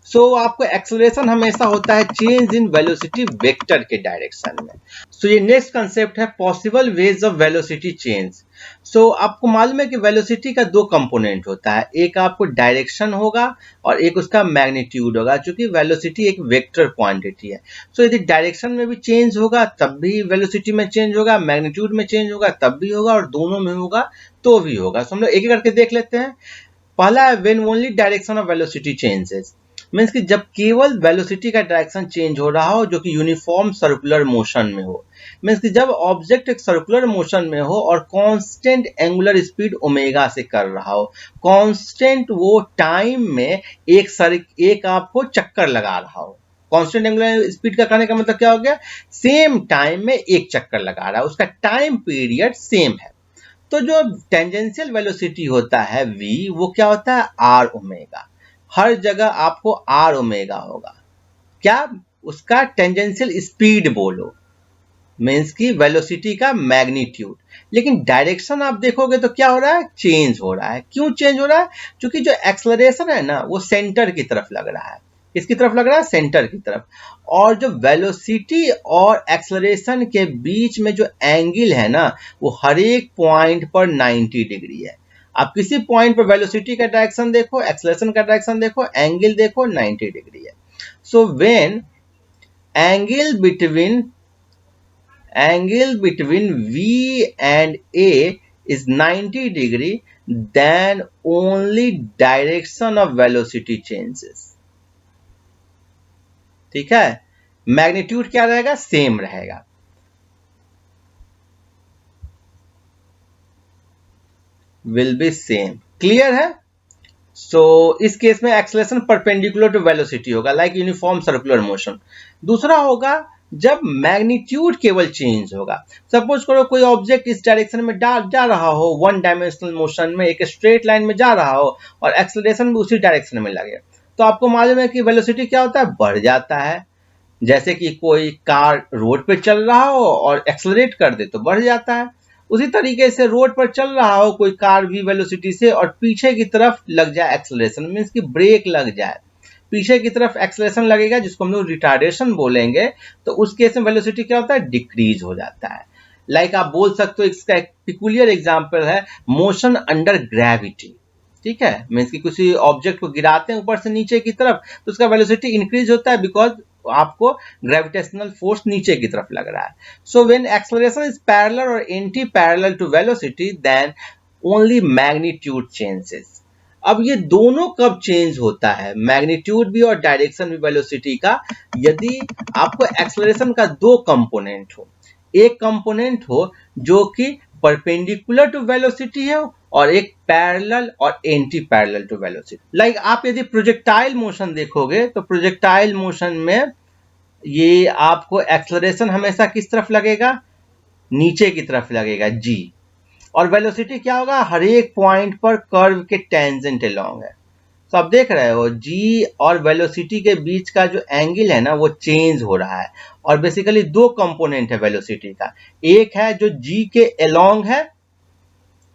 सो आपको एक्सेलरेशन हमेशा होता है चेंज इन वेलोसिटी वेक्टर के डायरेक्शन में। सो ये नेक्स्ट कंसेप्ट है possible ways of velocity change. So आपको मालूम है कि वेलोसिटी का दो कंपोनेंट होता है, एक आपको डायरेक्शन होगा और एक उसका मैग्नीट्यूड होगा, क्योंकि वेलोसिटी एक वेक्टर क्वांटिटी है। सो यदि डायरेक्शन में भी चेंज होगा तब भी वेलोसिटी में चेंज होगा, मैग्नीट्यूड में चेंज होगा तब भी होगा और दोनों में होगा तो भी होगा। सो हम लोग एक एक करके देख लेते हैं। पहला है when only direction of velocity changes, means कि जब केवल वेलोसिटी का डायरेक्शन चेंज हो रहा हो जो कि यूनिफॉर्म सर्कुलर मोशन में हो। मीन्स कि जब ऑब्जेक्ट एक सर्कुलर मोशन में हो और कांस्टेंट एंगुलर स्पीड ओमेगा से कर रहा हो, कांस्टेंट वो टाइम में एक आपको चक्कर लगा रहा हो। कांस्टेंट एंगुलर स्पीड का कहने का मतलब क्या हो गया, सेम टाइम में एक चक्कर लगा रहा है, उसका टाइम पीरियड सेम है। तो जो टेंजेंशियल वेलोसिटी होता है v वो क्या होता है r ओमेगा, हर जगह आपको r ओमेगा होगा। क्या, उसका टेंजेंशियल स्पीड बोलो, मीन्स की वेलोसिटी का मैग्नीट्यूड। लेकिन डायरेक्शन आप देखोगे तो क्या हो रहा है, चेंज हो रहा है। क्यों चेंज हो रहा है, क्योंकि जो एक्सेलरेशन है ना वो सेंटर की तरफ लग रहा है। किसकी तरफ लग रहा है, सेंटर की तरफ। और जो वेलोसिटी और एक्सेलरेशन के बीच में जो एंगल है ना, वो हर एक पॉइंट पर 90 डिग्री है। आप किसी पॉइंट पर वेलोसिटी का डायरेक्शन देखो, एक्सेलरेशन का डायरेक्शन देखो, एंगल देखो, 90 डिग्री है। So when angle between V and A is 90 degree, then only direction of velocity changes. ठीक है, मैग्नीट्यूड क्या रहेगा, सेम रहेगा। विल बी सेम, क्लियर है। सो इस केस में एक्सेलरेशन परपेंडिकुलर टू वेलोसिटी होगा, लाइक यूनिफॉर्म सर्कुलर मोशन। दूसरा होगा जब मैग्नीट्यूड केवल चेंज होगा। सपोज करो कोई ऑब्जेक्ट इस डायरेक्शन में जा रहा हो, वन डायमेंशनल मोशन में, एक स्ट्रेट लाइन में जा रहा हो, और एक्सेलरेशन भी उसी डायरेक्शन में लगे, तो आपको मालूम है कि वेलोसिटी क्या होता है, बढ़ जाता है। जैसे कि कोई कार रोड पे चल रहा हो और एक्सेलरेट कर दे तो बढ़ जाता है। उसी तरीके से रोड पर चल रहा हो कोई कार भी वेलोसिटी से, और पीछे की तरफ लग जाए एक्सेलरेशन, मींस कि ब्रेक लग जाए, पीछे की तरफ एक्सेलरेशन लगेगा, जिसको हम लोग रिटार्डेशन बोलेंगे, तो उस केस में वेलोसिटी क्या होता है, डिक्रीज हो जाता है। लाइक आप बोल सकते हो, इसका एक पिकुलियर एग्जांपल है मोशन अंडर ग्रेविटी। ठीक है, मींस कि किसी ऑब्जेक्ट को गिराते हैं ऊपर से नीचे की तरफ, तो उसका वेलोसिटी इंक्रीज होता है, बिकॉज आपको ग्रेविटेशनल फोर्स नीचे की तरफ लग रहा है। So when acceleration is parallel और anti parallel to velocity, then only magnitude changes. अब ये दोनों कब चेंज होता है, मैग्नीट्यूड भी और डायरेक्शन भी वेलोसिटी का, यदि आपको एक्सेलरेशन का दो कंपोनेंट हो, एक कंपोनेंट हो जो कि परपेंडिकुलर टू वेलोसिटी है, और एक पैरेलल और anti parallel to velocity. Like आप यदि प्रोजेक्टाइल मोशन देखोगे, तो प्रोजेक्टाइल मोशन में ये आपको एक्सेलरेशन हमेशा किस तरफ लगेगा, नीचे की तरफ लगेगा, जी, और वेलोसिटी क्या होगा, हर एक पॉइंट पर कर्व के टेंजेंट अलोंग है। तो आप देख रहे हो जी और वेलोसिटी के बीच का जो एंगल है ना, वो चेंज हो रहा है। और बेसिकली दो कंपोनेंट है वेलोसिटी का, एक है जो जी के अलोंग है,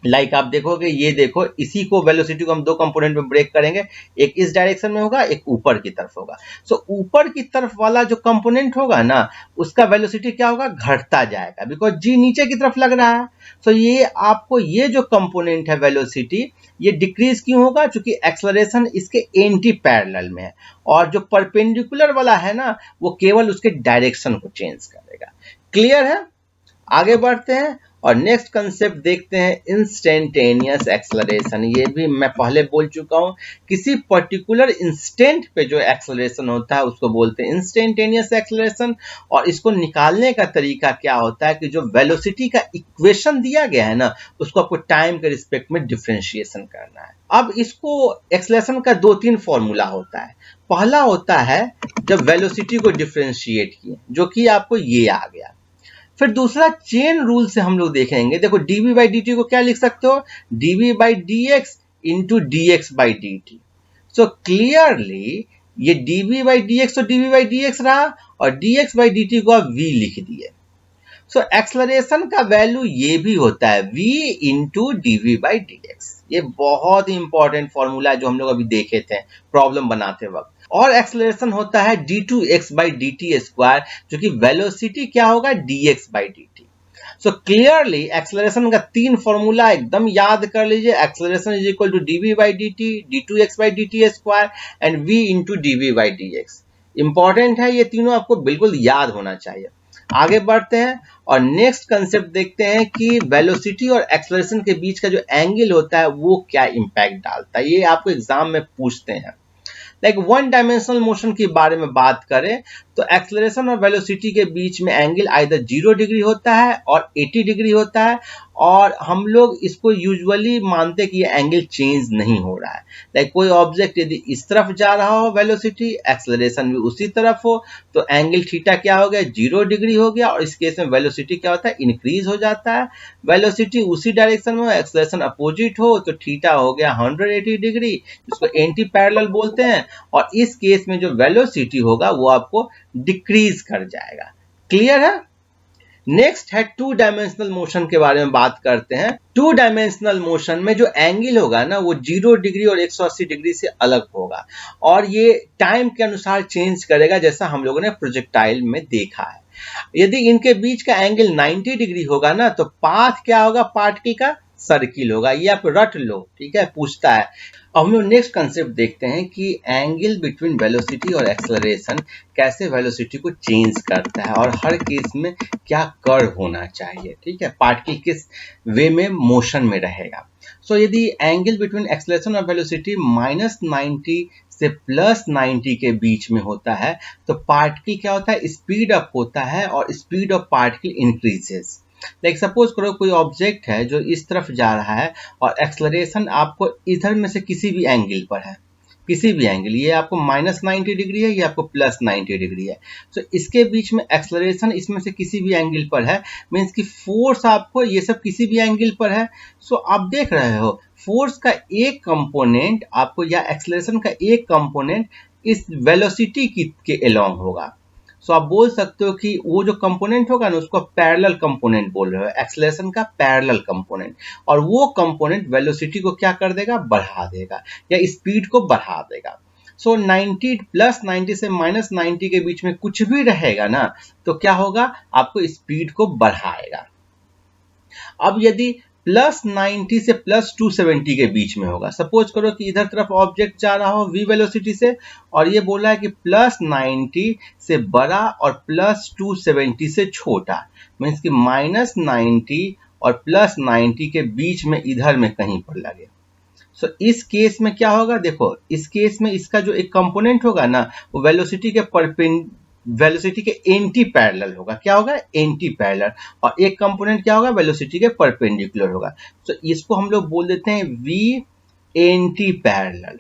लाइक आप देखोगे, ये देखो, इसी को वेलोसिटी को हम दो कंपोनेंट में ब्रेक करेंगे, एक इस डायरेक्शन में होगा, एक ऊपर की तरफ होगा। सो ऊपर की तरफ वाला जो कंपोनेंट होगा ना, उसका वेलोसिटी क्या होगा, घटता जाएगा, बिकॉज जी नीचे की तरफ लग रहा है। सो ये आपको ये जो कंपोनेंट है वेलोसिटी, ये डिक्रीज क्यों होगा, क्योंकि एक्सेलरेशन इसके एंटी पैरेलल में है, और जो परपेंडिकुलर वाला है ना, वो केवल उसके डायरेक्शन को चेंज करेगा। क्लियर है, आगे बढ़ते हैं और नेक्स्ट कंसेप्ट देखते हैं, इंस्टेंटेनियस एक्सेलरेशन। ये भी मैं पहले बोल चुका हूं, किसी पर्टिकुलर इंस्टेंट पे जो एक्सेलरेशन होता है उसको बोलते हैं इंस्टेंटेनियस एक्सेलरेशन। और इसको निकालने का तरीका क्या होता है कि जो वेलोसिटी का इक्वेशन दिया गया है ना, उसको आपको टाइम के रिस्पेक्ट में डिफरेंशिएशन करना है। अब इसको एक्सेलरेशन का दो तीन फॉर्मूला होता है। पहला होता है जब वेलोसिटी को डिफरेंशिएट किए, जो कि आपको ये आ गया। फिर दूसरा चेन रूल से हम लोग देखेंगे, देखो dv बाई dt को क्या लिख सकते हो, dv by dx into dx by dt। So clearly ये dv बाई dx तो dv बाई dx रहा, और dx बाई dt को आप v लिख दिए। सो एक्सेलरेशन का वैल्यू ये भी होता है v into dv by dx। ये बहुत ही इंपॉर्टेंट फॉर्मूला है जो हम लोग अभी देखे थे प्रॉब्लम बनाते वक्त। और एक्सेलरेशन होता है d2x बाई dt स्क्वायर, जो कि वेलोसिटी क्या होगा, dx by dt। So clearly acceleration का तीन फॉर्मूला एकदम याद कर लीजिए, acceleration is equal to dv by dt, d2x by dt square and v into dv by dx। Important है, ये तीनों आपको बिल्कुल याद होना चाहिए। आगे बढ़ते हैं और नेक्स्ट कंसेप्ट देखते हैं कि वेलोसिटी और एक्सेलरेशन के बीच का जो एंगल होता है वो क्या इंपैक्ट डालता है। ये आपको एग्जाम में पूछते हैं। लाइक वन डायमेंशनल मोशन के बारे में बात करें तो एक्सेलरेशन और वेलोसिटी के बीच में एंगल आइदर 0 डिग्री होता है और 80 डिग्री होता है, और हम लोग इसको यूजुअली मानते हैं कि ये एंगल चेंज नहीं हो रहा है। लाइक कोई ऑब्जेक्ट यदि इस तरफ जा रहा हो वेलोसिटी, एक्सेलरेशन भी उसी तरफ हो, तो एंगल थीटा क्या हो गया, 0 डिग्री हो गया, और इस केस में वेलोसिटी क्या होता है, इंक्रीज हो जाता है। वेलोसिटी उसी डायरेक्शन में हो, एक्सेलरेशन अपोजिट हो, तो थीटा हो गया 180 डिग्री, जिसको एंटी पैरेलल बोलते हैं, और इस केस में जो वेलोसिटी होगा वो आपको डिक्रीज कर जाएगा। क्लियर है। नेक्स्ट है टू डायमेंशनल मोशन के बारे में बात करते हैं। टू डायमेंशनल मोशन में जो एंगल होगा ना वो 0 डिग्री और 180 डिग्री से अलग होगा और ये टाइम के अनुसार चेंज करेगा, जैसा हम लोगों ने प्रोजेक्टाइल में देखा है। यदि इनके बीच का एंगल 90 डिग्री होगा ना तो पाथ क्या होगा, पार्टिकल का सर्किल होगा। ये आप रट लो, ठीक है, पूछता है। अब हम लोग नेक्स्ट कंसेप्ट देखते हैं कि एंगल बिटवीन वेलोसिटी और एक्सेलरेशन कैसे वेलोसिटी को चेंज करता है और हर केस में क्या कर्व होना चाहिए, ठीक है, पार्टिकल किस वे में मोशन में रहेगा। सो यदि एंगल बिटवीन एक्सेलरेशन और वेलोसिटी -90 से +90 के बीच में होता है तो पार्टिकल क्या होता है, स्पीड अप होता है और speed of particle increases. Like suppose करो कोई ऑब्जेक्ट है जो इस तरफ जा रहा है और एक्सेलरेशन आपको इधर में से किसी भी एंगल पर है, किसी भी एंगल, ये आपको -90 डिग्री है, ये आपको +90 डिग्री है। तो इसके बीच में एक्सेलरेशन इसमें से किसी भी एंगल पर है, मीन्स कि फोर्स आपको ये सब किसी भी एंगल पर है। सो आप देख रहे हो फोर्स का एक कंपोनेंट आपको या एक्सेलरेशन का एक कंपोनेंट इस वेलोसिटी के अलोंग होगा। सो आप बोल सकते हो कि वो जो कंपोनेंट होगा ना उसको पैरेलल कंपोनेंट बोल रहे हो, एक्सेलरेशन का पैरेलल कंपोनेंट, और वो कंपोनेंट वेलोसिटी को क्या कर देगा, बढ़ा देगा या स्पीड को बढ़ा देगा। सो 90 +90 से -90 के बीच में कुछ भी रहेगा ना तो क्या होगा, आपको स्पीड को बढ़ाएगा। अब यदि +90 से +270 के बीच में होगा, सपोज करो कि इधर तरफ ऑब्जेक्ट जा रहा हो v वेलोसिटी से और ये बोला है कि +90 से बड़ा और +270 से छोटा, मीन्स कि -90 और +90 के बीच में इधर में कहीं पर लगे। सो इस केस में क्या होगा, देखो इस केस में इसका जो एक कंपोनेंट होगा ना वो वेलोसिटी के एंटी पैरेलल होगा। क्या होगा, एंटी पैरेलल, और एक कंपोनेंट क्या होगा, वेलोसिटी के परपेंडिकुलर होगा। तो इसको हम लोग बोल देते हैं v एंटी पैरेलल।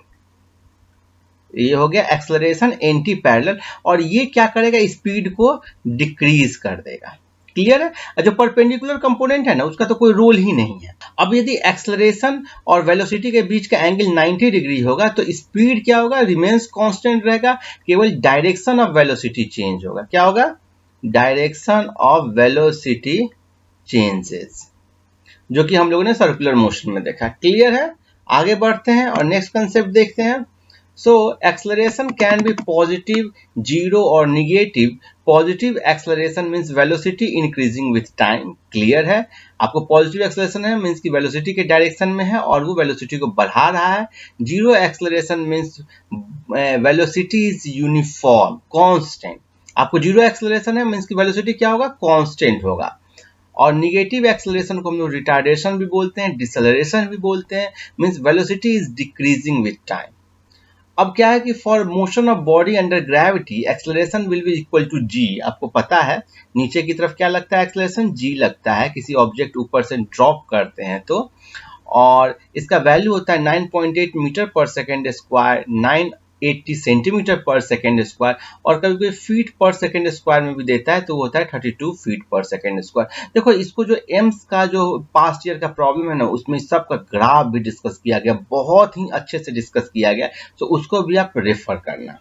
ये हो गया एक्सेलरेशन एंटी पैरेलल, और ये क्या करेगा, स्पीड को डिक्रीज कर देगा। क्लियर है। जो परपेंडिकुलर कंपोनेंट है ना उसका तो कोई रोल ही नहीं है। अब यदि एक्सेलरेशन और वेलोसिटी के बीच का एंगल 90 डिग्री होगा तो स्पीड क्या होगा, रिमेन्स कांस्टेंट रहेगा, केवल डायरेक्शन ऑफ वेलोसिटी चेंज होगा। क्या होगा, डायरेक्शन ऑफ वेलोसिटी चेंजेस, जो कि हम लोगों ने सर्कुलर मोशन में देखा। क्लियर है। आगे बढ़ते हैं और नेक्स्ट कंसेप्ट देखते हैं। So acceleration can be positive, 0 or negative. Positive acceleration means velocity increasing with time. Clear है। आपको पॉजिटिव एक्सेलरेशन है मीन्स की वेलोसिटी के डायरेक्शन में है और वो वेलोसिटी को बढ़ा रहा है। Zero acceleration means velocity is uniform constant. आपको जीरो एक्सेलरेशन है मीन्स की वेलोसिटी क्या होगा, कांस्टेंट होगा। और निगेटिव एक्सेलरेशन को हम लोग रिटार्डेशन भी बोलते हैं, डिसेलरेशन भी बोलते हैं, means velocity is decreasing with time. अब क्या है कि for motion of body under gravity acceleration will be equal to G. आपको पता है नीचे की तरफ क्या लगता है, एक्सेलरेशन जी लगता है, किसी ऑब्जेक्ट ऊपर से ड्रॉप करते हैं तो, और इसका वैल्यू होता है 9.8 metre per second square, 980 centimetre पर सेकेंड स्क्वायर, और कभी कभी फीट पर सेकेंड स्क्वायर में भी देता है तो वो होता है 32 फीट पर सेकेंड स्क्वायर। देखो इसको जो एम्स का जो पास्ट ईयर का प्रॉब्लम है ना उसमें सबका ग्राफ भी डिस्कस किया गया, बहुत ही अच्छे से डिस्कस किया गया, तो उसको भी आप रेफर करना।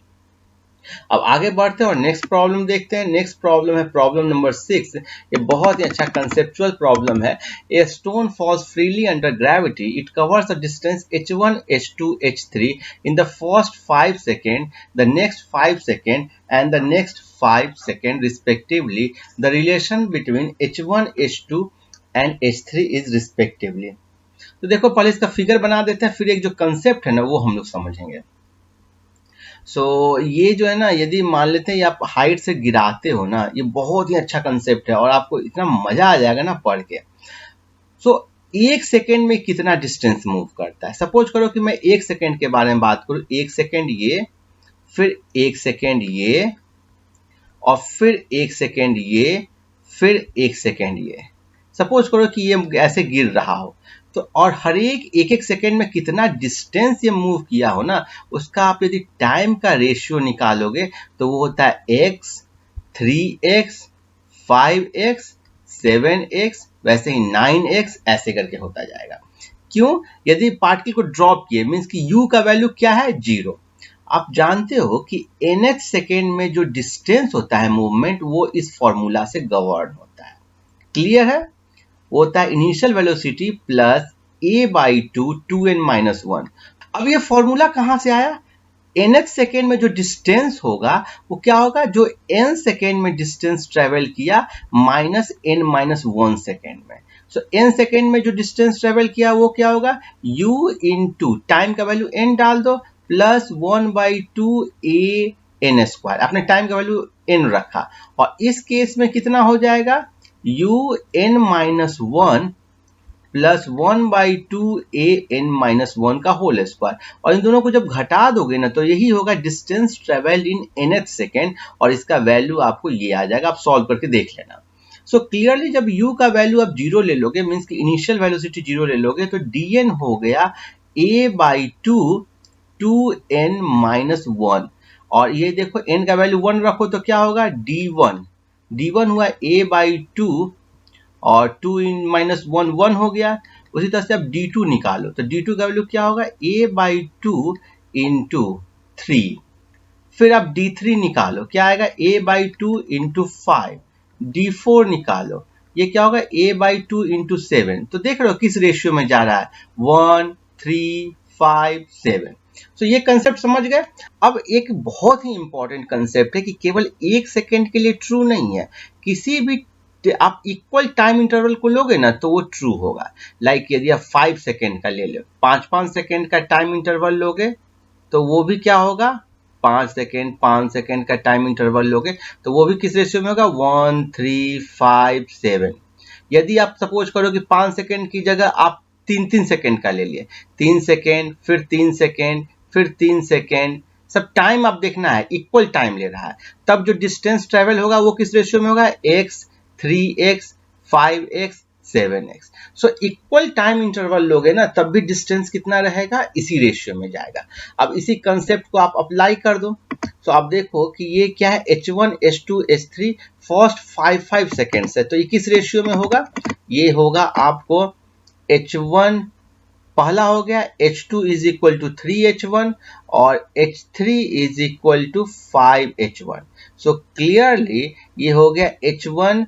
अब आगे बढ़ते हैं और नेक्स्ट प्रॉब्लम देखते हैं। नेक्स्ट प्रॉब्लम है प्रॉब्लम नंबर 6। ये बहुत ही अच्छा कंसेप्चुअल प्रॉब्लम है। A stone falls freely under gravity, it covers the distance h1 h2 h3 in the first 5 second, the next 5 second and the next 5 second respectively. The relation between h1 h2 and h3 is respectively. तो देखो पहले इसका फिगर बना देते हैं, फिर एक जो कंसेप्ट है ना वो हम लोग समझेंगे। सो ये जो है ना, यदि मान लेते हैं ये आप हाइट से गिराते हो ना, ये बहुत ही अच्छा कंसेप्ट है और आपको इतना मजा आ जाएगा ना पढ़ के। सो एक सेकेंड में कितना डिस्टेंस मूव करता है, सपोज करो कि मैं एक सेकेंड के बारे में बात करूं, एक सेकेंड ये, फिर एक सेकेंड ये, और फिर एक सेकेंड ये, फिर एक सेकेंड ये। सपोज करो कि ये ऐसे गिर रहा हो तो, और हर एक एक सेकेंड में कितना डिस्टेंस ये मूव किया हो ना, उसका आप यदि टाइम का रेशियो निकालोगे तो वो होता है x, 3x, 5x, 7x, वैसे ही 9x, ऐसे करके होता जाएगा। क्यों, यदि पार्टिकल को ड्रॉप किए मीन्स कि u का वैल्यू क्या है, 0। आप जानते हो कि nth सेकेंड में जो डिस्टेंस होता है मूवमेंट वो इस फॉर्मूला से गवर्न होता है। क्लियर है? वो होता है initial velocity plus a/2 2n-1। अब ये फॉर्मूला कहां से आया? nth सेकेंड में जो डिस्टेंस होगा वो क्या होगा, जो n सेकेंड में डिस्टेंस ट्रेवल किया माइनस n-1 सेकेंड में। सो n सेकेंड में जो डिस्टेंस ट्रेवल किया वो क्या होगा, u इंटू टाइम का वैल्यू n डाल दो प्लस 1/2 a n स्क्वायर। आपने टाइम का वैल्यू n रखा और इस केस में कितना हो जाएगा, u n-1 plus 1/2 a n-1 का होल स्क्वायर। और इन दोनों को जब घटा दोगे ना तो यही होगा distance travel in nth second, और इसका वैल्यू आपको ये आ जाएगा। आप सॉल्व करके देख लेना। सो क्लियरली जब u का वैल्यू आप 0 ले लोगे, मीन्स की इनिशियल वेलोसिटी 0 ले लोगे, तो dn हो गया a/2 2n-1। और ये देखो n का वैल्यू 1 रखो तो क्या होगा, d1 हुआ a/2 और 2n-1 1 हो गया। उसी तरह से अब d2 निकालो तो d2 का वैल्यू क्या होगा, a/2 इंटू 3। फिर अब d3 निकालो, क्या आएगा, a/2 इंटू 5। d4 निकालो, ये क्या होगा, a/2 इंटू 7। तो देख रहे हो किस रेशियो में जा रहा है, 1 3 5 7। तो ये कंसेप्ट समझ गए। अब एक बहुत ही इंपॉर्टेंट कंसेप्ट है कि केवल एक सेकेंड के लिए ट्रू नहीं है, किसी भी आप इक्वल टाइम इंटरवल को लोगे ना तो वो ट्रू होगा। लाइक यदि आप 5 सेकेंड का ले लो, 5 सेकेंड का टाइम इंटरवल लोगे तो वो भी क्या होगा, 5 सेकेंड का टाइम इंटरवल लोगे तो वो भी किस रेशियो में होगा, 1 3 5 7। यदि आप सपोज करो कि 5 सेकेंड की जगह आप 3 सेकेंड का ले लिए, 3 सेकेंड फिर 3 सेकेंड फिर 3 सेकेंड, सब टाइम आप देखना है इक्वल टाइम ले रहा है, तब जो डिस्टेंस ट्रेवल होगा वो किस रेशियो में होगा, x 3x 5x 7x। So equal time interval लोगे ना तब भी डिस्टेंस कितना रहेगा, इसी रेशियो में जाएगा। अब इसी कंसेप्ट को आप अप्लाई कर दो। तो आप देखो कि ये क्या है, h1 h2 h3 first 5 seconds है, तो ये किस रेशियो में होगा, ये होगा आपको h1 पहला हो गया, h2 is equal to 3h1 और h3 is equal to 5h1। So clearly ये हो गया h1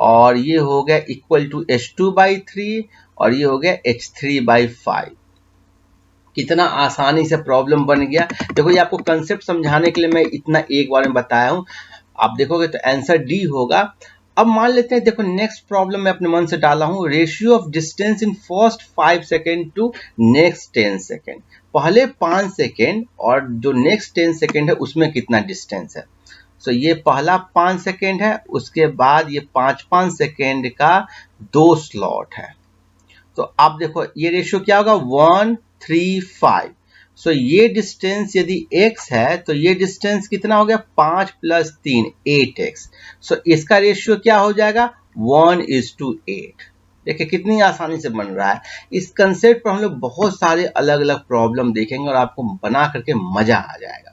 और ये हो गया इक्वल टू h2/3 और ये हो गया h3/5। कितना आसानी से प्रॉब्लम बन गया। देखो ये आपको कंसेप्ट समझाने के लिए मैं इतना एक बार में बताया हूं, आप देखोगे तो आंसर डी होगा। अब मान लेते हैं, देखो नेक्स्ट प्रॉब्लम मैं अपने मन से डाला हूं, ratio of distance in first 5 second to next 10 second. पहले 5 सेकेंड और जो नेक्स्ट 10 सेकेंड है उसमें कितना डिस्टेंस है। सो ये पहला 5 सेकेंड है, उसके बाद ये 5 सेकेंड का 2 स्लॉट है। तो आप देखो ये रेशियो क्या होगा, 1 3 5। सो ये डिस्टेंस यदि x है तो ये डिस्टेंस कितना हो गया, 5 + 3 8x। सो इसका रेशियो क्या हो जाएगा, 1:8। देखिए कितनी आसानी से बन रहा है। इस कंसेप्ट पर हम लोग बहुत सारे अलग अलग प्रॉब्लम देखेंगे और आपको बना करके मजा आ जाएगा।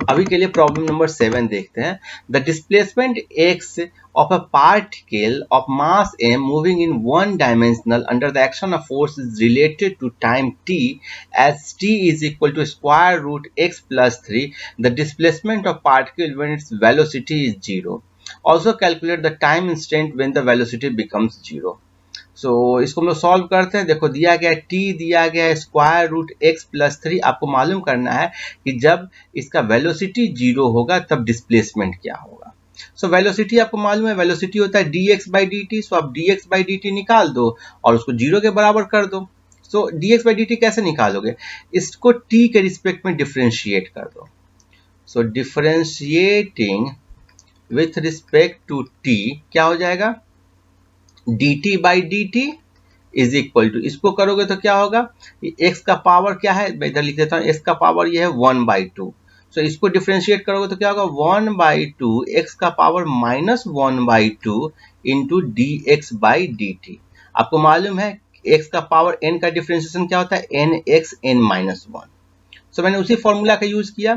अभी के लिए प्रॉब्लम नंबर 7 देखते हैं। The displacement x of a particle of mass m moving in one dimensional under the action of force is related to time t as t is equal to square root x plus 3, the displacement of particle when its velocity is 0. Also calculate the time instant when the velocity becomes 0. सो इसको हम लोग सॉल्व करते हैं। देखो दिया गया t, दिया गया है स्क्वायर रूट x प्लस 3। आपको मालूम करना है कि जब इसका वेलोसिटी 0 होगा तब डिस्प्लेसमेंट क्या होगा। सो वेलोसिटी आपको मालूम है, वेलोसिटी होता है dx/dt। सो आप dx/dt निकाल दो और उसको 0 के बराबर कर दो। सो dx/dt कैसे निकालोगे, इसको t के रिस्पेक्ट में डिफरेंशिएट कर दो। So differentiating with respect to t क्या हो जाएगा, dt/dt इज इक्वल टू, इसको करोगे तो क्या होगा, x का पावर क्या है, मैं इधर लिख देता हूँ, x का पावर ये है 1/2। सो इसको डिफरेंशिएट करोगे तो क्या होगा, 1/2 x का पावर -1/2 इंटू dx/dt। आपको मालूम है x का पावर n का डिफरेंशिएशन क्या होता है, nx n-1। सो मैंने उसी फॉर्मूला का यूज किया,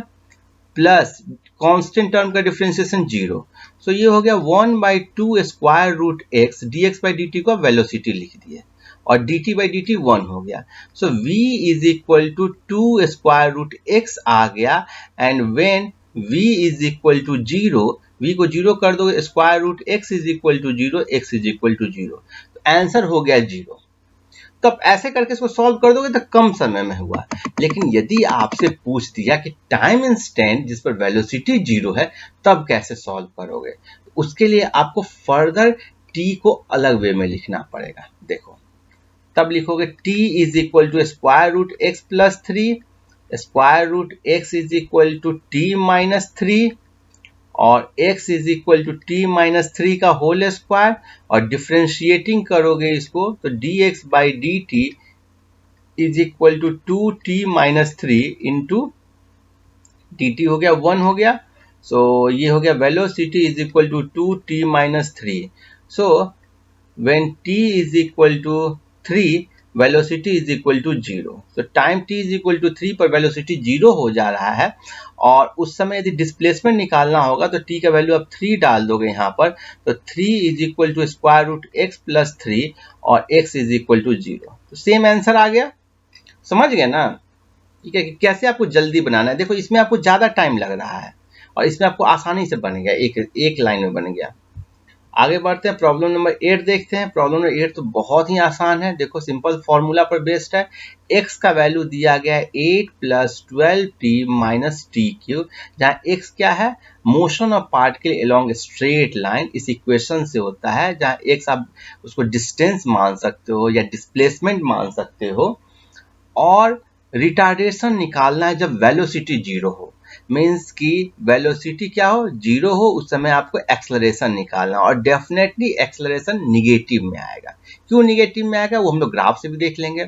प्लस कांस्टेंट टर्म का डिफरेंशिएशन 0। सो ये हो गया 1/2 स्क्वायर रूट x, dx/dt को वेलोसिटी लिख दिए और dt/dt 1 हो गया। So v is equal to 2 square root x आ गया, and when v is equal to 0 v को 0 कर दोगे, square root x is equal to 0, x is equal to 0, तो आंसर हो गया 0। तो अब ऐसे करके इसको सॉल्व कर दोगे तो कम समय में हुआ। लेकिन यदि आपसे पूछ दिया कि टाइम इंस्टेंट जिस पर वेलोसिटी 0 है तब कैसे सॉल्व करोगे, तो उसके लिए आपको फर्दर t को अलग वे में लिखना पड़ेगा। देखो, तब लिखोगे t is equal to square root x plus 3, square root x is equal to t minus 3, और x is equal to t minus 3 का होल स्क्वायर, और डिफ्रेंशिएटिंग करोगे इसको तो dx by D t is equal to 2t minus 3 into d t हो गया 1 हो गया। सो ये हो गया velocity is equal to 2t minus 3। So when t is equal to 3 velocity is equal to 0, तो time t is equal to 3 पर वेलोसिटी 0 हो जा रहा है, और उस समय यदि डिस्प्लेसमेंट निकालना होगा तो t का वैल्यू आप 3 डाल दोगे यहाँ पर, तो 3 is equal to square root x plus 3 और x इज इक्वल टू 0, तो सेम आंसर आ गया। समझ गए ना? ठीक है कि कैसे आपको जल्दी बनाना है। देखो, इसमें आपको ज्यादा टाइम लग रहा है और इसमें आपको आसानी से बन गया, एक लाइन में बन गया। आगे बढ़ते हैं, प्रॉब्लम नंबर 8 देखते हैं। प्रॉब्लम नंबर 8 तो बहुत ही आसान है। देखो, सिंपल फॉर्मूला पर बेस्ड है। x का वैल्यू दिया गया है 8 plus 12t minus T cube, जहाँ x क्या है, motion of particle along straight line, इस इक्वेशन से होता है, जहाँ x आप उसको डिस्टेंस मान सकते हो या डिस्प्लेसमेंट मान सकते हो, और रिटार्डेशन निकालना है जब वेलोसिटी 0 हो। मीन्स कि वेलोसिटी क्या हो, 0 हो, उस समय आपको एक्सेलरेशन निकालना, और डेफिनेटली एक्सेलरेशन निगेटिव में आएगा। क्यों निगेटिव में आएगा वो हम लोग ग्राफ से भी देख लेंगे।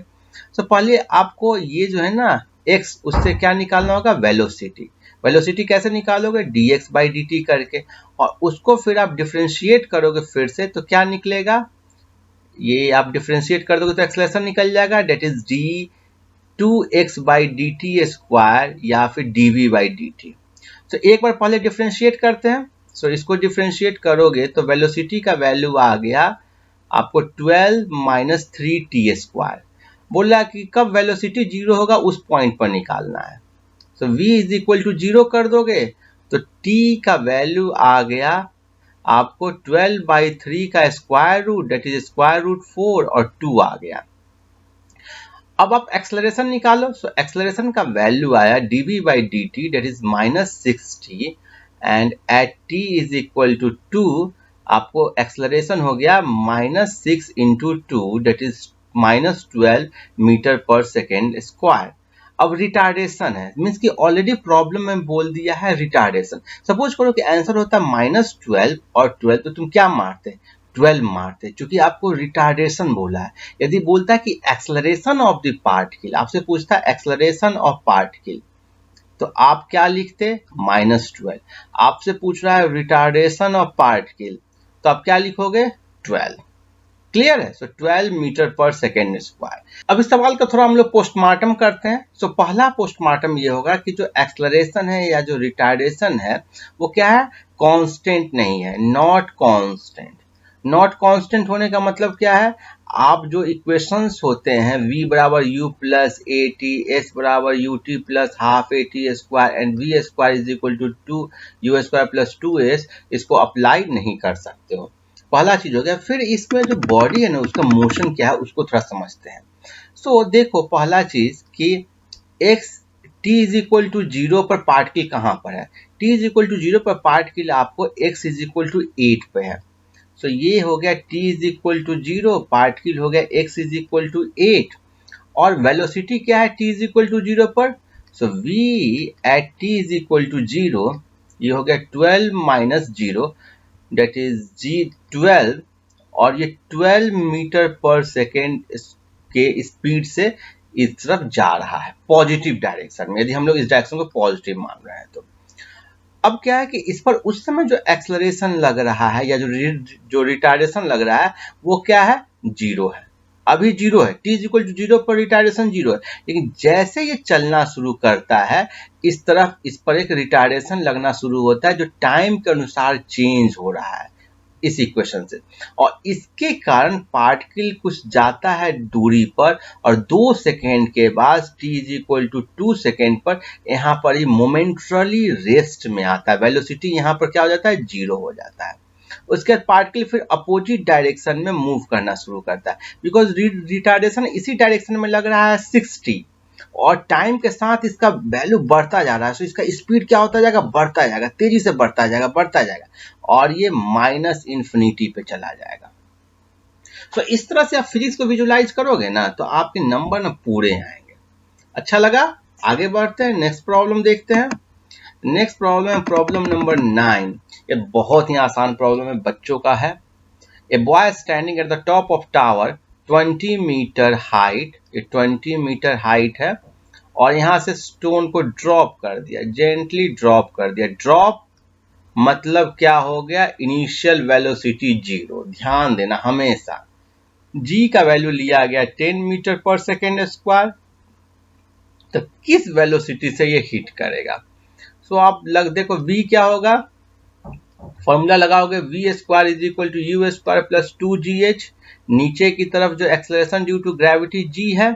तो पहले आपको ये जो है ना x, उससे क्या निकालना होगा, वेलोसिटी। वेलोसिटी कैसे निकालोगे, dx बाई dt करके, और उसको फिर आप डिफ्रेंशिएट करोगे फिर से, तो क्या निकलेगा, ये आप डिफ्रेंशिएट कर दोगे तो एक्सेलरेशन निकल जाएगा, that is d 2x by D t square या फिर dv बाई डी टी। तो एक बार पहले डिफ्रेंशिएट करते हैं। सो इसको डिफ्रेंशिएट करोगे तो वेलोसिटी का वैल्यू आ गया आपको 12 माइनस 3t स्क्वायर। बोला कि कब वेलोसिटी 0 होगा उस पॉइंट पर निकालना है। सो v इज इक्वल टू 0 कर दोगे तो t का वैल्यू आ गया आपको 12 बाई 3 का square root, that is square root 4 और 2 आ गया। अब आप एक्सेलरेशन निकालो। सो एक्सेलरेशन का वैल्यू आया dv by D t, that is minus 6t, and at t is equal to 2 आपको एक्सेलरेशन हो गया minus 6 into 2, that is minus 12 metre per second square. अब रिटार्डेशन है, मीन्स कि ऑलरेडी प्रॉब्लम में बोल दिया है रिटार्डेशन। सपोज करो कि आंसर होता है माइनस 12 और 12, तो तुम क्या मारते, 12 मारते, क्योंकि आपको रिटार्डेशन बोला है। यदि बोलता है कि एक्सेलरेशन ऑफ द पार्टिकल, आपसे पूछता है एक्सेलरेशन ऑफ पार्टिकल, तो आप क्या लिखते, माइनस 12। आपसे पूछ रहा है रिटार्डेशन ऑफ पार्टिकल, तो आप क्या लिखोगे, 12। क्लियर है? सो 12 मीटर पर सेकेंड स्क्वायर। अब इस सवाल का थोड़ा हम लोग पोस्टमार्टम करते हैं। सो पहला पोस्टमार्टम ये होगा कि जो एक्सेलरेशन है या जो रिटार्डेशन है वो क्या है, कांस्टेंट नहीं है, नॉट कांस्टेंट। नॉट कांस्टेंट होने का मतलब क्या है, आप जो इक्वेशंस होते हैं v बराबर u प्लस ए टी, s बराबर U T plus half A T square and v square is equal to 2 u square plus 2s, इसको अप्लाई नहीं कर सकते हो। पहला चीज हो गया। फिर इसमें जो बॉडी है ना उसका मोशन क्या है उसको थोड़ा समझते हैं। सो देखो, पहला चीज कि x t is equal to 0 पर पार्टिकल कहाँ पर है, t इज इक्वल टू 0 पर पार्टिकल आपको x इज इक्वल टू 8 पे है। सो ये हो गया t is equal to 0, particle हो गया x इज इक्वल टू 8, और वेलोसिटी क्या है t इज इक्वल टू 0 पर। So v at t is equal to 0, ये हो गया 12 माइनस 0, डेट इज g12, और ये 12 मीटर पर सेकेंड के स्पीड से इस तरफ जा रहा है पॉजिटिव डायरेक्शन में, यदि हम लोग इस डायरेक्शन को पॉजिटिव मान रहे हैं तो। अब क्या है कि इस पर उस समय जो एक्सेलरेशन लग रहा है या जो रिटार्डेशन लग रहा है वो क्या है, 0 है। अभी 0 है, t इज इक्वल टू 0 पर रिटार्डेशन 0 है, लेकिन जैसे ये चलना शुरू करता है इस तरफ, इस पर एक रिटार्डेशन लगना शुरू होता है जो टाइम के अनुसार चेंज हो रहा है। इस इक्वेशन से। और इसके कारण पार्टिकल कुछ जाता है दूरी पर और 2 सेकेंड के बाद t is equal to 2 second पर यहाँ पर ये मोमेंटरली रेस्ट में आता है, वेलोसिटी यहाँ पर क्या हो जाता है, 0 हो जाता है। उसके बाद पार्टिकल फिर अपोजिट डायरेक्शन में मूव करना शुरू करता है, बिकॉज रिटार्डेशन इसी डायरेक्शन में लग रहा है 60 और टाइम के साथ इसका वैल्यू बढ़ता जा रहा है। सो इसका स्पीड क्या होता जाएगा, बढ़ता जाएगा, तेजी से बढ़ता जाएगा और ये माइनस इन्फिनिटी पे चला जाएगा। तो इस तरह से आप फिजिक्स को विजुलाइज करोगे ना तो आपके नंबर ना पूरे आएंगे। अच्छा लगा, आगे बढ़ते हैं, नेक्स्ट प्रॉब्लम देखते हैं। नेक्स्ट प्रॉब्लम है प्रॉब्लम नंबर 9। ये बहुत ही आसान प्रॉब्लम है, बच्चों का है। A boy standing at the top of tower 20 metre height, ये 20 मीटर हाइट है और यहां से स्टोन को ड्रॉप कर दिया, जेंटली ड्रॉप कर दिया। ड्रॉप मतलब क्या हो गया, इनिशियल वेलोसिटी 0। ध्यान देना हमेशा g का वैल्यू लिया गया 10 मीटर पर सेकेंड स्क्वायर, तो किस वेलोसिटी से ये हिट करेगा। सो आप देखो v क्या होगा, फॉर्मूला लगाओगे v square is equal to you square plus 2gh। नीचे की तरफ जो acceleration due to gravity g है,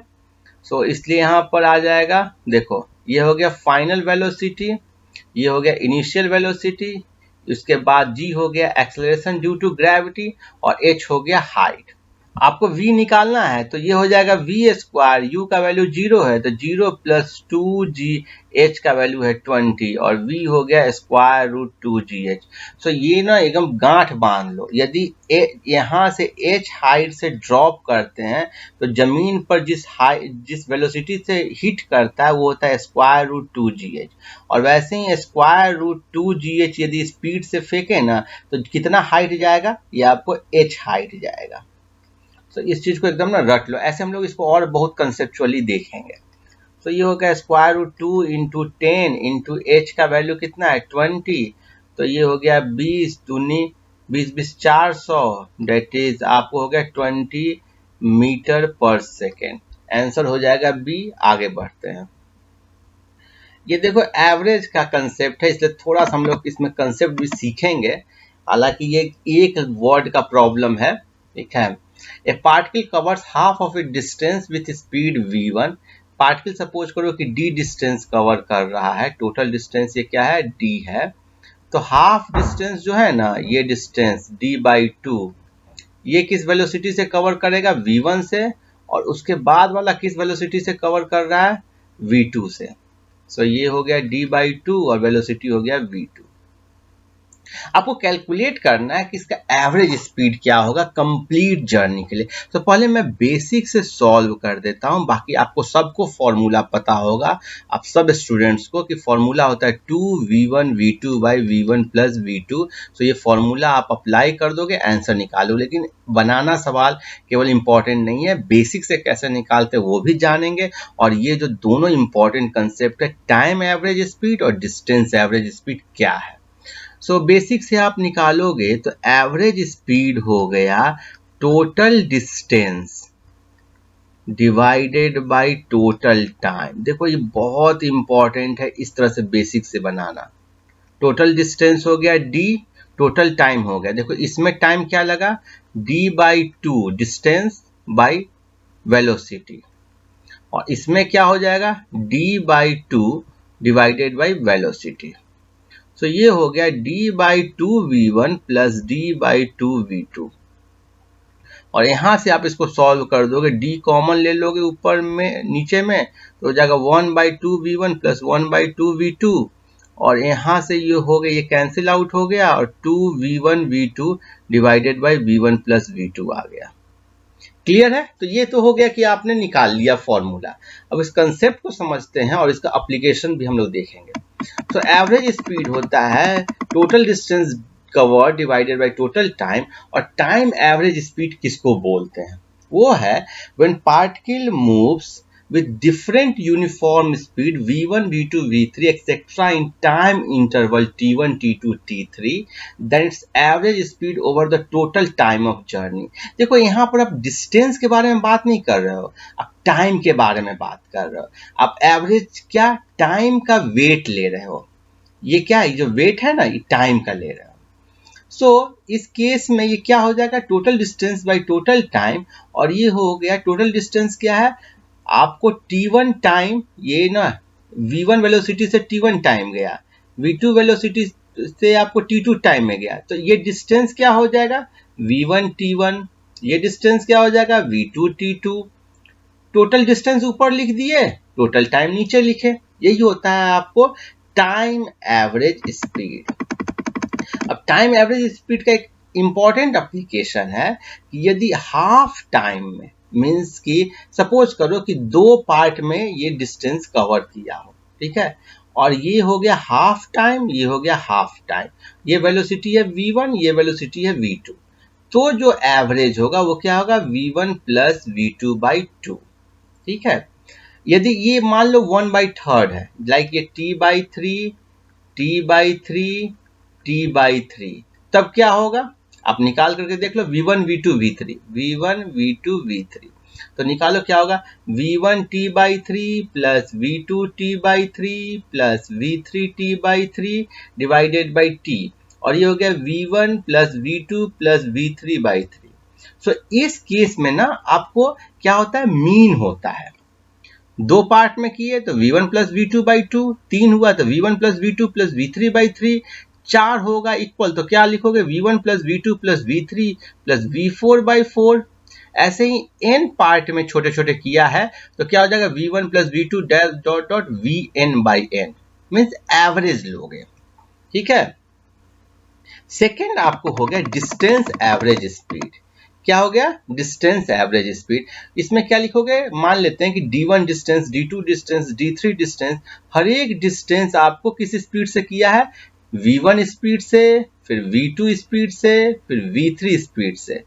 सो इसलिए यहां पर आ जाएगा, देखो ये हो गया फाइनल वेलोसिटी, ये हो गया इनिशियल वेलोसिटी, उसके बाद g हो गया एक्सेलरेशन ड्यू टू ग्रेविटी और h हो गया हाइट। आपको v निकालना है तो ये हो जाएगा v स्क्वायर, u का वैल्यू 0 है तो 0 प्लस 2g, h का वैल्यू है 20 और v हो गया स्क्वायर रूट 2gh। सो ये ना एकदम गांठ बांध लो, यदि यहाँ से h हाइट से ड्रॉप करते हैं तो जमीन पर जिस वेलोसिटी से हिट करता है वो होता है स्क्वायर रूट 2gh, और वैसे ही स्क्वायर रूट 2gh यदि स्पीड से फेंके ना तो कितना हाइट जाएगा, ये आपको h हाइट जाएगा। तो इस चीज को एकदम ना रट लो, ऐसे हम लोग इसको और बहुत कंसेप्चुअली देखेंगे। तो ये हो गया square root 2 into 10 into h का वैल्यू कितना है 20, तो ये हो गया 20 दूनी 20 400, डेट इज आपको हो गया 20 मीटर पर सेकेंड। आंसर हो जाएगा बी। आगे बढ़ते हैं। ये देखो एवरेज का कंसेप्ट है, इसलिए थोड़ा सा हम लोग इसमें कंसेप्ट भी सीखेंगे, हालांकि ये एक वर्ड का प्रॉब्लम है, ठीक है। A particle covers half of its distance with speed v1। Particle suppose करो कि d डिस्टेंस कवर कर रहा है, टोटल डिस्टेंस ये क्या है, d है। तो हाफ डिस्टेंस जो है ना, ये डिस्टेंस d बाई 2, ये किस वेलोसिटी से कवर करेगा, v1 से, और उसके बाद वाला किस वेलोसिटी से कवर कर रहा है, v2 से। सो ये हो गया d बाई 2 और वेलोसिटी हो गया v2। आपको कैलकुलेट करना है कि इसका एवरेज स्पीड क्या होगा कंप्लीट जर्नी के लिए। तो पहले मैं बेसिक से सॉल्व कर देता हूं, बाकी आपको सबको फॉर्मूला पता होगा, आप सब स्टूडेंट्स को, कि फॉर्मूला होता है 2v1 v2 by v1 plus v2। तो ये फॉर्मूला आप अप्लाई कर दोगे, आंसर निकालो। लेकिन बनाना सवाल केवल इंपॉर्टेंट नहीं है, बेसिक से कैसे निकालते वो भी जानेंगे। और ये जो दोनों इंपॉर्टेंट कंसेप्ट है, टाइम एवरेज स्पीड और डिस्टेंस एवरेज स्पीड क्या है। सो बेसिक से आप निकालोगे तो एवरेज स्पीड हो गया total distance divided by total time. देखो ये बहुत इंपॉर्टेंट है, इस तरह से बेसिक से बनाना। टोटल डिस्टेंस हो गया d, टोटल टाइम हो गया, देखो इसमें टाइम क्या लगा, d by 2 distance by velocity, और इसमें क्या हो जाएगा d by 2 divided by velocity. तो ये हो गया d by 2v1 plus d by 2v2, और यहां से आप इसको सॉल्व कर दोगे, d कॉमन ले लोगे ऊपर में नीचे में, तो हो जाएगा 1 by 2v1 plus 1 by 2v2, और यहां से ये हो गया, ये कैंसिल आउट हो गया और 2v1 v2 divided by v1 plus v2 आ गया। क्लियर है। तो ये तो हो गया कि आपने निकाल लिया फॉर्मूला। अब इस कंसेप्ट को समझते हैं और इसका एप्लीकेशन भी हम लोग देखेंगे। तो एवरेज स्पीड होता है total distance cover divided by total time, और टाइम एवरेज स्पीड किसको बोलते हैं, वो है when particle moves with different uniform speed v1 v2 v3 etc in time interval t1 t2 t3, then its average speed over the total time of journey। देखो यहाँ पर आप डिस्टेंस के बारे में बात नहीं कर रहे हो, आप टाइम के बारे में बात कर रहे हो। आप एवरेज क्या, टाइम का वेट ले रहे हो। ये क्या है, जो वेट है ना, ये टाइम का ले रहे हो। सो इस केस में ये क्या हो जाएगा, total distance by total time, और ये हो गया टोटल डिस्टेंस क्या है, आपको t1 टाइम, ये ना v1 वेलोसिटी से t1 टाइम गया, v2 वेलोसिटी से आपको t2 टाइम में गया, तो ये डिस्टेंस क्या हो जाएगा v1 t1, ये डिस्टेंस क्या हो जाएगा v2 t2। टोटल डिस्टेंस ऊपर लिख दिए, टोटल टाइम नीचे लिखे, यही होता है आपको टाइम एवरेज स्पीड। अब टाइम एवरेज स्पीड का एक इंपॉर्टेंट एप्लीकेशन है कि यदि हाफ टाइम में, मीन्स कि सपोज करो कि 2 पार्ट में ये डिस्टेंस कवर किया हो, ठीक है, और ये हो गया हाफ टाइम, ये हो गया हाफ टाइम, ये वेलोसिटी है v1, ये वेलोसिटी है v2, तो जो एवरेज होगा वो क्या होगा v1 प्लस v2 बाई 2, ठीक है। यदि ये मान लो 1/3 है, लाइक ये t/3, t/3, t/3, तब क्या होगा, आप निकाल करके देख लो v1 v2 v3, v1 v2 v3, तो निकालो क्या होगा v1 t/3 plus v2 t/3 plus v3 t/3 divided by t, और ये हो गया v1 plus v2 plus v3/3। सो इस केस में ना आपको क्या होता है, मीन होता है। 2 पार्ट में किए तो v1 प्लस v2 बाई 2, 3 हुआ तो v1 plus v2 plus v3 by 3, 4 होगा इक्वल तो क्या लिखोगे v1 plus v2 plus v3 plus v4 by 4। ऐसे ही n पार्ट में छोटे छोटे किया है तो क्या हो जाएगा v1 plus v2 dash dot dot vn by n, means average लोगे, ठीक है। सेकेंड आपको हो गया डिस्टेंस एवरेज स्पीड। क्या हो गया डिस्टेंस एवरेज स्पीड, इसमें क्या लिखोगे, मान लेते हैं कि d1 distance, d2 distance, d3 distance, हर एक डिस्टेंस आपको किस स्पीड से किया है, v1 स्पीड से, फिर v2 स्पीड से, फिर v3 स्पीड से,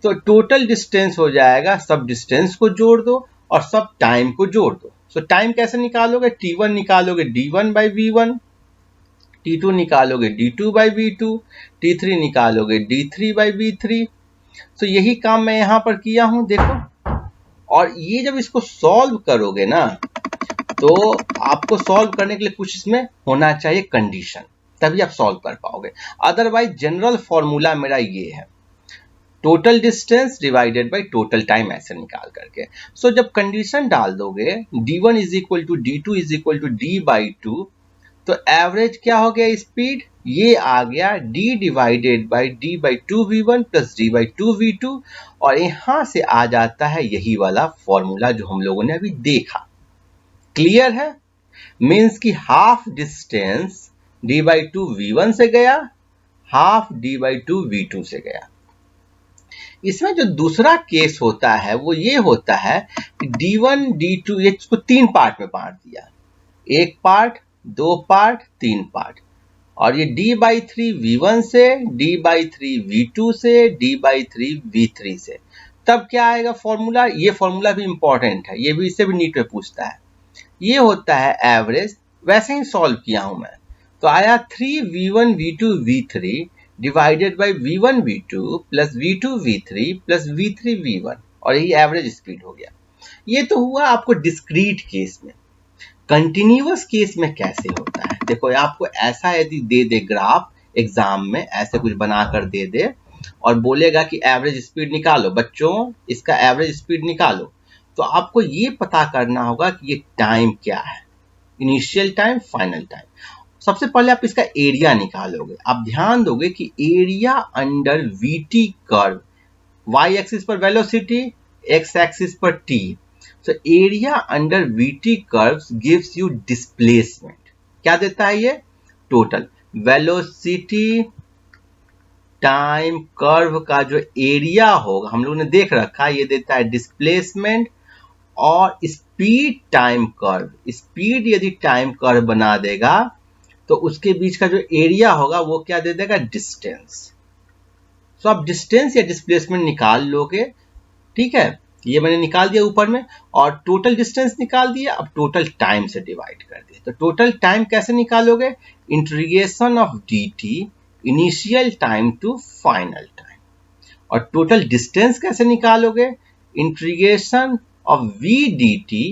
तो टोटल डिस्टेंस हो जाएगा, सब डिस्टेंस को जोड़ दो और सब टाइम को जोड़ दो। सो टाइम कैसे निकालोगे, t1 निकालोगे d1 बाई v1, t2 निकालोगे d2 बाई v2, t3 निकालोगे d3 बाई v3। तो यही काम मैं यहां पर किया हूं, देखो। और ये जब इसको सॉल्व करोगे ना, तो आपको सॉल्व करने के लिए कुछ इसमें होना चाहिए कंडीशन, तभी आप सॉल्व कर पाओगे। अदरवाइज जनरल फॉर्मूला मेरा ये है, total distance divided by total time, ऐसे निकाल करके। सो जब कंडीशन डाल दोगे d1 is equal to d2 is equal to d by 2, तो एवरेज क्या हो गया स्पीड, ये आ गया d divided by d by 2v1 plus d by 2v2, और यहां से आ जाता है यही वाला फॉर्मूला जो हम लोगों ने अभी देखा। क्लियर है, मीन्स कि half distance d by 2v1 से गया, हाफ d बाई 2v2 से गया। इसमें जो दूसरा केस होता है वो ये होता है कि d1 d2, ये इसको 3 पार्ट में बांट दिया, 1 पार्ट, 2 पार्ट, 3 पार्ट, और ये d बाई 3 v1 से, d बाई 3 v2 से, d बाई 3 v3 से, तब क्या आएगा फॉर्मूला, ये फॉर्मूला भी इंपॉर्टेंट है, ये भी इससे भी नीट में पूछता है। ये होता है एवरेज, वैसे ही सॉल्व किया हूं मैं, तो आया 3v1 v2 v3 divided by v1 v2 plus v2 v3 plus v3 v1, और यही एवरेज स्पीड हो गया। ये तो हुआ आपको डिस्क्रीट केस में। कंटिन्यूअस केस में कैसे होता है, देखो आपको ऐसा यदि दे दे ग्राफ एग्जाम में, ऐसे कुछ बनाकर दे दे और बोलेगा कि एवरेज स्पीड निकालो बच्चों, इसका एवरेज स्पीड निकालो, तो आपको ये पता करना होगा कि ये टाइम क्या है, इनिशियल टाइम, फाइनल टाइम। सबसे पहले आप इसका एरिया निकालोगे, आप ध्यान दोगे कि area under vt curve, y axis पर वेलोसिटी, एक्स एक्सिस पर t, so area under VT curves gives you displacement, क्या देता है ये, टोटल वेलोसिटी टाइम कर्व का जो एरिया होगा, हम लोगों ने देख रखा है, ये देता है डिस्प्लेसमेंट, और स्पीड टाइम कर्व, स्पीड यदि टाइम कर्व बना देगा तो उसके बीच का जो एरिया होगा वो क्या दे देगा, डिस्टेंस। सो आप डिस्टेंस या डिस्प्लेसमेंट निकाल लोगे, ठीक है, ये मैंने निकाल दिया ऊपर में, और टोटल डिस्टेंस निकाल दिया, अब टोटल टाइम से डिवाइड कर दिया। तो टोटल टाइम कैसे निकालोगे, integration of dt initial time to final time, और टोटल डिस्टेंस कैसे निकालोगे, integration of v dt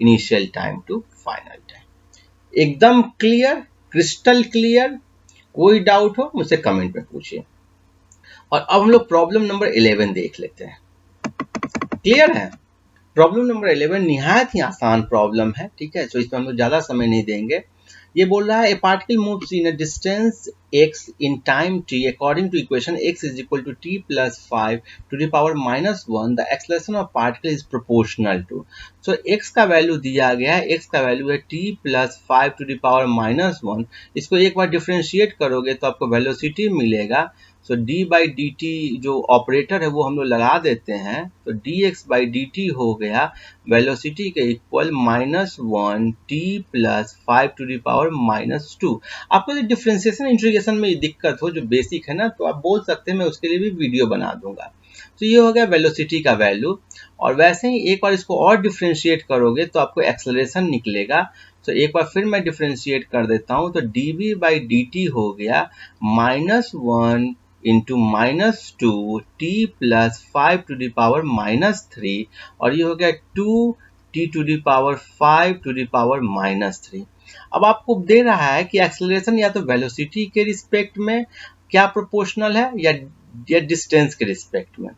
initial time to final time. एकदम क्लियर, क्रिस्टल क्लियर, कोई डाउट हो मुझसे कमेंट में पूछिए। और अब हम लोग प्रॉब्लम नंबर 11 देख लेते हैं। क्लियर है? प्रॉब्लम नंबर 11 निहायत ही आसान प्रॉब्लम है, ठीक है। तो इसमें हम लोग ज़्यादा समय नहीं देंगे। ये बोल रहा है a particle moves in a distance x in time t according to equation x is equal to t plus 5 to the power -1 the acceleration of particle is proportional to. So x का वैल्यू दिया गया है, x का वैल्यू है t plus 5 to the power -1। इसको एक बार डिफ्रेंशिएट करोगे तो आपको वेलोसिटी मिलेगा। सो d बाई डी टी जो ऑपरेटर है वो हम लोग लगा देते हैं, तो dx बाई डी टी हो गया वेलोसिटी के equal -1 t plus 5 to the power -2। आपको जो डिफ्रेंसिएशन इंटीग्रेशन में दिक्कत हो, जो बेसिक है ना, तो आप बोल सकते हैं, मैं उसके लिए भी वीडियो बना दूंगा। तो ये हो गया वेलोसिटी का वैल्यू। और वैसे ही एक बार इसको और डिफ्रेंशिएट करोगे तो आपको एक्सेलरेशन निकलेगा। तो एक बार फिर मैं डिफ्रेंशिएट कर देता हूँ, तो dv बाई डी टी हो गया -1 into -2 t plus 5 to the power -3, और ये हो गया 2 t to the power 5 to the power -3। अब आपको दे रहा है कि एक्सेलरेशन या तो वेलोसिटी के रिस्पेक्ट में क्या प्रोपोर्शनल है या डिस्टेंस के रिस्पेक्ट में।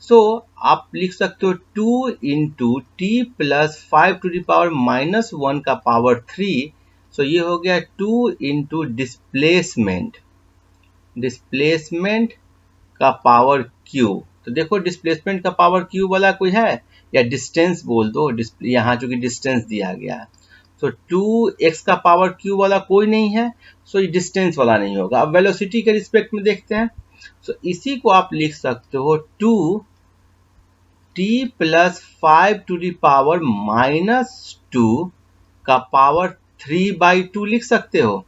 सो आप लिख सकते हो 2 into t plus 5 to the power -1 का पावर 3। सो ये हो गया 2 इंटू डिस्प्लेसमेंट का पावर क्यू। तो देखो डिस्प्लेसमेंट का पावर क्यू वाला कोई है, या डिस्टेंस बोल दो, यहाँ चूंकि डिस्टेंस दिया गया है। सो 2x का पावर क्यू वाला कोई नहीं है, सो ये डिस्टेंस वाला नहीं होगा। अब वेलोसिटी के रिस्पेक्ट में देखते हैं। सो इसी को आप लिख सकते हो 2t plus 5 to the power -2 का पावर 3/2 लिख सकते हो।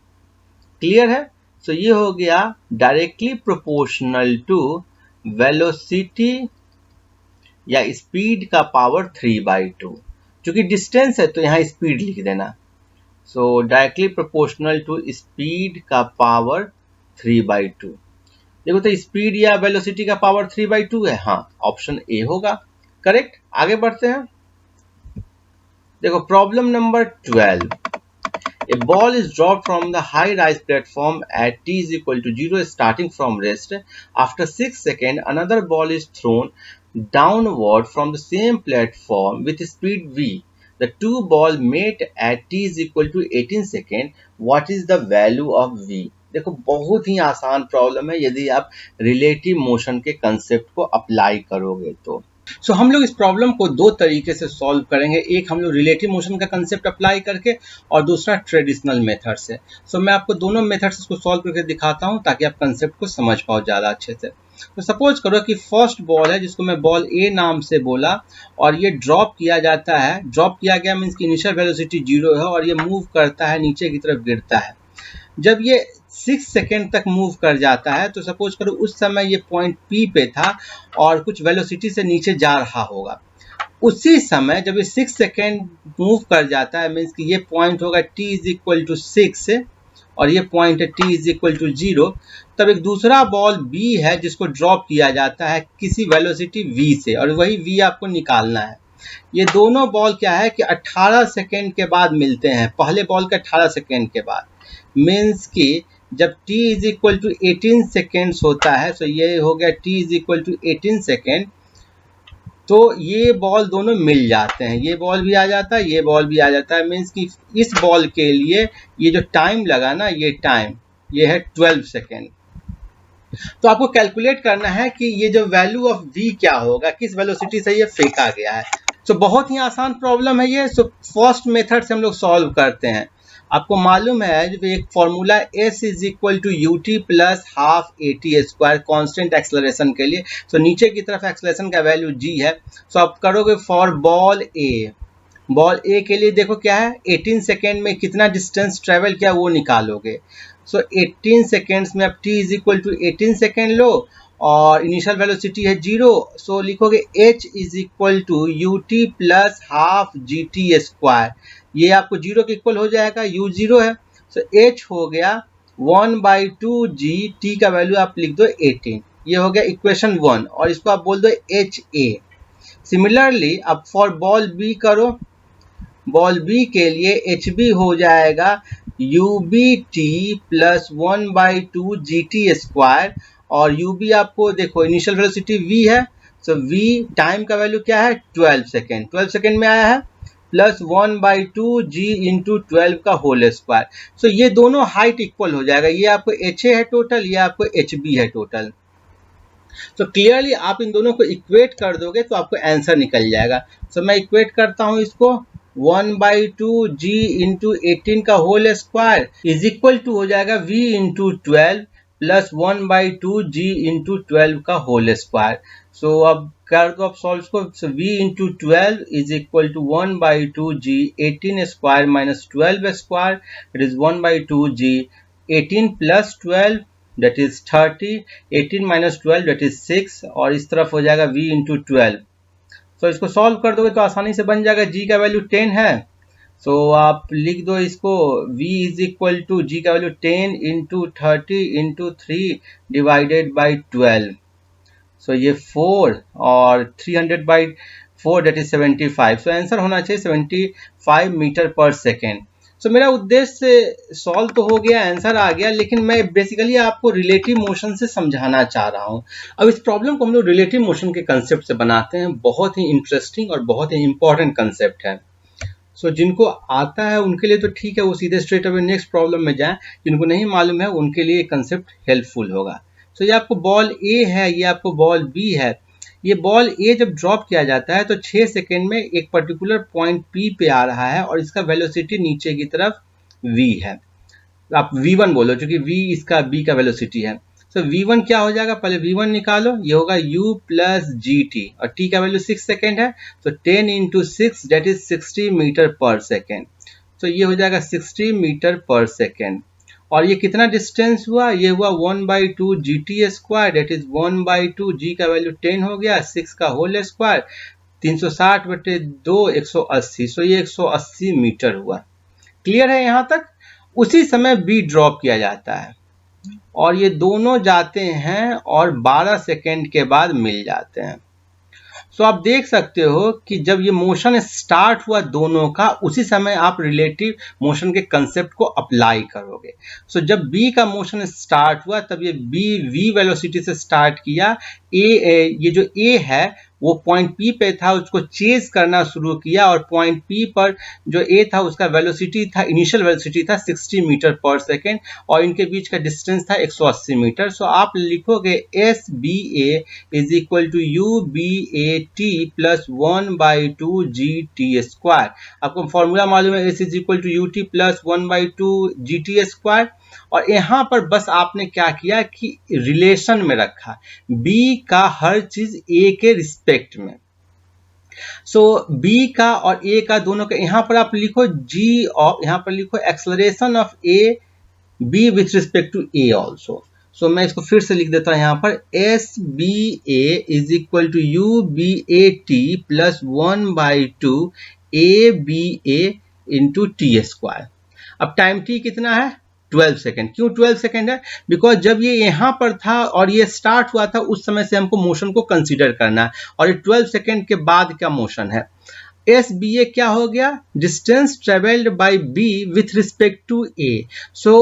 क्लियर है? सो ये हो गया डायरेक्टली प्रोपोर्शनल टू वेलोसिटी या स्पीड का पावर 3/2। क्योंकि डिस्टेंस है तो यहाँ स्पीड लिख देना। सो डायरेक्टली प्रोपोर्शनल टू स्पीड का पावर 3/2। देखो तो स्पीड या वेलोसिटी का पावर 3/2 है, हाँ, ऑप्शन ए होगा करेक्ट। आगे बढ़ते हैं। देखो problem number 12। A ball is dropped from the high-rise platform at t is equal to 0 starting from rest. After 6 seconds, another ball is thrown downward from the same platform with speed v. The two balls meet at t is equal to 18 seconds. What is the value of v? देखो बहुत ही आसान प्रॉब्लम है यदि आप रिलेटिव मोशन के कंसेप्ट को अप्लाई करोगे तो। सो हम लोग इस प्रॉब्लम को दो तरीके से सॉल्व करेंगे। एक हम लोग रिलेटिव मोशन का कंसेप्ट अप्लाई करके, और दूसरा ट्रेडिशनल मेथड से। सो मैं आपको दोनों मेथड्स को सॉल्व करके दिखाता हूं ताकि आप कंसेप्ट को समझ पाओ ज़्यादा अच्छे से। तो सपोज करो कि फर्स्ट बॉल है जिसको मैं बॉल ए नाम से बोला, और ये ड्रॉप किया जाता है। ड्रॉप किया गया मीन्स की इनिशियल वेलोसिटी 0 है और ये मूव करता है, नीचे की तरफ गिरता है। जब ये 6 सेकेंड तक मूव कर जाता है, तो सपोज करो उस समय ये पॉइंट P पे था और कुछ वेलोसिटी से नीचे जा रहा होगा। उसी समय जब ये 6 सेकेंड मूव कर जाता है, मीन्स कि ये पॉइंट होगा t इज इक्वल टू 6 और ये पॉइंट है t इज इक्वल टू 0। तब एक दूसरा बॉल B है जिसको ड्रॉप किया जाता है किसी वेलोसिटी v से, और वही v आपको निकालना है। ये दोनों बॉल क्या है कि 18 सेकेंड के बाद मिलते हैं, पहले बॉल के 18 सेकेंड के बाद। मीन्स कि जब t is equal to 18 seconds होता है, तो ये हो गया t is equal to 18 second, तो ये बॉल दोनों मिल जाते हैं। ये बॉल भी आ जाता है, ये बॉल भी आ जाता है। मीन्स कि इस बॉल के लिए ये जो टाइम लगा ना, ये टाइम ये है 12 सेकेंड। तो आपको कैलकुलेट करना है कि ये जो वैल्यू ऑफ v क्या होगा, किस वेलोसिटी से ये फेंका गया है। तो बहुत ही आसान प्रॉब्लम है ये। सो फर्स्ट मेथड से हम लोग सॉल्व करते हैं। आपको मालूम है एक formula s is equal to U T plus half A T square constant acceleration के लिए। सो नीचे की तरफ एक्सलरेशन का वैल्यू g है। सो आप करोगे फॉर बॉल ए। बॉल ए के लिए देखो क्या है, 18 सेकेंड में कितना डिस्टेंस ट्रेवल किया वो निकालोगे। सो 18 सेकेंड्स में आप t is equal to 18 second लो और इनिशियल वेलोसिटी है 0। सो लिखोगे h is equal to U T plus half G T square. ये आपको 0 के इक्वल हो जाएगा, u 0 है। सो h हो गया 1/2 g, t का वैल्यू आप लिख दो 18। ये हो गया इक्वेशन 1 और इसको आप बोल दो ha। सिमिलरली अब फॉर बॉल b करो। बॉल b के लिए hb हो जाएगा ub t plus 1/2 gt square, और यू बी आपको देखो इनिशियल वेलोसिटी v है, सो v टाइम का वैल्यू क्या है 12 सेकेंड, 12 सेकेंड में आया है, प्लस 1/2 g इंटू 12 का होल स्क्वायर। सो ये दोनों हाइट इक्वल हो जाएगा, ये आपको एच है टोटल, ये आपको एच बी है टोटल। तो क्लियरली आप इन दोनों को इक्वेट कर दोगे तो आपको आंसर निकल जाएगा। सो मैं इक्वेट करता हूं इसको, 1/2 g इंटू 18 का whole square is equal to हो जाएगा v into 12 plus 1/2 g into 12 का होल स्क्वायर। सो अब कर दो आप सॉल्व को, सो v into 12 is equal to 1/2 g 18 square minus 12 square, it is 1/2 g 18 plus 12 that is 30, 18 minus 12 that is 6, और इस तरफ हो जाएगा v इंटू 12। सो इसको सॉल्व कर दोगे तो आसानी से बन जाएगा, g का वैल्यू 10 है, सो आप लिख दो इसको, v is equal to g का value 10 into 30 into 3 divided by 12, so ये 4 और 300/4 that is 75, सो आंसर होना चाहिए 75 मीटर पर सेकेंड। सो मेरा उद्देश्य सॉल्व तो हो गया, आंसर आ गया, लेकिन मैं बेसिकली आपको रिलेटिव मोशन से समझाना चाह रहा हूँ। अब इस प्रॉब्लम को हम लोग रिलेटिव मोशन के कंसेप्ट से बनाते हैं, बहुत ही इंटरेस्टिंग और बहुत ही इंपॉर्टेंट कंसेप्ट है। सो जिनको आता है उनके लिए तो ठीक है, वो सीधे स्ट्रेट अवे नेक्स्ट प्रॉब्लम में जाएं, जिनको नहीं मालूम है उनके लिए कंसेप्ट हेल्पफुल होगा। सो ये आपको बॉल ए है, ये आपको बॉल बी है। ये बॉल ए जब ड्रॉप किया जाता है तो 6 सेकेंड में एक पर्टिकुलर पॉइंट पी पे आ रहा है और इसका वेलोसिटी नीचे की तरफ v है, आप v1 बोलो क्योंकि v इसका b का वेलोसिटी है। सो v1 क्या हो जाएगा, पहले v1 निकालो, ये होगा u प्लस जी टी और t का वैल्यू 6 सेकेंड है, तो 10 into 6 date is 60 metre per second. सो ये हो जाएगा 60 मीटर पर सेकेंड, और ये कितना डिस्टेंस हुआ, ये हुआ 1/2 g T square, date is 1/2 जी का वैल्यू 10 हो गया, 6 का होल स्क्वायर 360/2 180, सो ये 180 मीटर हुआ। क्लियर है यहाँ तक। उसी समय बी ड्रॉप किया जाता है और ये दोनों जाते हैं और 12 सेकेंड के बाद मिल जाते हैं। सो आप देख सकते हो कि जब ये मोशन स्टार्ट हुआ दोनों का, उसी समय आप रिलेटिव मोशन के कंसेप्ट को अप्लाई करोगे। सो जब B का मोशन स्टार्ट हुआ तब ये B v वेलोसिटी से स्टार्ट किया, ये जो A है वो पॉइंट P पे था, उसको चेज करना शुरू किया और पॉइंट P पर जो A था उसका वेलोसिटी था, इनिशियल वेलोसिटी था 60 मीटर पर सेकेंड और इनके बीच का डिस्टेंस था 180 मीटर। सो आप लिखोगे SBA is equal to UBAT plus 1/2 GT square. आपको फॉर्मूला मालूम है, S is equal to UT plus 1/2 GT square. और यहाँ पर बस आपने क्या किया कि रिलेशन में रखा B का हर चीज A के रिस्पेक्ट में। सो B का और A का दोनों का, यहाँ पर आप लिखो G और यहाँ पर लिखो acceleration of A B with respect to A also. So मैं इसको फिर से लिख देता हूँ यहाँ पर, SBA is equal to UBAT plus 1/2 ABA into t square. अब टाइम t कितना है 12 सेकेंड। क्यों 12 सेकेंड है, बिकॉज जब ये यहाँ पर था और ये स्टार्ट हुआ था उस समय से हमको मोशन को कंसीडर करना है और ये 12 सेकेंड के बाद का मोशन है। SBA क्या हो गया, distance travelled by B with respect to A। सो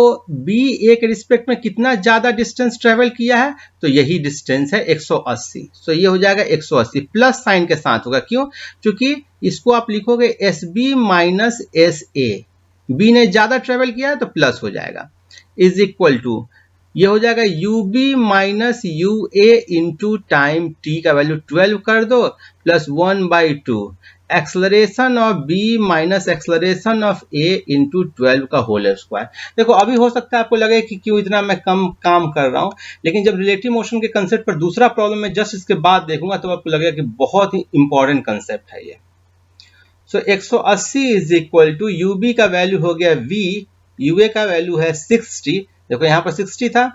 B A के रिस्पेक्ट में कितना ज्यादा डिस्टेंस ट्रेवल किया है, तो यही डिस्टेंस है 180। सो ये हो जाएगा 180 प्लस साइन के साथ होगा, क्यों, क्योंकि इसको आप लिखोगे SB माइनस SA, B ने ज्यादा ट्रेवल किया है तो प्लस हो जाएगा, इज इक्वल टू ये हो जाएगा UB minus UA into time t का वैल्यू 12 कर दो plus 1/2 acceleration of B minus acceleration of A into 12 का होल स्क्वायर। देखो अभी हो सकता है आपको लगे कि क्यों इतना मैं कम काम कर रहा हूं, लेकिन जब रिलेटिव मोशन के कंसेप्ट पर दूसरा प्रॉब्लम मैं जस्ट इसके बाद देखूंगा तो आपको लगेगा कि बहुत ही इंपॉर्टेंट कंसेप्ट है ये। सो 180 इज इक्वल टू UB का वैल्यू हो गया V, UA का वैल्यू है 60, देखो यहाँ पर 60 था,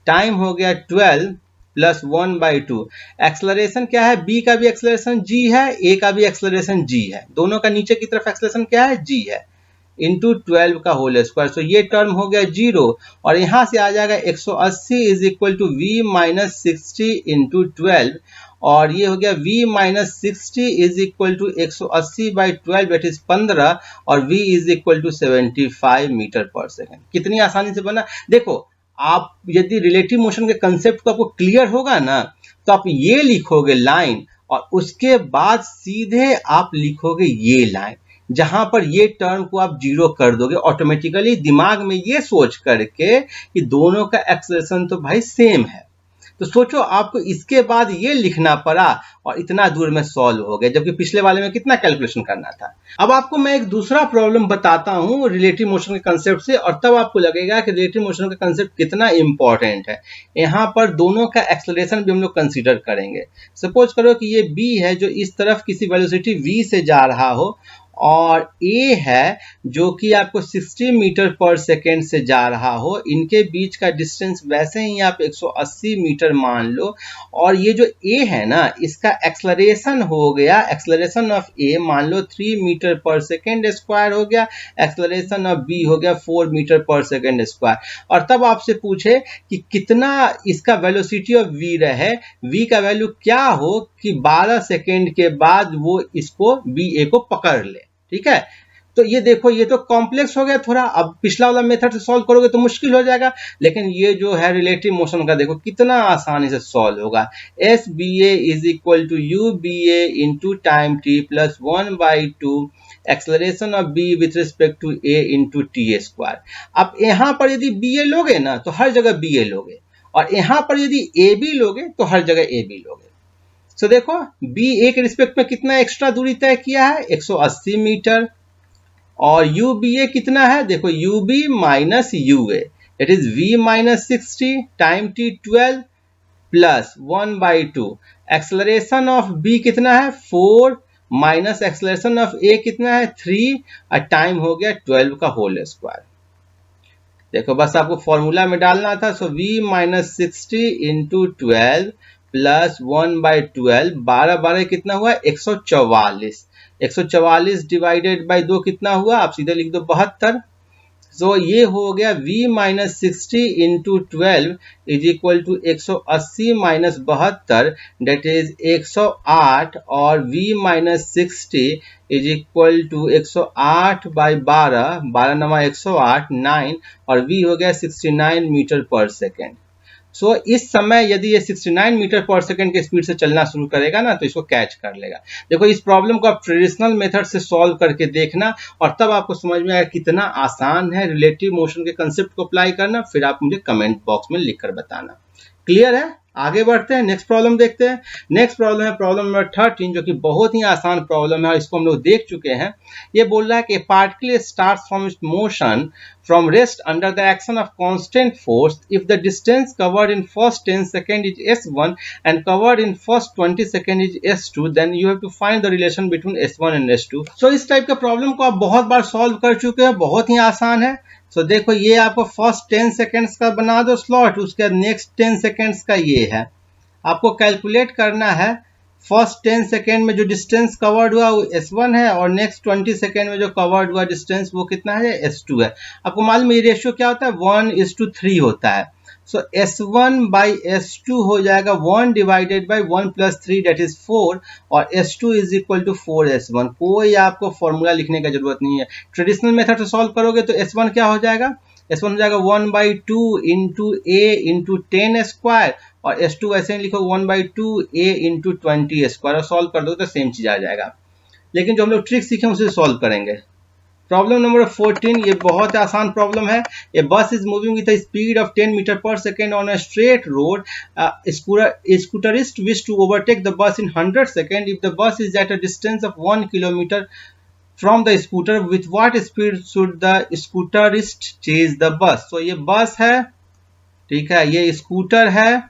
टाइम हो गया 12 प्लस 1/2। एक्सलरेशन क्या है, B का भी एक्सलरेशन G है, A का भी एक्सलरेशन G है, दोनों का नीचे की तरफ एक्सलरेशन क्या है G है, इंटू 12 का होल स्क्वायर। सो ये टर्म हो गया 0 और यहाँ से आ जाएगा 180 is equal to V minus 60 into 12 और ये हो गया V minus 60 is equal to 180/12 that is 15 और V is equal to 75 metre per second. कितनी आसानी से बना। देखो आप यदि रिलेटिव मोशन के कंसेप्ट को आपको क्लियर होगा ना, तो आप ये लिखोगे लाइन और उसके बाद सीधे आप लिखोगे ये लाइन, जहां पर ये टर्म को आप जीरो कर दोगे ऑटोमेटिकली, दिमाग में ये सोच करके कि दोनों का एक्सेलरेशन तो भाई सेम है। तो सोचो आपको इसके बाद ये लिखना पड़ा और इतना दूर में सॉल्व हो गया, जबकि पिछले वाले में कितना कैलकुलेशन करना था। अब आपको मैं एक दूसरा प्रॉब्लम बताता हूं रिलेटिव मोशन के कंसेप्ट से, और तब आपको लगेगा कि रिलेटिव मोशन का कंसेप्ट कितना इंपॉर्टेंट है। यहां पर दोनों का एक्सेलरेशन भी हम लोग कंसीडर करेंगे। सपोज करो कि ये बी है जो इस तरफ किसी वेलोसिटी v से जा रहा हो, और ए है जो कि आपको 60 मीटर पर सेकेंड से जा रहा हो। इनके बीच का डिस्टेंस वैसे ही आप 180 मीटर मान लो, और ये जो ए है ना, इसका एक्सलरेशन हो गया, एक्सलरेशन ऑफ ए मान लो 3 मीटर पर सेकेंड स्क्वायर हो गया, एक्सलरेशन ऑफ बी हो गया 4 मीटर पर सेकेंड स्क्वायर। और तब आपसे पूछे कि कितना इसका वेलोसिटी ऑफ वी रहे, वी का वैल्यू क्या हो कि 12 सेकेंड के बाद वो इसको बी ए को पकड़ ले। ठीक है, तो ये देखो ये तो कॉम्प्लेक्स हो गया थोड़ा। अब पिछला वाला मेथड से सॉल्व करोगे तो मुश्किल हो जाएगा, लेकिन ये जो है रिलेटिव मोशन का देखो कितना आसानी से सॉल्व होगा। S b a is equal to u b a into time t plus 1/2 acceleration of b with respect to a into t square. अब यहां पर यदि बी ए लोगे ना तो हर जगह बी ए लोगे, और यहां पर यदि ए बी लोगे तो हर जगह ए बी लोगे। तो देखो बी ए के रिस्पेक्ट में कितना एक्स्ट्रा दूरी तय किया है, 180 मीटर, और यू बी ए कितना है, देखो u b minus u a, it is v minus 60 time t 12 plus 1/2। Acceleration of b कितना है 4 माइनस एक्सलरेशन ऑफ ए कितना है 3, और टाइम हो गया 12 का होल स्क्वायर। देखो बस आपको फॉर्मूला में डालना था। सो v माइनस 60 इंटू 12 प्लस 1/12, 12 कितना हुआ 144। 144 डिवाइडेड बाई 2 कितना हुआ, आप सीधे लिख दो 72। सो ये हो गया v minus 60 into 12 is equal to 180 minus 72, that is 108, और v minus 60 is equal to 108 by 12, 12 नमा 108, 9, और v हो गया 69 मीटर पर सेकेंड। सो इस समय यदि ये 69 मीटर पर सेकेंड के स्पीड से चलना शुरू करेगा ना, तो इसको कैच कर लेगा। देखो इस प्रॉब्लम को आप ट्रेडिशनल मेथड से सॉल्व करके देखना, और तब आपको समझ में आएगा कितना आसान है रिलेटिव मोशन के कंसेप्ट को अप्लाई करना। फिर आप मुझे कमेंट बॉक्स में लिखकर बताना। क्लियर है? आगे बढ़ते हैं, नेक्स्ट प्रॉब्लम देखते हैं। नेक्स्ट प्रॉब्लम है प्रॉब्लम नंबर 13, जो कि बहुत ही आसान प्रॉब्लम है और इसको हम लोग देख चुके हैं। ये बोल रहा है कि particle starts from its motion from rest under the action of constant force if the distance covered in first 10 seconds is s1 and covered in first 20 seconds is s2, then you have to find the relation between s1 and s2। so इस टाइप के प्रॉब्लम को आप बहुत बार सॉल्व कर चुके हैं, बहुत ही आसान है। so देखो ये आपको फर्स्ट 10 सेकेंड्स का बना दो स्लॉट, उसके बाद नेक्स्ट 10 सेकेंड्स का ये है। आपको कैलकुलेट करना है फर्स्ट 10 सेकेंड में जो डिस्टेंस कवर्ड हुआ वो s1 है, और नेक्स्ट 20 सेकेंड में जो कवर्ड हुआ डिस्टेंस वो कितना है s2 है। आपको मालूम है ये रेशियो क्या होता है 1:3 होता है। सो s1 बाई s2 हो जाएगा 1 divided by 1 plus 3 that is 4, और s2 is equal to 4s1। कोई आपको फॉर्मूला लिखने की जरूरत नहीं है, ट्रेडिशनल मेथड से सॉल्व करोगे तो s1 क्या हो जाएगा, s1 हो जाएगा 1/2 इंटू a इंटू 10 स्क्वायर, और s2 ऐसे ही लिखो 1/2 a इंटू 20 स्क्वायर, और सॉल्व कर दो तो सेम चीज आ जाएगा। लेकिन जो हम लोग ट्रिक सीखे उसे सॉल्व करेंगे। प्रॉब्लम नंबर 14, ये बहुत आसान प्रॉब्लम है। A bus is moving with a speed of 10 metre per second on a straight road. Scooterist wish to overtake the bus in 100 second if the bus is at a distance of 1 kilometre from the scooter, with what speed should the scooterist chase the bus। तो ये बस है, ठीक है, ये स्कूटर है,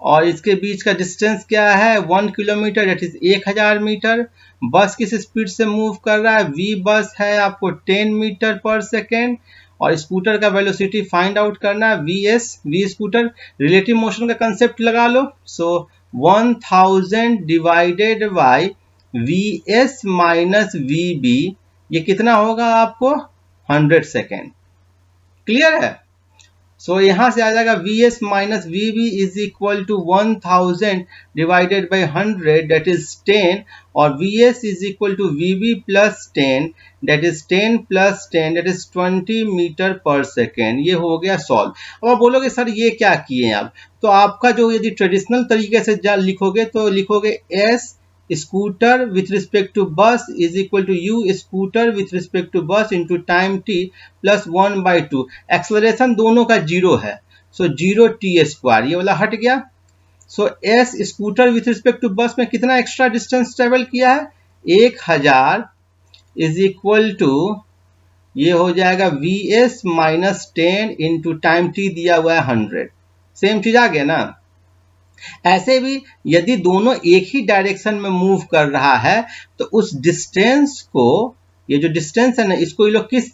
और इसके बीच का डिस्टेंस क्या है 1 किलोमीटर, डेट इज 1000 मीटर। बस किस स्पीड से मूव कर रहा है, v बस है आपको 10 मीटर पर सेकेंड, और स्कूटर का वेलोसिटी फाइंड आउट करना है vs, v scooter. Relative motion का कंसेप्ट लगा लो। सो 1000 divided by vs minus vb, ये कितना होगा आपको 100 सेकेंड। क्लियर है? सो यहाँ से आ जाएगा vs minus vb is equal to 1000 divided by 100 that is 10 और vs is equal to vb plus 10 that is 10 plus 10 that is 20 metre per second. ये हो गया सॉल्व। अब आप बोलोगे सर ये क्या किए आप, तो आपका जो यदि ट्रेडिशनल तरीके से लिखोगे तो लिखोगे s scooter with respect to bus is equal to u scooter with respect to bus into time t plus 1 by 2। Acceleration दोनों का जीरो है, सो जीरो टी स्क्वायर, ये वाला हट गया। So S scooter with respect to bus में कितना एक्स्ट्रा डिस्टेंस ट्रेवल किया है, 1000 इज इक्वल टू ये हो जाएगा we S minus 10 into time T दिया हुआ है 100। सेम चीज आ गया ना। ऐसे भी यदि दोनों एक ही डायरेक्शन में मूव कर रहा है तो उस डिस्टेंस को, ये जो डिस्टेंस है ना, इसको ये लोग किस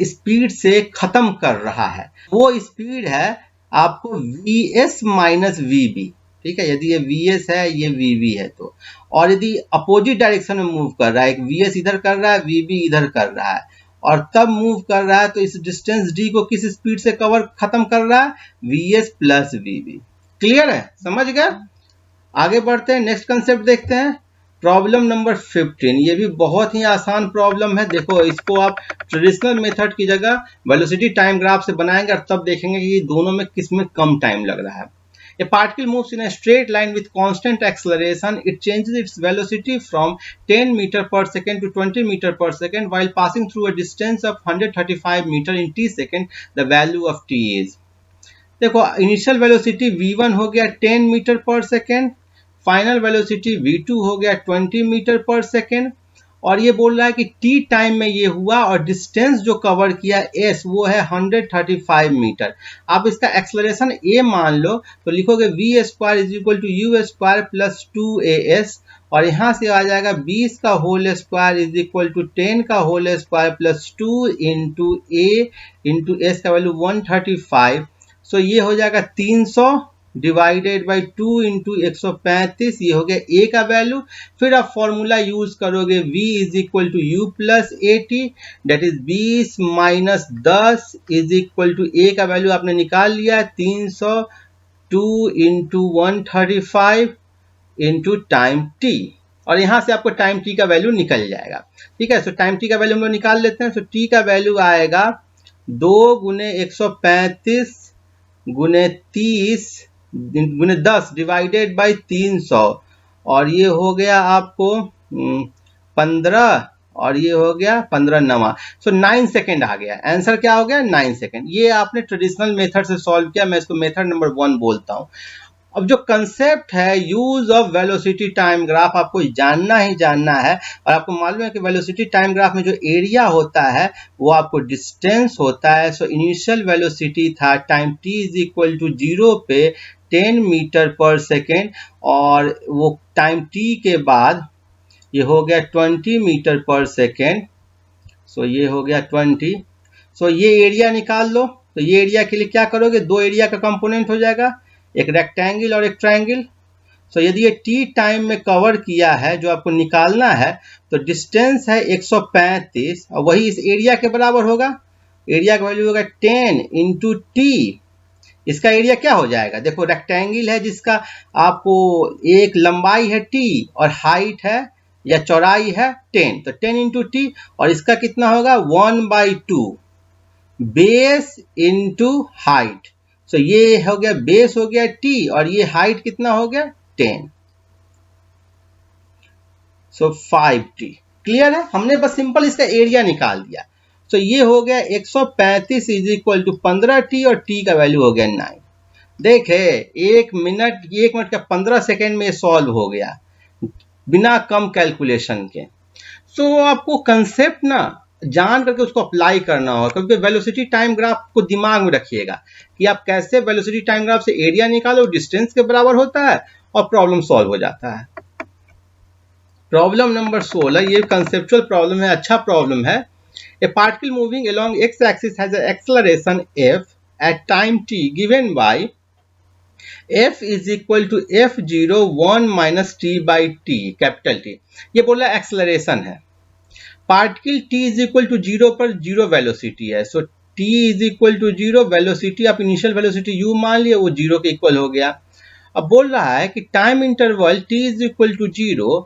स्पीड से खत्म कर रहा है, वो स्पीड है आपको V S minus V B. ठीक है, यदि ये वी एस है ये वी बी है तो, और यदि अपोजिट डायरेक्शन में मूव कर रहा है, एक वी एस इधर कर रहा है वी बी इधर कर रहा है और तब मूव कर रहा है, तो इस डिस्टेंस डी को किस स्पीड से कवर खत्म कर रहा है, V S plus V B. Clear है, समझ गए। आगे बढ़ते हैं, नेक्स्ट कंसेप्ट देखते हैं, प्रॉब्लम नंबर 15। ये भी बहुत ही आसान प्रॉब्लम है। देखो इसको आप ट्रेडिशनल मेथड की जगह वेलोसिटी टाइम ग्राफ से बनाएंगे और तब देखेंगे कि दोनों में किस में कम टाइम लग रहा है। A particle moves in a straight line with constant acceleration. It changes its velocity from 10 meter per second to 20 meter per second while passing through a distance of 135 meter in t second. The value of t is। देखो इनिशियल वेलोसिटी v1 हो गया 10 metre per second, final velocity v2 हो गया 20 मीटर पर सेकेंड, और ये बोल रहा है कि t टाइम में ये हुआ और डिस्टेंस जो कवर किया s वो है 135 मीटर। आप इसका एक्सलरेशन a मान लो तो लिखोगे v square is equal to u square plus 2as, और यहाँ से आ जाएगा 20 का whole square is equal to 10 का whole square plus 2 into a into s का वैल्यू 135। सो ये हो जाएगा 300 डिवाइडेड बाई 2 इंटू 135, ये हो गया a का वैल्यू। फिर आप फॉर्मूला यूज करोगे v is equal to u plus A t, that is 20 minus 10 is equal to a का वैल्यू आपने निकाल लिया 300 2 इंटू 135 इंटू टाइम t, और यहाँ से आपको टाइम t का वैल्यू निकल जाएगा। ठीक है, सो टाइम t का वैल्यू हम लोग निकाल लेते हैं। सो t का वैल्यू आएगा 2 गुने 135 गुने 30 गुने 10 डिवाइडेड बाई 300, और ये हो गया आपको 15, और ये हो गया 15 नवा, सो 9 सेकेंड आ गया। आंसर क्या हो गया, 9 सेकेंड। ये आपने ट्रेडिशनल मेथड से सॉल्व किया, मैं इसको मेथड नंबर 1 बोलता हूँ। अब जो कंसेप्ट है use of velocity time graph आपको जानना ही जानना है, और आपको मालूम है कि वेलोसिटी टाइम ग्राफ में जो एरिया होता है वो आपको डिस्टेंस होता है। सो इनिशियल वेलोसिटी था time t is equal to 0 पे 10 मीटर पर सेकेंड, और वो टाइम t के बाद ये हो गया 20 मीटर पर सेकेंड। सो ये हो गया 20। सो ये एरिया निकाल लो। तो ये एरिया के लिए क्या करोगे, दो एरिया का कंपोनेंट हो जाएगा, एक रेक्टेंगल और एक ट्रायंगल। सो यदि ये t टाइम में कवर किया है जो आपको निकालना है, तो डिस्टेंस है 135 और वही इस एरिया के बराबर होगा। एरिया का वैल्यू होगा 10 इंटू टी। इसका एरिया क्या हो जाएगा, देखो रेक्टेंगल है जिसका आपको एक लंबाई है t और हाइट है या चौड़ाई है 10, तो 10 इंटू टी, और इसका कितना होगा 1/2 बेस इंटू हाइट। सो ये हो गया बेस हो गया t और ये हाइट कितना हो गया 10, सो 5t। क्लियर है, हमने बस सिंपल इसका एरिया निकाल दिया। सो ये हो गया 135 इज इक्वल टू 15t और t का वैल्यू हो गया 9। देखे एक मिनट का 15 सेकेंड में सॉल्व हो गया बिना कम कैलकुलेशन के। सो आपको कंसेप्ट ना जान करके उसको अप्लाई करना होगा, क्योंकि वेलोसिटी टाइम ग्राफ को दिमाग में रखिएगा कि आप कैसे वेलोसिटी टाइम ग्राफ से एरिया निकालो, डिस्टेंस के बराबर होता है और प्रॉब्लम सॉल्व हो जाता है। प्रॉब्लम नंबर 16, ये कंसेप्चुअल प्रॉब्लम है, अच्छा प्रॉब्लम है। A particle moving along X axis has an acceleration f at time t given by f is equal to f0 1 minus t by t, capital T। ये बोला एक्सेलरेशन है। Particle t is equal to 0 पर 0 वेलोसिटी है, so t t is equal to 0, velocity आप इनिशियल वेलोसिटी u मान लिया, वो 0 के इक्वल हो गया। अब बोल रहा है कि time interval t is equal to 0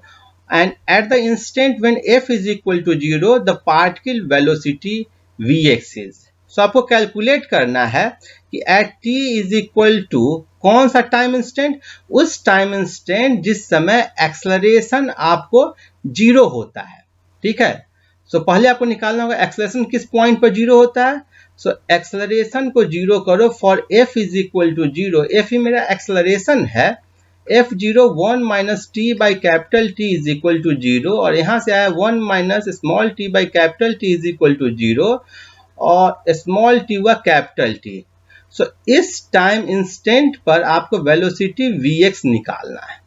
and at the instant when f is equal to 0 the particle velocity vx is. सो आपको कैलकुलेट करना है कि at t is equal to कौन सा टाइम इंस्टेंट, उस टाइम इंस्टेंट जिस समय एक्सेलरेशन आपको 0 होता है। ठीक है, सो पहले आपको निकालना होगा एक्सेलरेशन किस पॉइंट पर 0 होता है। सो एक्सेलरेशन को 0 करो for f is equal to 0, f ही मेरा एक्सेलरेशन है, f0 1 minus t by capital T is equal to 0, और यहाँ से आया 1 minus small t by capital T is equal to 0, और स्मॉल t हुआ कैपिटल T। सो इस टाइम इंस्टेंट पर आपको वेलोसिटी vx निकालना है।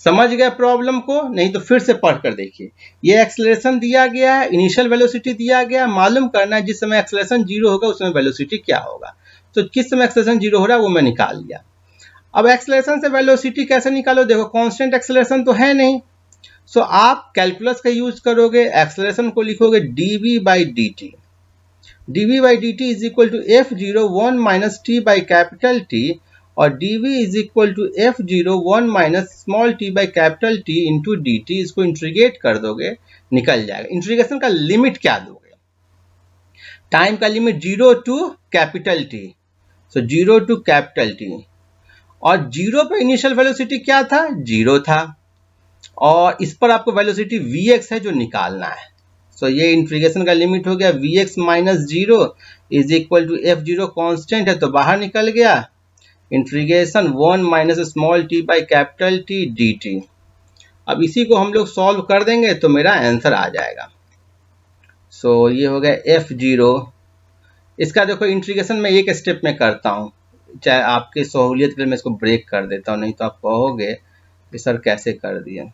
समझ गए प्रॉब्लम को? नहीं तो फिर से पढ़ कर देखिए। ये एक्सेलरेशन दिया गया है, इनिशियल वेलोसिटी दिया गया है, मालूम करना है जिस समय एक्सेलरेशन 0 होगा उस समय वेलोसिटी क्या होगा। तो किस समय एक्सेलरेशन 0 हो रहा है वो मैं निकाल लिया। अब एक्सेलरेशन से वेलोसिटी कैसे निकालो? देखो कांस्टेंट एक्सेलरेशन तो है नहीं, सो आप कैलकुलस का यूज करोगे, एक्सेलरेशन को लिखोगे dv by dt, dv by dt is equal to f0 1 minus t by capital T, और dv is equal to f0 1 minus small t by capital T into dt। इसको इंटीग्रेट कर दोगे, निकल जाएगा। इंटीग्रेशन का लिमिट क्या दोगे? टाइम का limit 0 to capital T, so 0 to capital T, और 0 पे इनिशियल वेलोसिटी क्या था? 0 था, और इस पर आपको वेलोसिटी vx है जो निकालना है। सो ये इंटीग्रेशन का लिमिट हो गया vx minus 0 is equal to f0 constant है तो बाहर निकल गया, integration 1 minus small t by capital T dt। अब इसी को हम लोग सॉल्व कर देंगे तो मेरा आंसर आ जाएगा। सो ये हो गया f0। इसका देखो इंटीग्रेशन में एक स्टेप में करता हूँ, चाहे आपके सहूलियत के लिए मैं इसको ब्रेक कर देता हूँ, नहीं तो आप कहोगे कि सर कैसे कर दिए।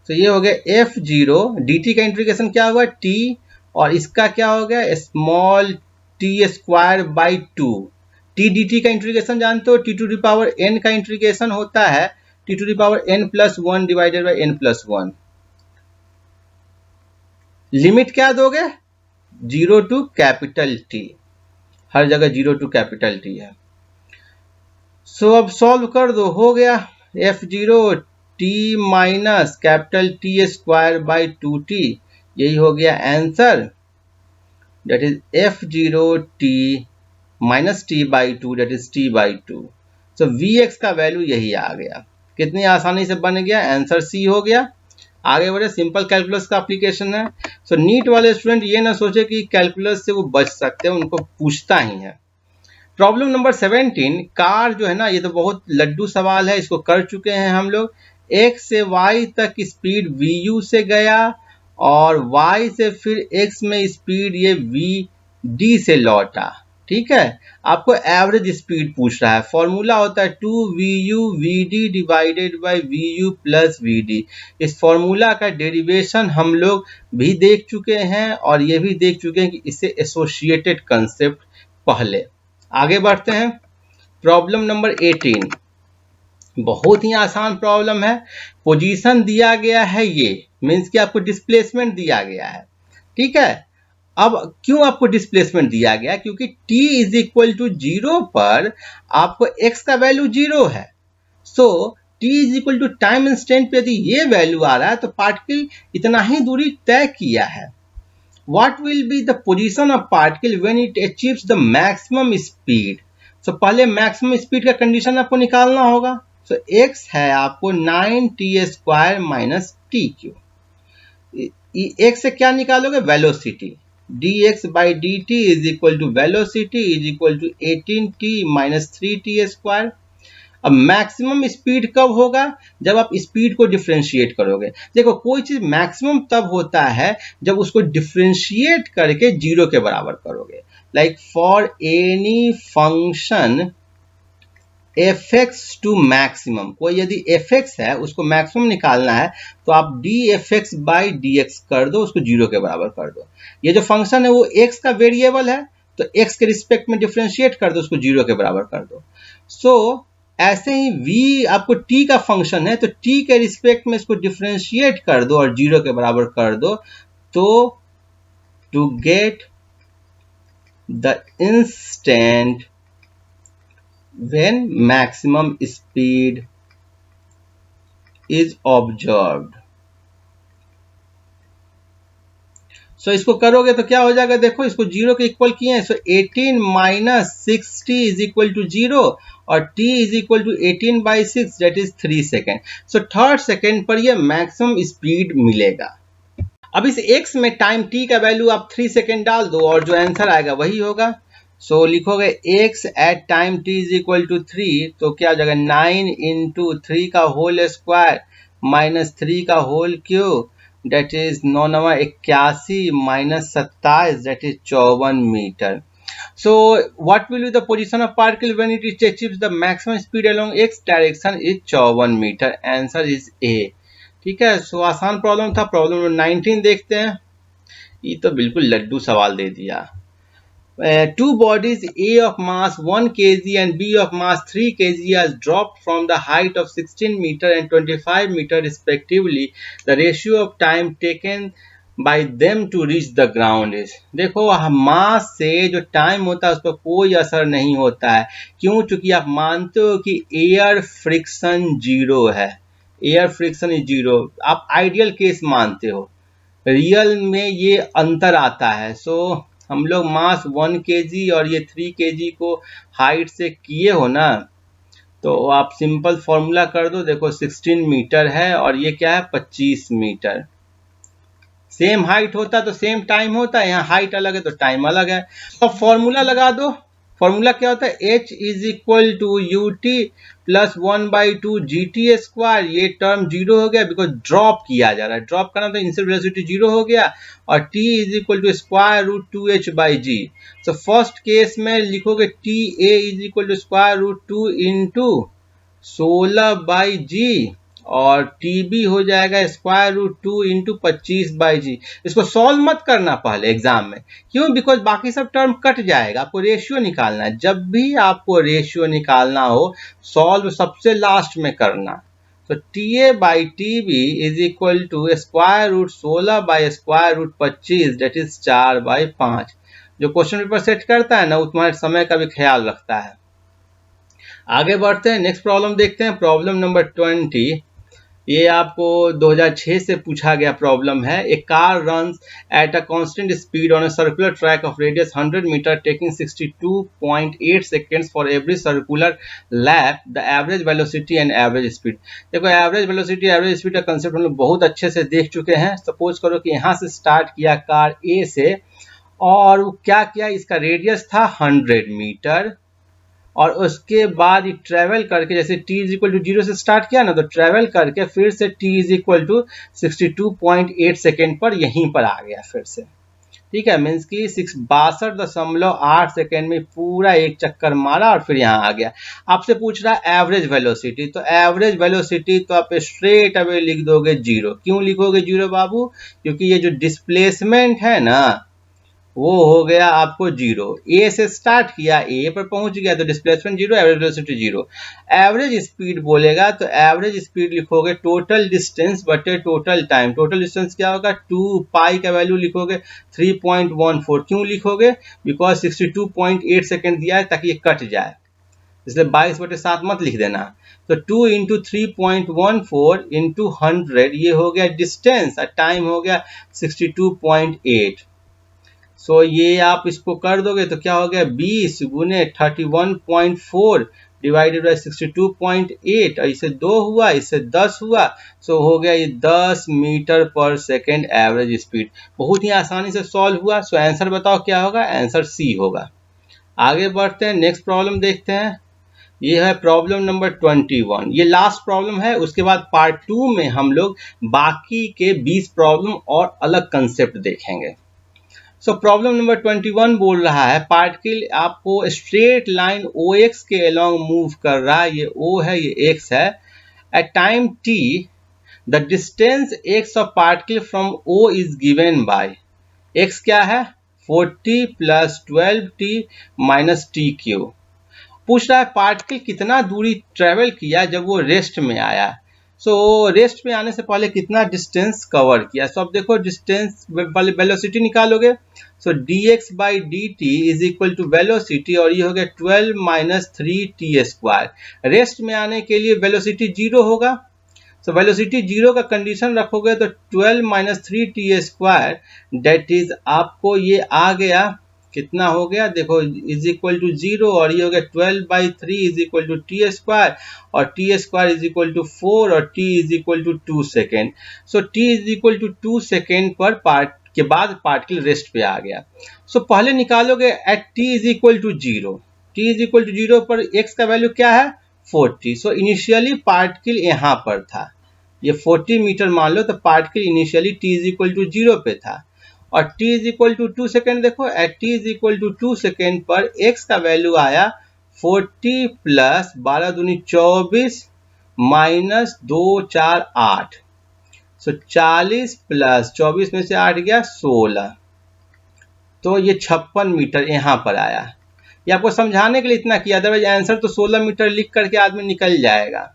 तो ये हो गया f0, dt का इंटीग्रेशन क्या हुआ t, और इसका क्या हो गया small t square by 2। t dt का इंटीग्रेशन जानते हो, t to the power n का इंटीग्रेशन होता है t to the power n plus 1 divided by n plus 1। Limit क्या दोगे? 0 टू कैपिटल T, हर जगह 0 टू कैपिटल T है। सो अब सॉल्व कर दो, हो गया f0 t minus capital T square by 2t, यही हो गया answer, that is f0 t minus t by 2 that is t by 2। So vx का वैल्यू यही आ गया। कितनी आसानी से बन गया, आंसर C हो गया। आगे बढ़े, सिंपल कैलकुलस का एप्लीकेशन है। सो नीट वाले स्टूडेंट ये ना सोचे कि कैलकुलस से वो बच सकते हैं, उनको पूछता ही है। प्रॉब्लम नंबर 17, कार जो है ना, ये तो बहुत लड्डू सवाल है, इसको कर चुके हैं हम लोग। x से y तक स्पीड vu से गया, और y से फिर x में स्पीड ये vd से लौटा। ठीक है, आपको एवरेज स्पीड पूछ रहा है। फॉर्मूला होता है 2vu vd divided by vu plus vd। इस फॉर्मूला का डेरिवेशन हम लोग भी देख चुके हैं, और ये भी देख चुके हैं कि इससे एसोसिएटेड कंसेप्ट पहले। आगे बढ़ते हैं, प्रॉब्लम नंबर 18, बहुत ही आसान प्रॉब्लम है। पोजीशन दिया गया है, ये मीन्स कि आपको डिस्प्लेसमेंट दिया गया है। ठीक है, अब क्यों आपको डिस्प्लेसमेंट दिया गया? क्योंकि t इज इक्वल टू 0 पर आपको x का वैल्यू 0 है। So t is equal to time instant पे यदि ये वैल्यू आ रहा है तो पार्टिकल इतना ही दूरी तय किया है। What will be the position of particle when it achieves the maximum speed? So पहले maximum speed का कंडीशन आपको निकालना होगा। So x है आपको 9t square minus t cube. x से क्या निकालोगे? Velocity, dx by dt is equal to velocity is equal to 18t minus 3t square. अब मैक्सिमम स्पीड कब होगा? जब आप स्पीड को डिफरेंशिएट करोगे। देखो, कोई चीज मैक्सिमम तब होता है जब उसको डिफरेंशिएट करके 0 के बराबर करोगे। Like for any function fx to maximum, कोई यदि fx है उसको मैक्सिमम निकालना है तो आप dfx बाई dx कर दो, उसको 0 के बराबर कर दो। ये जो फंक्शन है वो x का वेरिएबल है तो x के रिस्पेक्ट में डिफरेंशिएट कर दो, उसको 0 के बराबर कर दो। सो ऐसे ही v आपको t का फंक्शन है तो t के रिस्पेक्ट में इसको डिफरेंशिएट कर दो और 0 के बराबर कर दो। तो to get the instant when maximum speed is observed. So इसको करोगे तो क्या हो जाएगा, देखो इसको जीरो के इक्वल किए हैं, so 18 minus 60 is equal to zero और t is equal to 18/6 that is 3 second. So third second पर ये मैक्सिमम स्पीड मिलेगा। अब इस x में टाइम t का वैल्यू आप 3 सेकेंड डाल दो और जो आंसर आएगा वही होगा। सो लिखोगे x at time t is equal to 3, तो क्या हो जाएगा 9 इंटू 3 का होल स्क्वायर माइनस 3 का होल क्यूब that is 9 नवा 81 minus 27 that is 54 metre. So what will be the position of particle when it achieves the maximum speed along x direction is 54 metre. Answer is A। ठीक है, सो आसान प्रॉब्लम था। प्रॉब्लम नंबर 19 देखते हैं। ये तो बिल्कुल लड्डू सवाल दे दिया। Two bodies A of mass 1 kg and B of mass 3 kg has dropped from the height of 16 meter and 25 meter respectively. The ratio of time taken by them to reach the ground is। देखो मास से जो टाइम होता है उस पर कोई असर नहीं होता है। क्यों? चूंकि आप मानते हो कि एयर फ्रिक्शन जीरो है। Air friction is zero. आप आइडियल केस मानते हो, रियल में ये अंतर आता है। सो हम लोग मास 1 kg और ये 3 kg को हाइट से किए हो ना, तो आप सिंपल फॉर्मूला कर दो। देखो 16 मीटर है और ये क्या है 25 मीटर। सेम हाइट होता तो सेम टाइम होता है, यहाँ हाइट अलग है तो टाइम अलग है। तो फॉर्मूला लगा दो। फॉर्मूला क्या होता है, h is equal to U T plus 1/2 g T square. ये टर्म जीरो हो गया बिकॉज ड्रॉप किया जा रहा है। ड्रॉप करना तो इनिशियल वेलोसिटी जीरो हो गया और t is equal to square root 2h/g। So first case में लिखोगे t a is equal to square root 2 into 16/g और टीबी हो जाएगा स्क्वायर रूट 2 इंटू 25/g। इसको सॉल्व मत करना पहले एग्जाम में। क्यों? बिकॉज बाकी सब टर्म कट जाएगा। आपको रेशियो निकालना है। जब भी आपको रेशियो निकालना हो सॉल्व सबसे लास्ट में करना। तो t a by t b is equal to square root 16 by square root 25 that is 4/5। जो क्वेश्चन पेपर सेट करता है ना वो तुम्हारे समय का भी ख्याल रखता है। आगे बढ़ते हैं, नेक्स्ट प्रॉब्लम देखते हैं। प्रॉब्लम नंबर 20, ये आपको 2006 से पूछा गया प्रॉब्लम है। A car runs at a constant speed on a circular track of radius 100 metre taking 62.8 seconds for every circular lap. The average velocity and average speed. देखो एवरेज वेलोसिटी एवरेज स्पीड का कंसेप्ट हम लोग बहुत अच्छे से देख चुके हैं। सपोज करो कि यहाँ से स्टार्ट किया कार ए से और क्या किया, इसका रेडियस था 100 मीटर और उसके बाद ये ट्रेवल करके, जैसे t इज इक्वल टू 0 से स्टार्ट किया ना, तो ट्रेवल करके फिर से t is equal to 62.8 second पर यहीं पर आ गया फिर से। ठीक है, मीन्स की 62.8 सेकेंड में पूरा एक चक्कर मारा और फिर यहाँ आ गया। आपसे पूछ रहा है एवरेज वेलोसिटी, तो एवरेज वेलोसिटी तो आप स्ट्रेट अवे लिख दोगे 0। क्यों लिखोगे 0 बाबू? क्योंकि ये जो डिस्प्लेसमेंट है ना वो हो गया आपको 0। ए से स्टार्ट किया, ए पर पहुंच गया तो displacement 0, average velocity 0। Average speed बोलेगा तो एवरेज स्पीड लिखोगे टोटल डिस्टेंस बटे टोटल टाइम। टोटल डिस्टेंस क्या होगा, 2 पाई का वैल्यू लिखोगे 3.14। क्यों लिखोगे? बिकॉज 62.8 सेकेंड दिया है ताकि ये कट जाए, इसलिए 22/7 मत लिख देना। तो 2 इंटू 3.14 इंटू 100 ये हो गया डिस्टेंस और टाइम हो गया 62.8। सो ये आप इसको कर दोगे तो क्या हो गया 20 गुने 31.4 डिवाइडेड बाई 62.8 और इसे 2 हुआ, इससे 10 हुआ। सो हो गया ये 10 metre per second average speed. बहुत ही आसानी से सॉल्व हुआ। सो आंसर बताओ क्या होगा? आंसर सी होगा। आगे बढ़ते हैं, नेक्स्ट प्रॉब्लम देखते हैं। ये है प्रॉब्लम नंबर 21। ये लास्ट प्रॉब्लम है, उसके बाद पार्ट 2 में हम लोग बाकी के 20 प्रॉब्लम और अलग कंसेप्ट देखेंगे। सो प्रॉब्लम नंबर 21 बोल रहा है पार्टिकल आपको स्ट्रेट लाइन OX के अलोंग मूव कर रहा है। ये O है, ये X है। At time T the distance X of particle from O is given by X क्या है 40 प्लस 12T माइनस TQ। पूछ रहा है पार्टिकल कितना दूरी ट्रेवल किया जब वो रेस्ट में आया। सो रेस्ट में आने से पहले कितना डिस्टेंस कवर किया। सो अब देखो डिस्टेंस वाले वेलोसिटी निकालोगे। So dx by dt is equal to velocity, और ये हो गया 12 माइनस 3t²। रेस्ट में आने के लिए वेलोसिटी 0 होगा। सो वेलोसिटी 0 का कंडीशन रखोगे तो 12 माइनस 3t², डेट इज आपको ये आ गया, कितना हो गया देखो, इज इक्वल टू 0, और ये हो गया 12 by 3 is equal to t², और t² इज इक्वल टू 4, और t is equal to 2 second. So t is equal to 2 second पर पार्ट के बाद पार्टिकल रेस्ट पे आ गया। सो पहले निकालोगे at t is equal to 0, t is equal to 0 पर x का वैल्यू क्या है 40। सो इनिशियली पार्टिकल यहाँ पर था, ये 40 मीटर मान लो, तो particle initially t is equal to 0 पे था, और t is equal to 2 second देखो, at t is equal to 2 second पर x का वैल्यू आया 40 प्लस 12 दूनी 24 माइनस 2 4 8। सो 40 प्लस 24 में से 8 गया 16, तो ये 56 मीटर यहाँ पर आया। ये आपको समझाने के लिए इतना किया, अदरवाइज आंसर तो 16 मीटर लिख करके आदमी निकल जाएगा।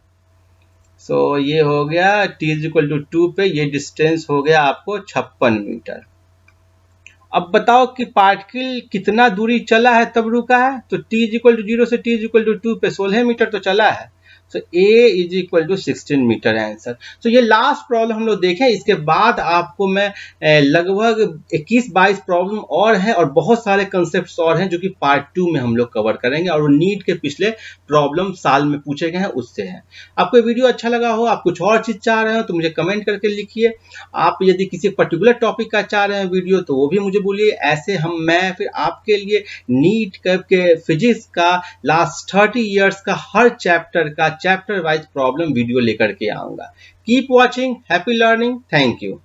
सो ये हो गया t इज इक्वल टू 2 पे ये डिस्टेंस हो गया आपको 56 मीटर। अब बताओ कि पार्टिकल कितना दूरी चला है तब रुका है, तो t इज इक्वल टू 0 से t इज इक्वल टू 2 पे 16 मीटर तो चला है। So a is equal to 16 metre answer. So ये लास्ट प्रॉब्लम हम लोग देखें, इसके बाद आपको मैं लगभग 21-22 प्रॉब्लम और हैं, और बहुत सारे कंसेप्ट्स और हैं जो कि पार्ट 2 में हम लोग कवर करेंगे, और वो नीट के पिछले प्रॉब्लम साल में पूछे गए हैं उससे हैं। आपको वीडियो अच्छा लगा हो, आप कुछ और चीज चाह रहे हो तो मुझे कमेंट करके लिखिए। आप यदि किसी पर्टिकुलर टॉपिक का चाह रहे हैं वीडियो तो वो भी मुझे बोलिए। ऐसे मैं फिर आपके लिए नीट के फिजिक्स का लास्ट 30 इयर्स का हर चैप्टर वाइज प्रॉब्लम वीडियो लेकर के आऊंगा। Keep watching, happy learning, thank you.